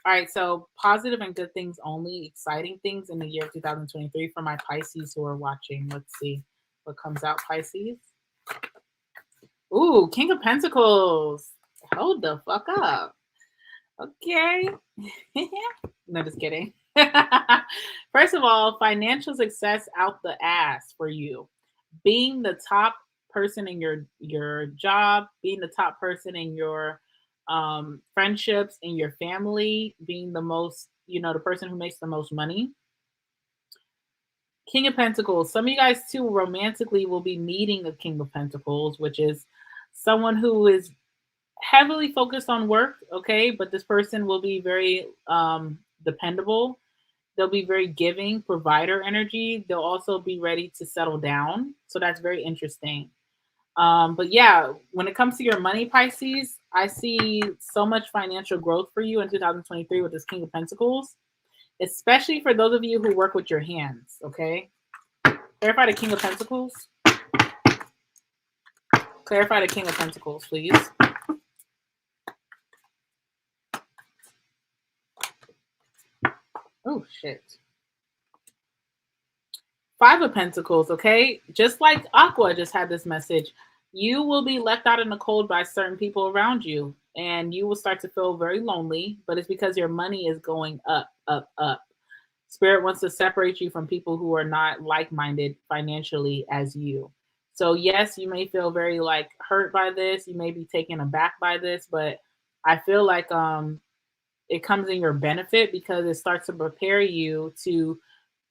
All right, so positive and good things only, exciting things in the year of 2023 for my Pisces who are watching. Let's see what comes out, Pisces. Ooh, King of Pentacles. Hold the fuck up. Okay. No, just kidding. First of all, financial success out the ass for you. Being the top person in your job, being the top person in your friendships, in your family, being the most, the person who makes the most money. King of Pentacles. Some of you guys too romantically will be meeting a King of Pentacles, which is someone who is heavily focused on work, okay? But this person will be very dependable. They'll be very giving, provider energy. They'll also be ready to settle down. So that's very interesting. But yeah, when it comes to your money, Pisces, I see so much financial growth for you in 2023 with this King of Pentacles, especially for those of you who work with your hands, okay? Clarify the King of Pentacles. Clarify the King of Pentacles, please. Oh, shit. Five of Pentacles, okay? Just like Aqua just had this message, you will be left out in the cold by certain people around you, and you will start to feel very lonely, but it's because your money is going up, up, up. Spirit wants to separate you from people who are not like-minded financially as you. So yes, you may feel very like hurt by this. You may be taken aback by this, but I feel like it comes in your benefit because it starts to prepare you to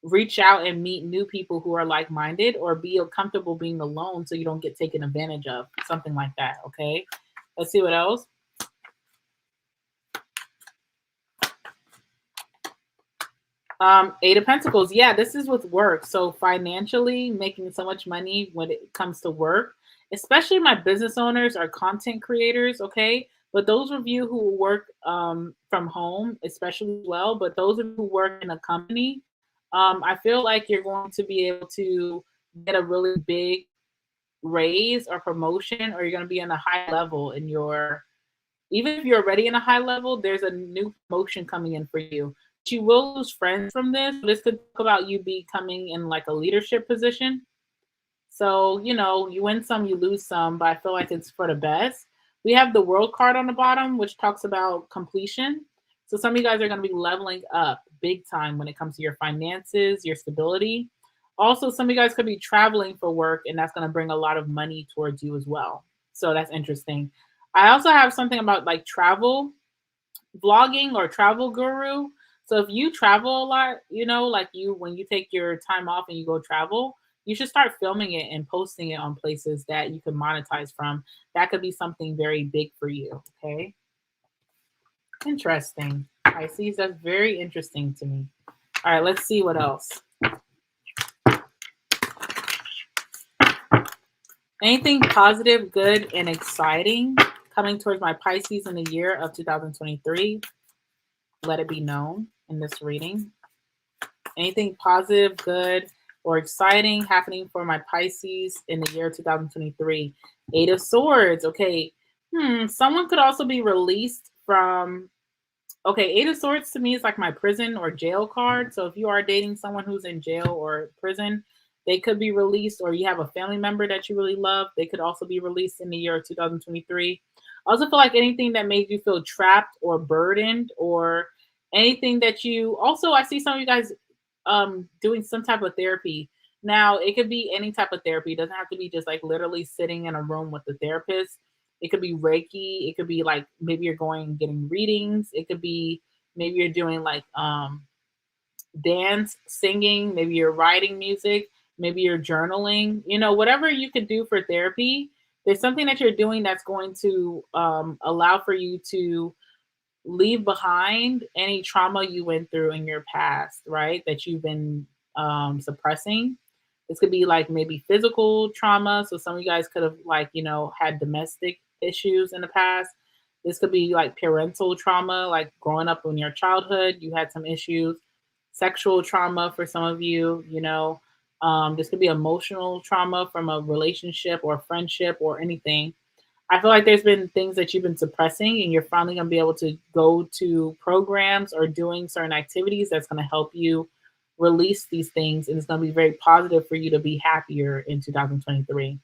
reach out and meet new people who are like-minded or be comfortable being alone so you don't get taken advantage of, something like that. Okay, let's see what else. Eight of Pentacles. Yeah, this is with work. So financially making so much money when it comes to work, especially my business owners or content creators. Okay, but those of you who work from home, especially as well, but those of you who work in a company, I feel like you're going to be able to get a really big raise or promotion, or you're going to be in a high level in your, even if you're already in a high level, there's a new promotion coming in for you. But you will lose friends from this. This could talk about you becoming in like a leadership position. So, you win some, you lose some, but I feel like it's for the best. We have the World card on the bottom, which talks about completion. So some of you guys are going to be leveling up big time when it comes to your finances, your stability. Also, some of you guys could be traveling for work, and that's going to bring a lot of money towards you as well. So that's interesting. I also have something about like travel vlogging or travel guru. So if you travel a lot, like when you take your time off and you go travel, you should start filming it and posting it on places that you can monetize from. That could be something very big for you. Okay. Interesting. Pisces, that's very interesting to me. All right, let's see what else. Anything positive, good, and exciting coming towards my Pisces in the year of 2023? Let it be known in this reading. Anything positive, good, or exciting happening for my Pisces in the year 2023? Eight of Swords. Okay. Someone could also be released from... Okay, Eight of Swords to me is like my prison or jail card. So if you are dating someone who's in jail or prison, they could be released, or you have a family member that you really love, they could also be released in the year of 2023. I also feel like anything that made you feel trapped or burdened, or anything that you... Also, I see some of you guys doing some type of therapy. Now, it could be any type of therapy. It doesn't have to be just like literally sitting in a room with the therapist. It could be Reiki. It could be like maybe you're going and getting readings. It could be maybe you're doing like dance, singing. Maybe you're writing music. Maybe you're journaling. You know, whatever you could do for therapy, there's something that you're doing that's going to allow for you to leave behind any trauma you went through in your past, right? That you've been suppressing. This could be like maybe physical trauma. So some of you guys could have like, you know, had domestic issues in the past. This could be like parental trauma, like growing up in your childhood, you had some issues. Sexual trauma for some of you, you know. This could be emotional trauma from a relationship or friendship or anything. I feel like there's been things that you've been suppressing, and you're finally going to be able to go to programs or doing certain activities that's going to help you release these things. And it's going to be very positive for you to be happier in 2023.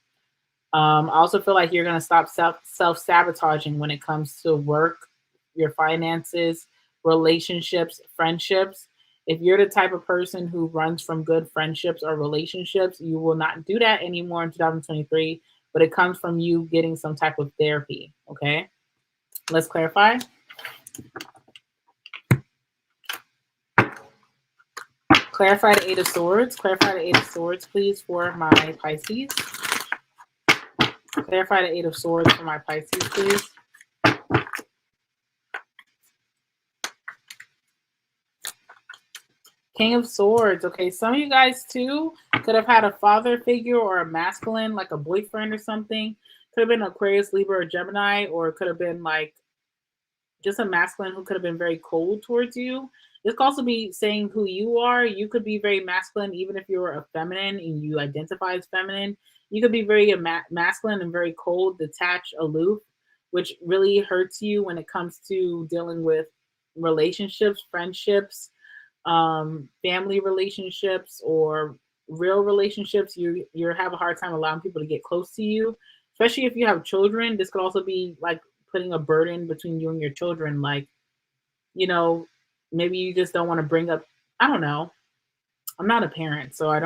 I also feel like you're going to stop self-sabotaging when it comes to work, your finances, relationships, friendships. If you're the type of person who runs from good friendships or relationships, you will not do that anymore in 2023. But it comes from you getting some type of therapy, okay? Let's clarify. Clarify the Eight of Swords. Clarify the Eight of Swords, please, for my Pisces. Clarify the Eight of Swords for my Pisces, please. King of Swords. Okay, some of you guys, too, could have had a father figure or a masculine, like a boyfriend or something. Could have been Aquarius, Libra, or Gemini, or it could have been like just a masculine who could have been very cold towards you. This could also be saying who you are. You could be very masculine, even if you're a feminine and you identify as feminine. You could be very masculine and very cold, detached, aloof, which really hurts you when it comes to dealing with relationships, friendships, family relationships, or real relationships. You have a hard time allowing people to get close to you, especially if you have children. This could also be like putting a burden between you and your children. Like, you know, maybe you just don't want to bring up, I don't know. I'm not a parent, so I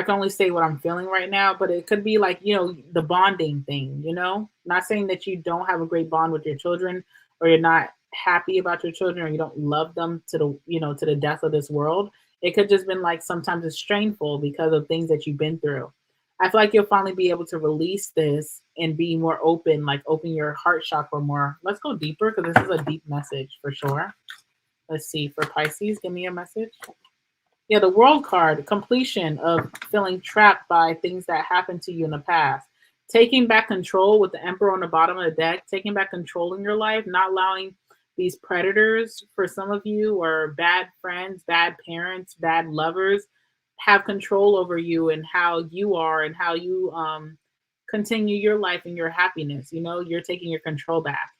can only say what I'm feeling right now, but it could be like, you know, the bonding thing, you know, not saying that you don't have a great bond with your children, or you're not happy about your children, or you don't love them to the, you know, to the death of this world. It could just been like sometimes it's strainful because of things that you've been through. I feel like you'll finally be able to release this and be more open, like open your heart chakra more. Let's go deeper because this is a deep message for sure. Let's see, for Pisces, give me a message. Yeah, the World card, completion of feeling trapped by things that happened to you in the past. Taking back control with the Emperor on the bottom of the deck, taking back control in your life, not allowing these predators, for some of you, or bad friends, bad parents, bad lovers, have control over you and how you are and how you continue your life and your happiness. You know, you're taking your control back.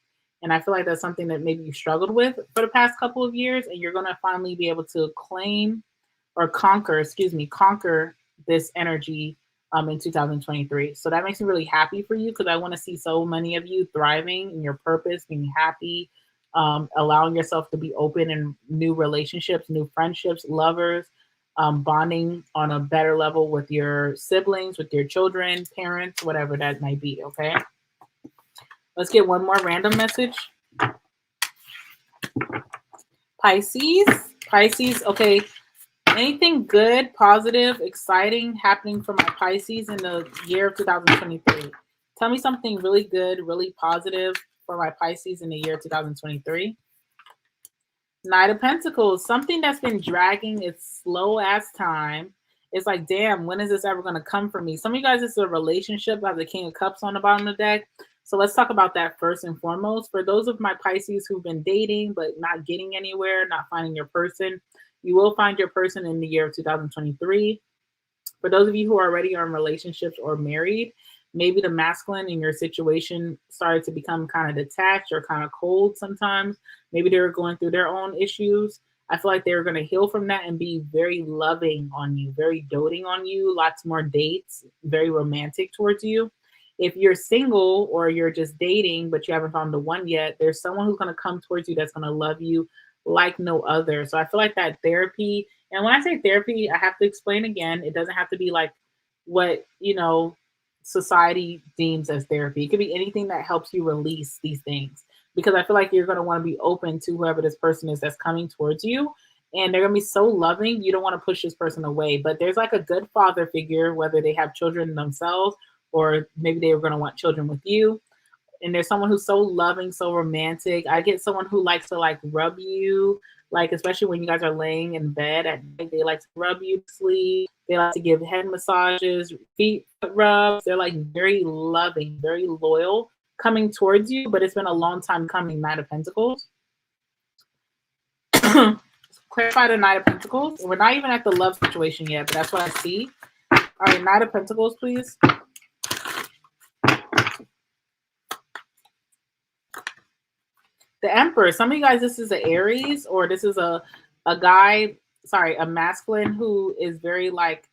And I feel like that's something that maybe you struggled with for the past couple of years, and you're going to finally be able to claim or conquer this energy in 2023. So that makes me really happy for you, because I want to see so many of you thriving in your purpose, being happy, allowing yourself to be open in new relationships, new friendships, lovers, bonding on a better level with your siblings, with your children, parents, whatever that might be, okay? Let's get one more random message. Pisces, okay. Anything good, positive, exciting happening for my Pisces in the year of 2023? Tell me something really good, really positive for my Pisces in the year 2023. Knight of Pentacles, something that's been dragging its slow ass time. It's like, damn, when is this ever going to come for me? Some of you guys, it's a relationship. I have the King of Cups on the bottom of the deck. So let's talk about that first and foremost. For those of my Pisces who've been dating but not getting anywhere, not finding your person, you will find your person in the year of 2023. For those of you who already are in relationships or married, maybe the masculine in your situation started to become kind of detached or kind of cold sometimes. Maybe they were going through their own issues. I feel like they're going to heal from that and be very loving on you, very doting on you, lots more dates, very romantic towards you. If you're single or you're just dating, but you haven't found the one yet, there's someone who's going to come towards you that's going to love you like no other. So I feel like that therapy, and when I say therapy, I have to explain again, it doesn't have to be like what, society deems as therapy. It could be anything that helps you release these things, because I feel like you're going to want to be open to whoever this person is that's coming towards you. And they're going to be so loving. You don't want to push this person away, but there's like a good father figure, whether they have children themselves, or maybe they were going to want children with you. And there's someone who's so loving, so romantic. I get someone who likes to like rub you, like especially when you guys are laying in bed at night, they like to rub you to sleep. They like to give head massages, feet rubs. They're like very loving, very loyal, coming towards you. But it's been a long time coming. Knight of Pentacles. Clarify the Knight of Pentacles. We're not even at the love situation yet, but that's what I see. All right, Knight of Pentacles, please. The Emperor. Some of you guys, this is an Aries, or this is a guy, sorry, a masculine who is very like,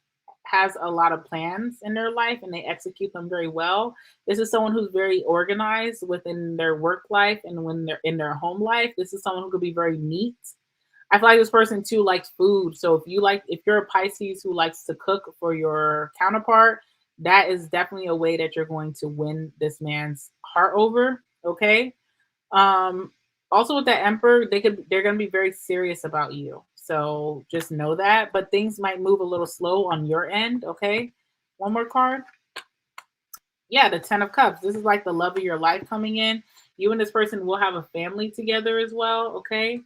has a lot of plans in their life and they execute them very well. This is someone who's very organized within their work life and when they're in their home life. This is someone who could be very neat. I feel like this person too likes food. So if you're a Pisces who likes to cook for your counterpart, that is definitely a way that you're going to win this man's heart over. Okay. Also with that Emperor, they're going to be very serious about you. So just know that, but things might move a little slow on your end. Okay. One more card. Yeah. The 10 of Cups. This is like the love of your life coming in. You and this person will have a family together as well. Okay.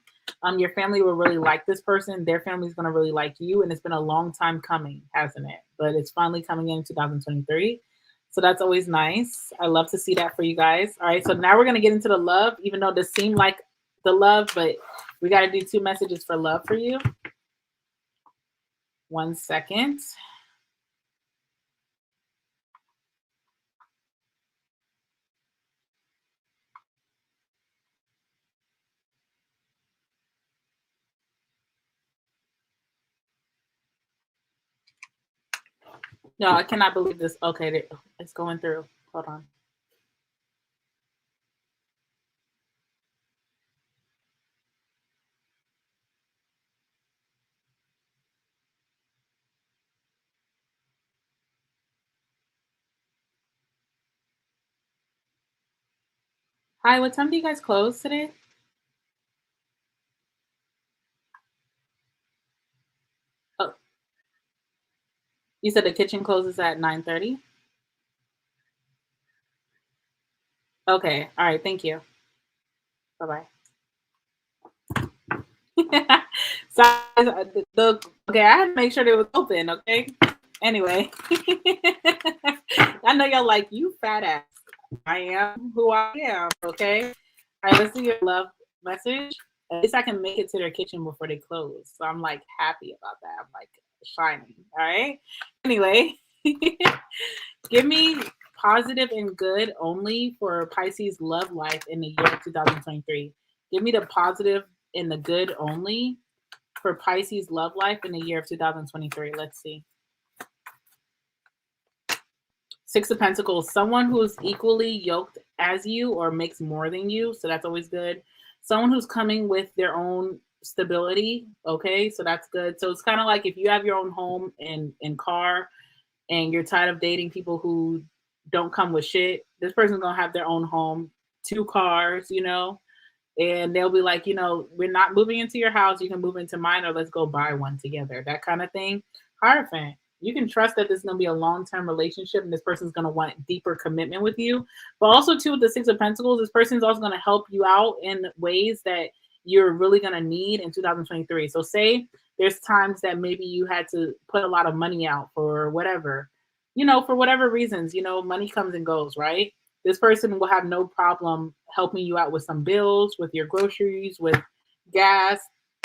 Your family will really like this person. Their family is going to really like you. And it's been a long time coming, hasn't it? But it's finally coming in 2023. So that's always nice. I love to see that for you guys. All right. So now we're going to get into the love, even though this seemed like the love, but we got to do 2 messages for love for you. 1 second. No, I cannot believe this. Okay. It's going through. Hold on. Hi, what time do you guys close today? Oh, you said the kitchen closes at 9:30? Okay. All right. Thank you. Bye-bye. So okay, I had to make sure they was open. Okay. Anyway, I know y'all like, you fat ass. I am who I am. Okay. All right. Let's do your love message. At least I can make it to their kitchen before they close. So I'm like happy about that. I'm like shining. All right. Anyway, give me positive and good only for Pisces love life in the year 2023. Give me the positive and the good only for Pisces love life in the year of 2023. Let's see. 6 of Pentacles. Someone who's equally yoked as you or makes more than you. So that's always good. Someone who's coming with their own stability. Okay. So that's good. So it's kind of like if you have your own home and car and you're tired of dating people who don't come with shit, this person's going to have their own home, 2 cars, And they'll be like, you know, we're not moving into your house. You can move into mine, or let's go buy one together. That kind of thing. Hierophant. You can trust that this is going to be a long-term relationship and this person's going to want deeper commitment with you. But also, too, with the Six of Pentacles, this person's also going to help you out in ways that you're really going to need in 2023. So say there's times that maybe you had to put a lot of money out for whatever, you know, for whatever reasons, you know, money comes and goes, right? This person will have no problem helping you out with some bills, with your groceries, with gas.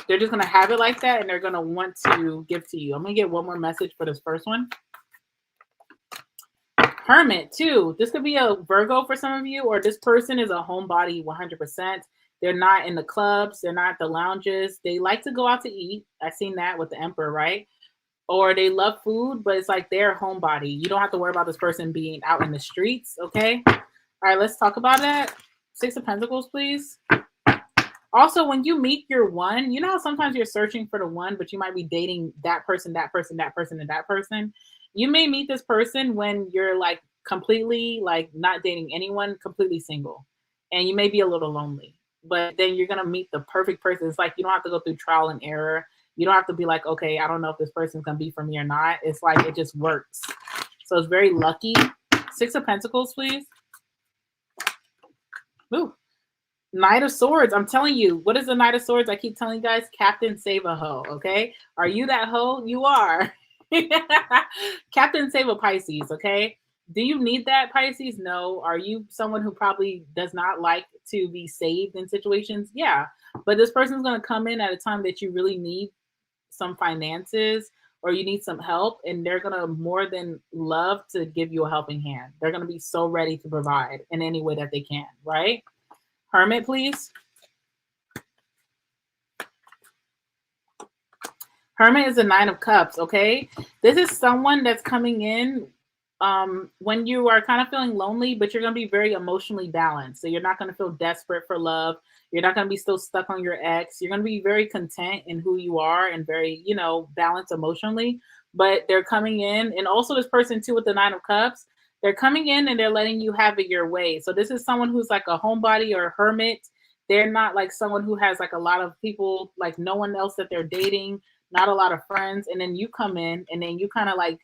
They're just going to have it like that, and they're going to want to give to you. I'm going to get one more message for this first one. Hermit, too. This could be a Virgo for some of you, or this person is a homebody 100%. They're not in the clubs. They're not at the lounges. They like to go out to eat. I've seen that with the Emperor, right? Or they love food, but it's like they're a homebody. You don't have to worry about this person being out in the streets, okay? All right, let's talk about that. Six of Pentacles, please. Also, when you meet your one, you know how sometimes you're searching for the one, but you might be dating that person, that person, that person, and that person. You may meet this person when you're like completely like not dating anyone, completely single. And you may be a little lonely. But then you're going to meet the perfect person. It's like you don't have to go through trial and error. You don't have to be like, okay, I don't know if this person's going to be for me or not. It's like it just works. So it's very lucky. Six of Pentacles, please. Ooh. Knight of Swords. I'm telling you, what is the Knight of Swords? I keep telling you guys, Captain Save a Hoe, okay? Are you that hoe? You are. Captain Save a Pisces, okay? Do you need that, Pisces? No. Are you someone who probably does not like to be saved in situations? Yeah. But this person's going to come in at a time that you really need some finances or you need some help, and they're going to more than love to give you a helping hand. They're going to be so ready to provide in any way that they can, right? Hermit, please. Hermit is a Nine of Cups, okay? This is someone that's coming in when you are kind of feeling lonely, but you're going to be very emotionally balanced. So you're not going to feel desperate for love. You're not going to be still stuck on your ex. You're going to be very content in who you are and very, you know, balanced emotionally. But they're coming in, and also this person too with the Nine of Cups, they're coming in and they're letting you have it your way. So this is someone who's like a homebody or a hermit. They're not like someone who has like a lot of people, like no one else that they're dating, not a lot of friends. And then you come in and then you kind of like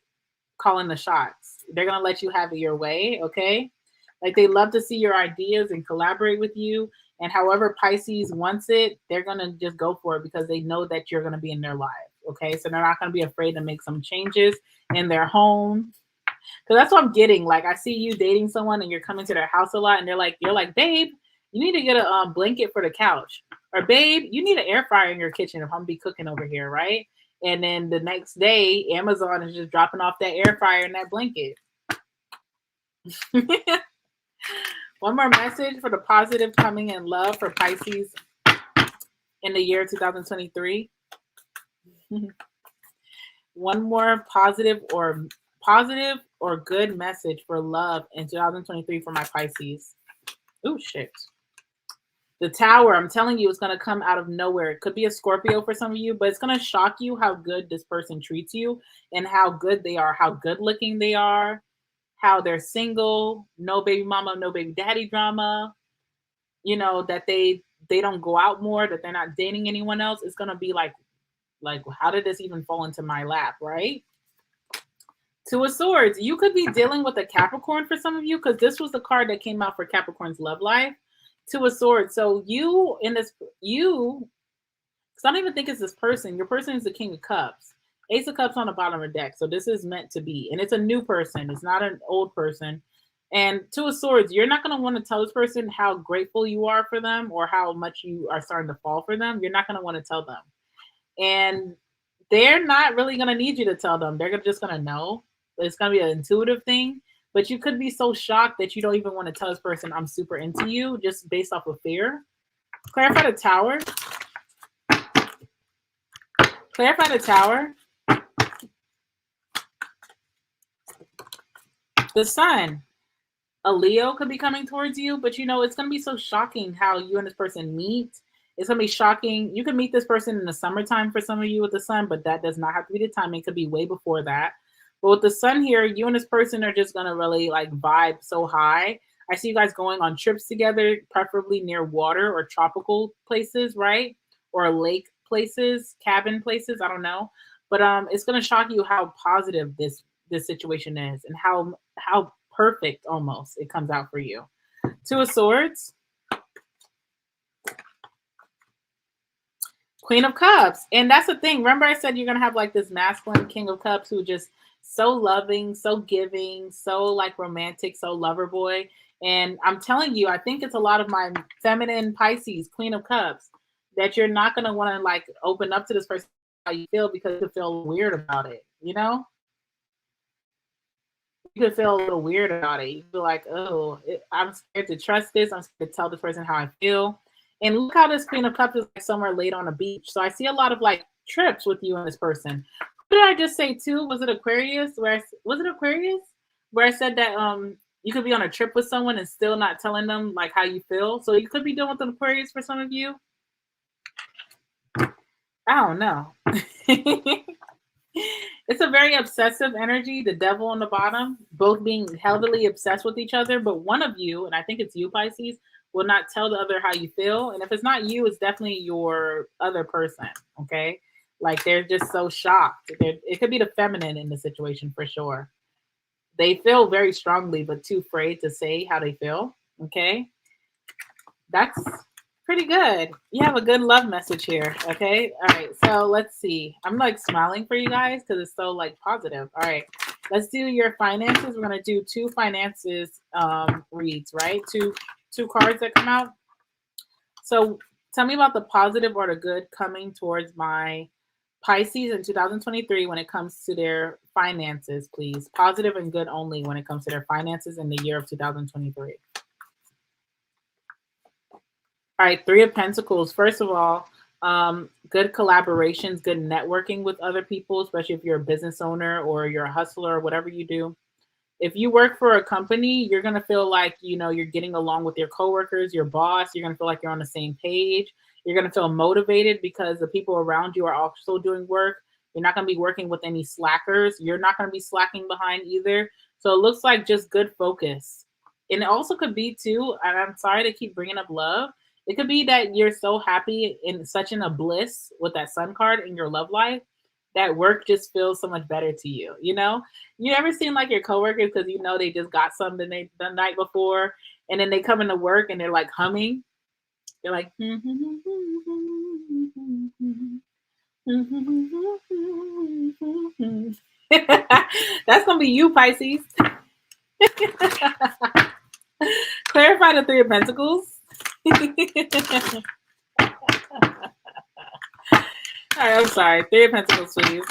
calling the shots. They're going to let you have it your way, okay? Like they love to see your ideas and collaborate with you. And however Pisces wants it, they're going to just go for it because they know that you're going to be in their life, okay? So they're not going to be afraid to make some changes in their home. Because that's what I'm getting. Like I see you dating someone and you're coming to their house a lot and you're like, babe, you need to get a blanket for the couch. Or babe, you need an air fryer in your kitchen if I'm be cooking over here, right? And then the next day, Amazon is just dropping off that air fryer and that blanket. One more message for the positive coming in love for Pisces in the year 2023. One more positive or good message for love in 2023 for my Pisces. Oh, shit. The Tower, I'm telling you, it's going to come out of nowhere. It could be a Scorpio for some of you, but it's going to shock you how good this person treats you and how good they are, how good looking they are, how they're single, no baby mama, no baby daddy drama, you know, that they don't go out more, that they're not dating anyone else. It's going to be like, how did this even fall into my lap, right? Two of Swords. You could be dealing with a Capricorn for some of you because this was the card that came out for Capricorn's love life. Two of Swords. So because I don't even think it's this person. Your person is the King of Cups. Ace of Cups on the bottom of the deck. So this is meant to be. And it's a new person. It's not an old person. And Two of Swords, you're not going to want to tell this person how grateful you are for them or how much you are starting to fall for them. You're not going to want to tell them. And they're not really going to need you to tell them. They're just going to know. It's going to be an intuitive thing. But you could be so shocked that you don't even want to tell this person, I'm super into you, just based off of fear. Clarify the Tower. Clarify the Tower. The Sun. A Leo could be coming towards you, but you know, it's going to be so shocking how you and this person meet. It's going to be shocking. You could meet this person in the summertime for some of you with the Sun, but that does not have to be the time. It could be way before that. But with the Sun here, you and this person are just going to really like vibe so high. I see you guys going on trips together, preferably near water or tropical places, right? Or lake places, cabin places, I don't know. But it's going to shock you how positive this situation is and how perfect almost it comes out for you. Two of Swords, Queen of Cups. And that's the thing. Remember I said you're going to have like this masculine King of Cups who just so loving, so giving, so like romantic, so lover boy. And I'm telling you, I think it's a lot of my feminine Pisces, Queen of Cups, that you're not going to want to like open up to this person how you feel because you feel weird about it, you know? You could feel a little weird about it. You feel like, oh, I'm scared to trust this. I'm scared to tell this person how I feel. And look how this Queen of Cups is like somewhere late on a beach. So I see a lot of like trips with you and this person. What did I just say too? Was it Aquarius? Was it Aquarius? Where I said that you could be on a trip with someone and still not telling them like how you feel. So you could be dealing with an Aquarius for some of you. I don't know. It's a very obsessive energy, the devil on the bottom, both being heavily obsessed with each other. But one of you, and I think it's you, Pisces, will not tell the other how you feel. And if it's not you, it's definitely your other person, okay? Like they're just so shocked. It could be the feminine in the situation for sure. They feel very strongly, but too afraid to say how they feel, okay? That's pretty good. You have a good love message here, okay? All right, so let's see. I'm like smiling for you guys because it's so like positive. All right, let's do your finances. We're going to do two finances reads, right? Two cards that come out. So tell me about the positive or the good coming towards my Pisces in 2023 when it comes to their finances, please. Positive and good only when it comes to their finances in the year of 2023. All right, Three of Pentacles. First of all, good collaborations, good networking with other people, especially if you're a business owner or you're a hustler or whatever you do. If you work for a company, you're going to feel like, you know, you're getting along with your coworkers, your boss. You're going to feel like you're on the same page. You're going to feel motivated because the people around you are also doing work. You're not going to be working with any slackers. You're not going to be slacking behind either. So it looks like just good focus. And it also could be too, and I'm sorry to keep bringing up love, it could be that you're so happy in such in a bliss with that sun card in your love life that work just feels so much better to you. You know, you ever seen like your coworkers because you know they just got something the night before, and then they come into work and they're like humming. They're like, that's gonna be you, Pisces. Clarify the Three of Pentacles. All right, I'm sorry. Three of Pentacles, please.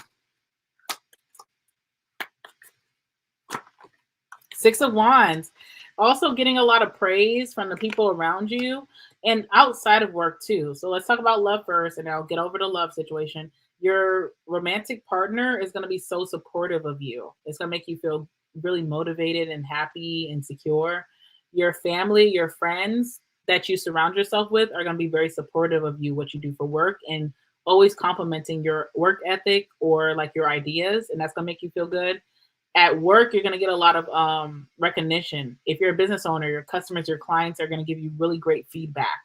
Six of Wands. Also getting a lot of praise from the people around you and outside of work too. So let's talk about love first and I'll get over the love situation. Your romantic partner is going to be so supportive of you. It's going to make you feel really motivated and happy and secure. Your family, your friends that you surround yourself with are going to be very supportive of you, what you do for work, and always complimenting your work ethic or like your ideas. And that's going to make you feel good. At work, you're going to get a lot of recognition. If you're a business owner, your customers, your clients are going to give you really great feedback,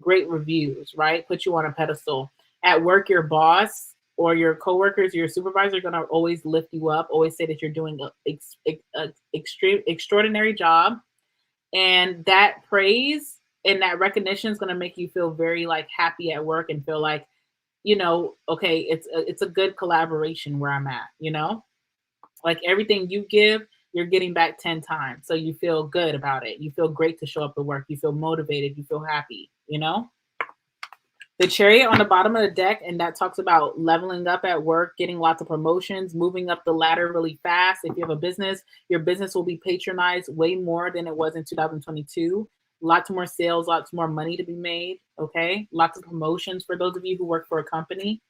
great reviews, right? Put you on a pedestal. At work, your boss or your coworkers, your supervisor are going to always lift you up, always say that you're doing an extraordinary job. And that praise and that recognition is going to make you feel very like happy at work and feel like, you know, okay, it's a good collaboration where I'm at, you know? Like everything you give, you're getting back 10 times. So you feel good about it. You feel great to show up to work. You feel motivated. You feel happy, you know? The Chariot on the bottom of the deck, and that talks about leveling up at work, getting lots of promotions, moving up the ladder really fast. If you have a business, your business will be patronized way more than it was in 2022. Lots more sales, lots more money to be made, okay? Lots of promotions for those of you who work for a company.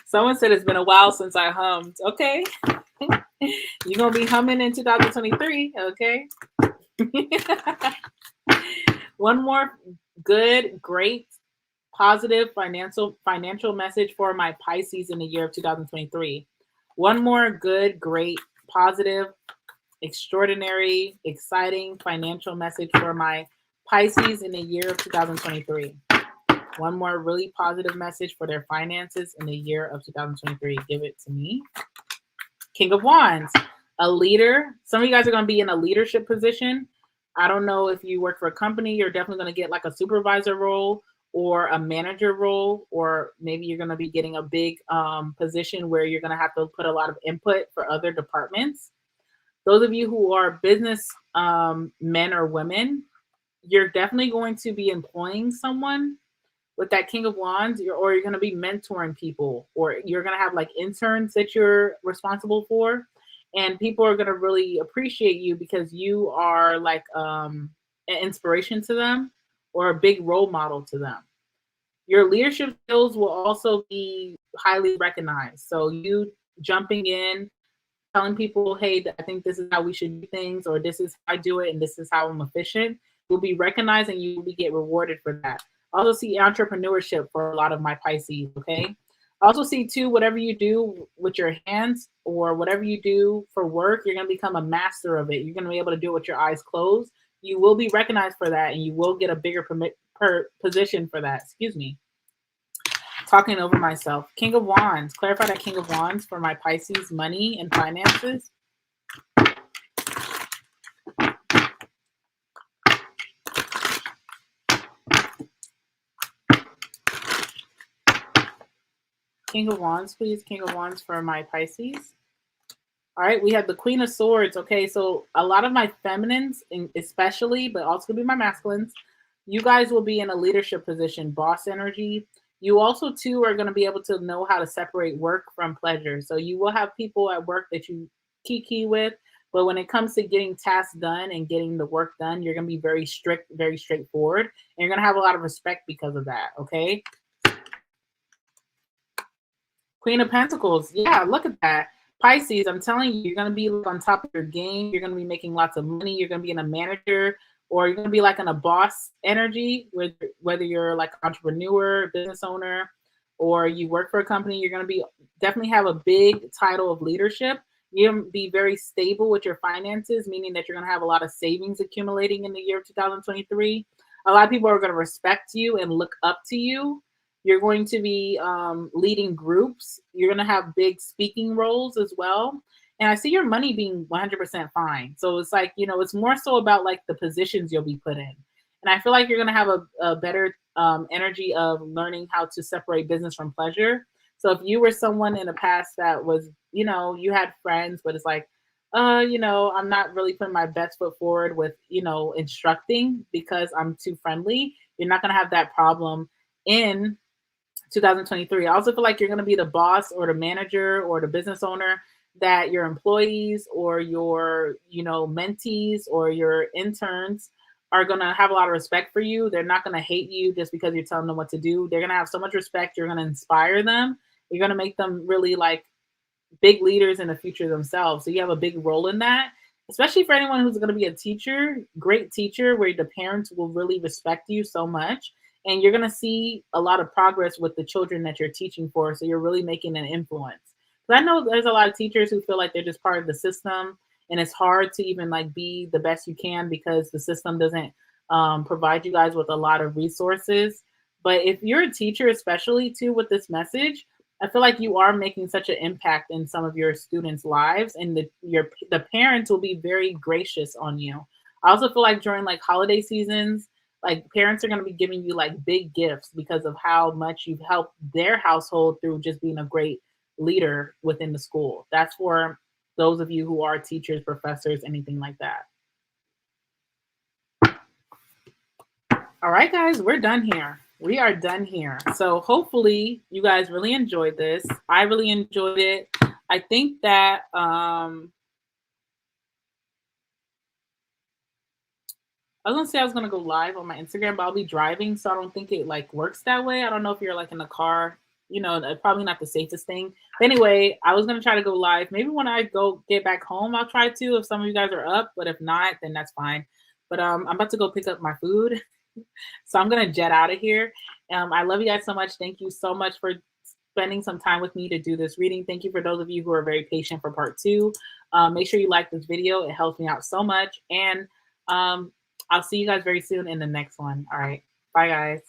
Someone said it's been a while since I hummed. Okay. You're going to be humming in 2023. Okay. One more good, great, positive financial message for my Pisces in the year of 2023. One more good, great, positive extraordinary, exciting financial message for my Pisces in the year of 2023. One more really positive message for their finances in the year of 2023. Give it to me. King of Wands, a leader. Some of you guys are going to be in a leadership position. I don't know if you work for a company, you're definitely going to get like a supervisor role or a manager role, or maybe you're going to be getting a big position where you're going to have to put a lot of input for other departments. Those of you who are business men or women, you're definitely going to be employing someone with that King of Wands, or you're going to be mentoring people, or you're going to have like interns that you're responsible for. And people are going to really appreciate you because you are like an inspiration to them or a big role model to them. Your leadership skills will also be highly recognized. So you jumping in, telling people, hey, I think this is how we should do things, or this is how I do it, and this is how I'm efficient, will be recognized and you will get rewarded for that. I also see entrepreneurship for a lot of my Pisces, okay? I also see too, whatever you do with your hands or whatever you do for work, you're going to become a master of it. You're going to be able to do it with your eyes closed. You will be recognized for that, and you will get a bigger position for that. Excuse me. Talking over myself. King of Wands. Clarify that King of Wands for my Pisces money and finances. King of Wands, please. King of Wands for my Pisces. All right, we have the Queen of Swords. Okay, so a lot of my feminines, especially, but also be my masculines, you guys will be in a leadership position, boss energy. You also, too, are going to be able to know how to separate work from pleasure. So you will have people at work that you kiki with, but when it comes to getting tasks done and getting the work done, you're going to be very strict, very straightforward, and you're going to have a lot of respect because of that, okay? Queen of Pentacles. Yeah, look at that. Pisces, I'm telling you, you're going to be on top of your game. You're going to be making lots of money. You're going to be in a manager, or you're going to be like in a boss energy, whether you're like an entrepreneur, business owner, or you work for a company. You're going to be definitely have a big title of leadership. You're going to be very stable with your finances, meaning that you're going to have a lot of savings accumulating in the year of 2023. A lot of people are going to respect you and look up to you. You're going to be leading groups. You're going to have big speaking roles as well. And I see your money being 100% fine. So it's like, you know, it's more so about like the positions you'll be put in. And I feel like you're going to have a better energy of learning how to separate business from pleasure. So if you were someone in the past that was, you know, you had friends, but it's like, you know, I'm not really putting my best foot forward with, you know, instructing because I'm too friendly. You're not going to have that problem in 2023. I also feel like you're going to be the boss or the manager or the business owner that your employees or your, you know, mentees or your interns are going to have a lot of respect for you. They're not going to hate you just because you're telling them what to do. They're going to have so much respect. You're going to inspire them. You're going to make them really like big leaders in the future themselves. So you have a big role in that, especially for anyone who's going to be a teacher, great teacher, where the parents will really respect you so much. And you're going to see a lot of progress with the children that you're teaching for. So you're really making an influence. But I know there's a lot of teachers who feel like they're just part of the system. And it's hard to even like be the best you can because the system doesn't provide you guys with a lot of resources. But if you're a teacher, especially too, with this message, I feel like you are making such an impact in some of your students' lives, and the parents will be very gracious on you. I also feel like during like holiday seasons, like parents are going to be giving you like big gifts because of how much you've helped their household through just being a great leader within the school. That's for those of you who are teachers, professors, anything like that. All right, guys, we're done here. We are done here. So hopefully you guys really enjoyed this. I really enjoyed it. I think that I was gonna say I was gonna go live on my Instagram, but I'll be driving, so I don't think it like works that way. I don't know if you're like in a car, you know, probably not the safest thing. But anyway, I was gonna try to go live. Maybe when I go get back home, I'll try to if some of you guys are up. But if not, then that's fine. But I'm about to go pick up my food. So I'm going to jet out of here. I love you guys so much. Thank you so much for spending some time with me to do this reading. Thank you for those of you who are very patient for part 2. Make sure you like this video. It helps me out so much. And I'll see you guys very soon in the next one. All right. Bye, guys.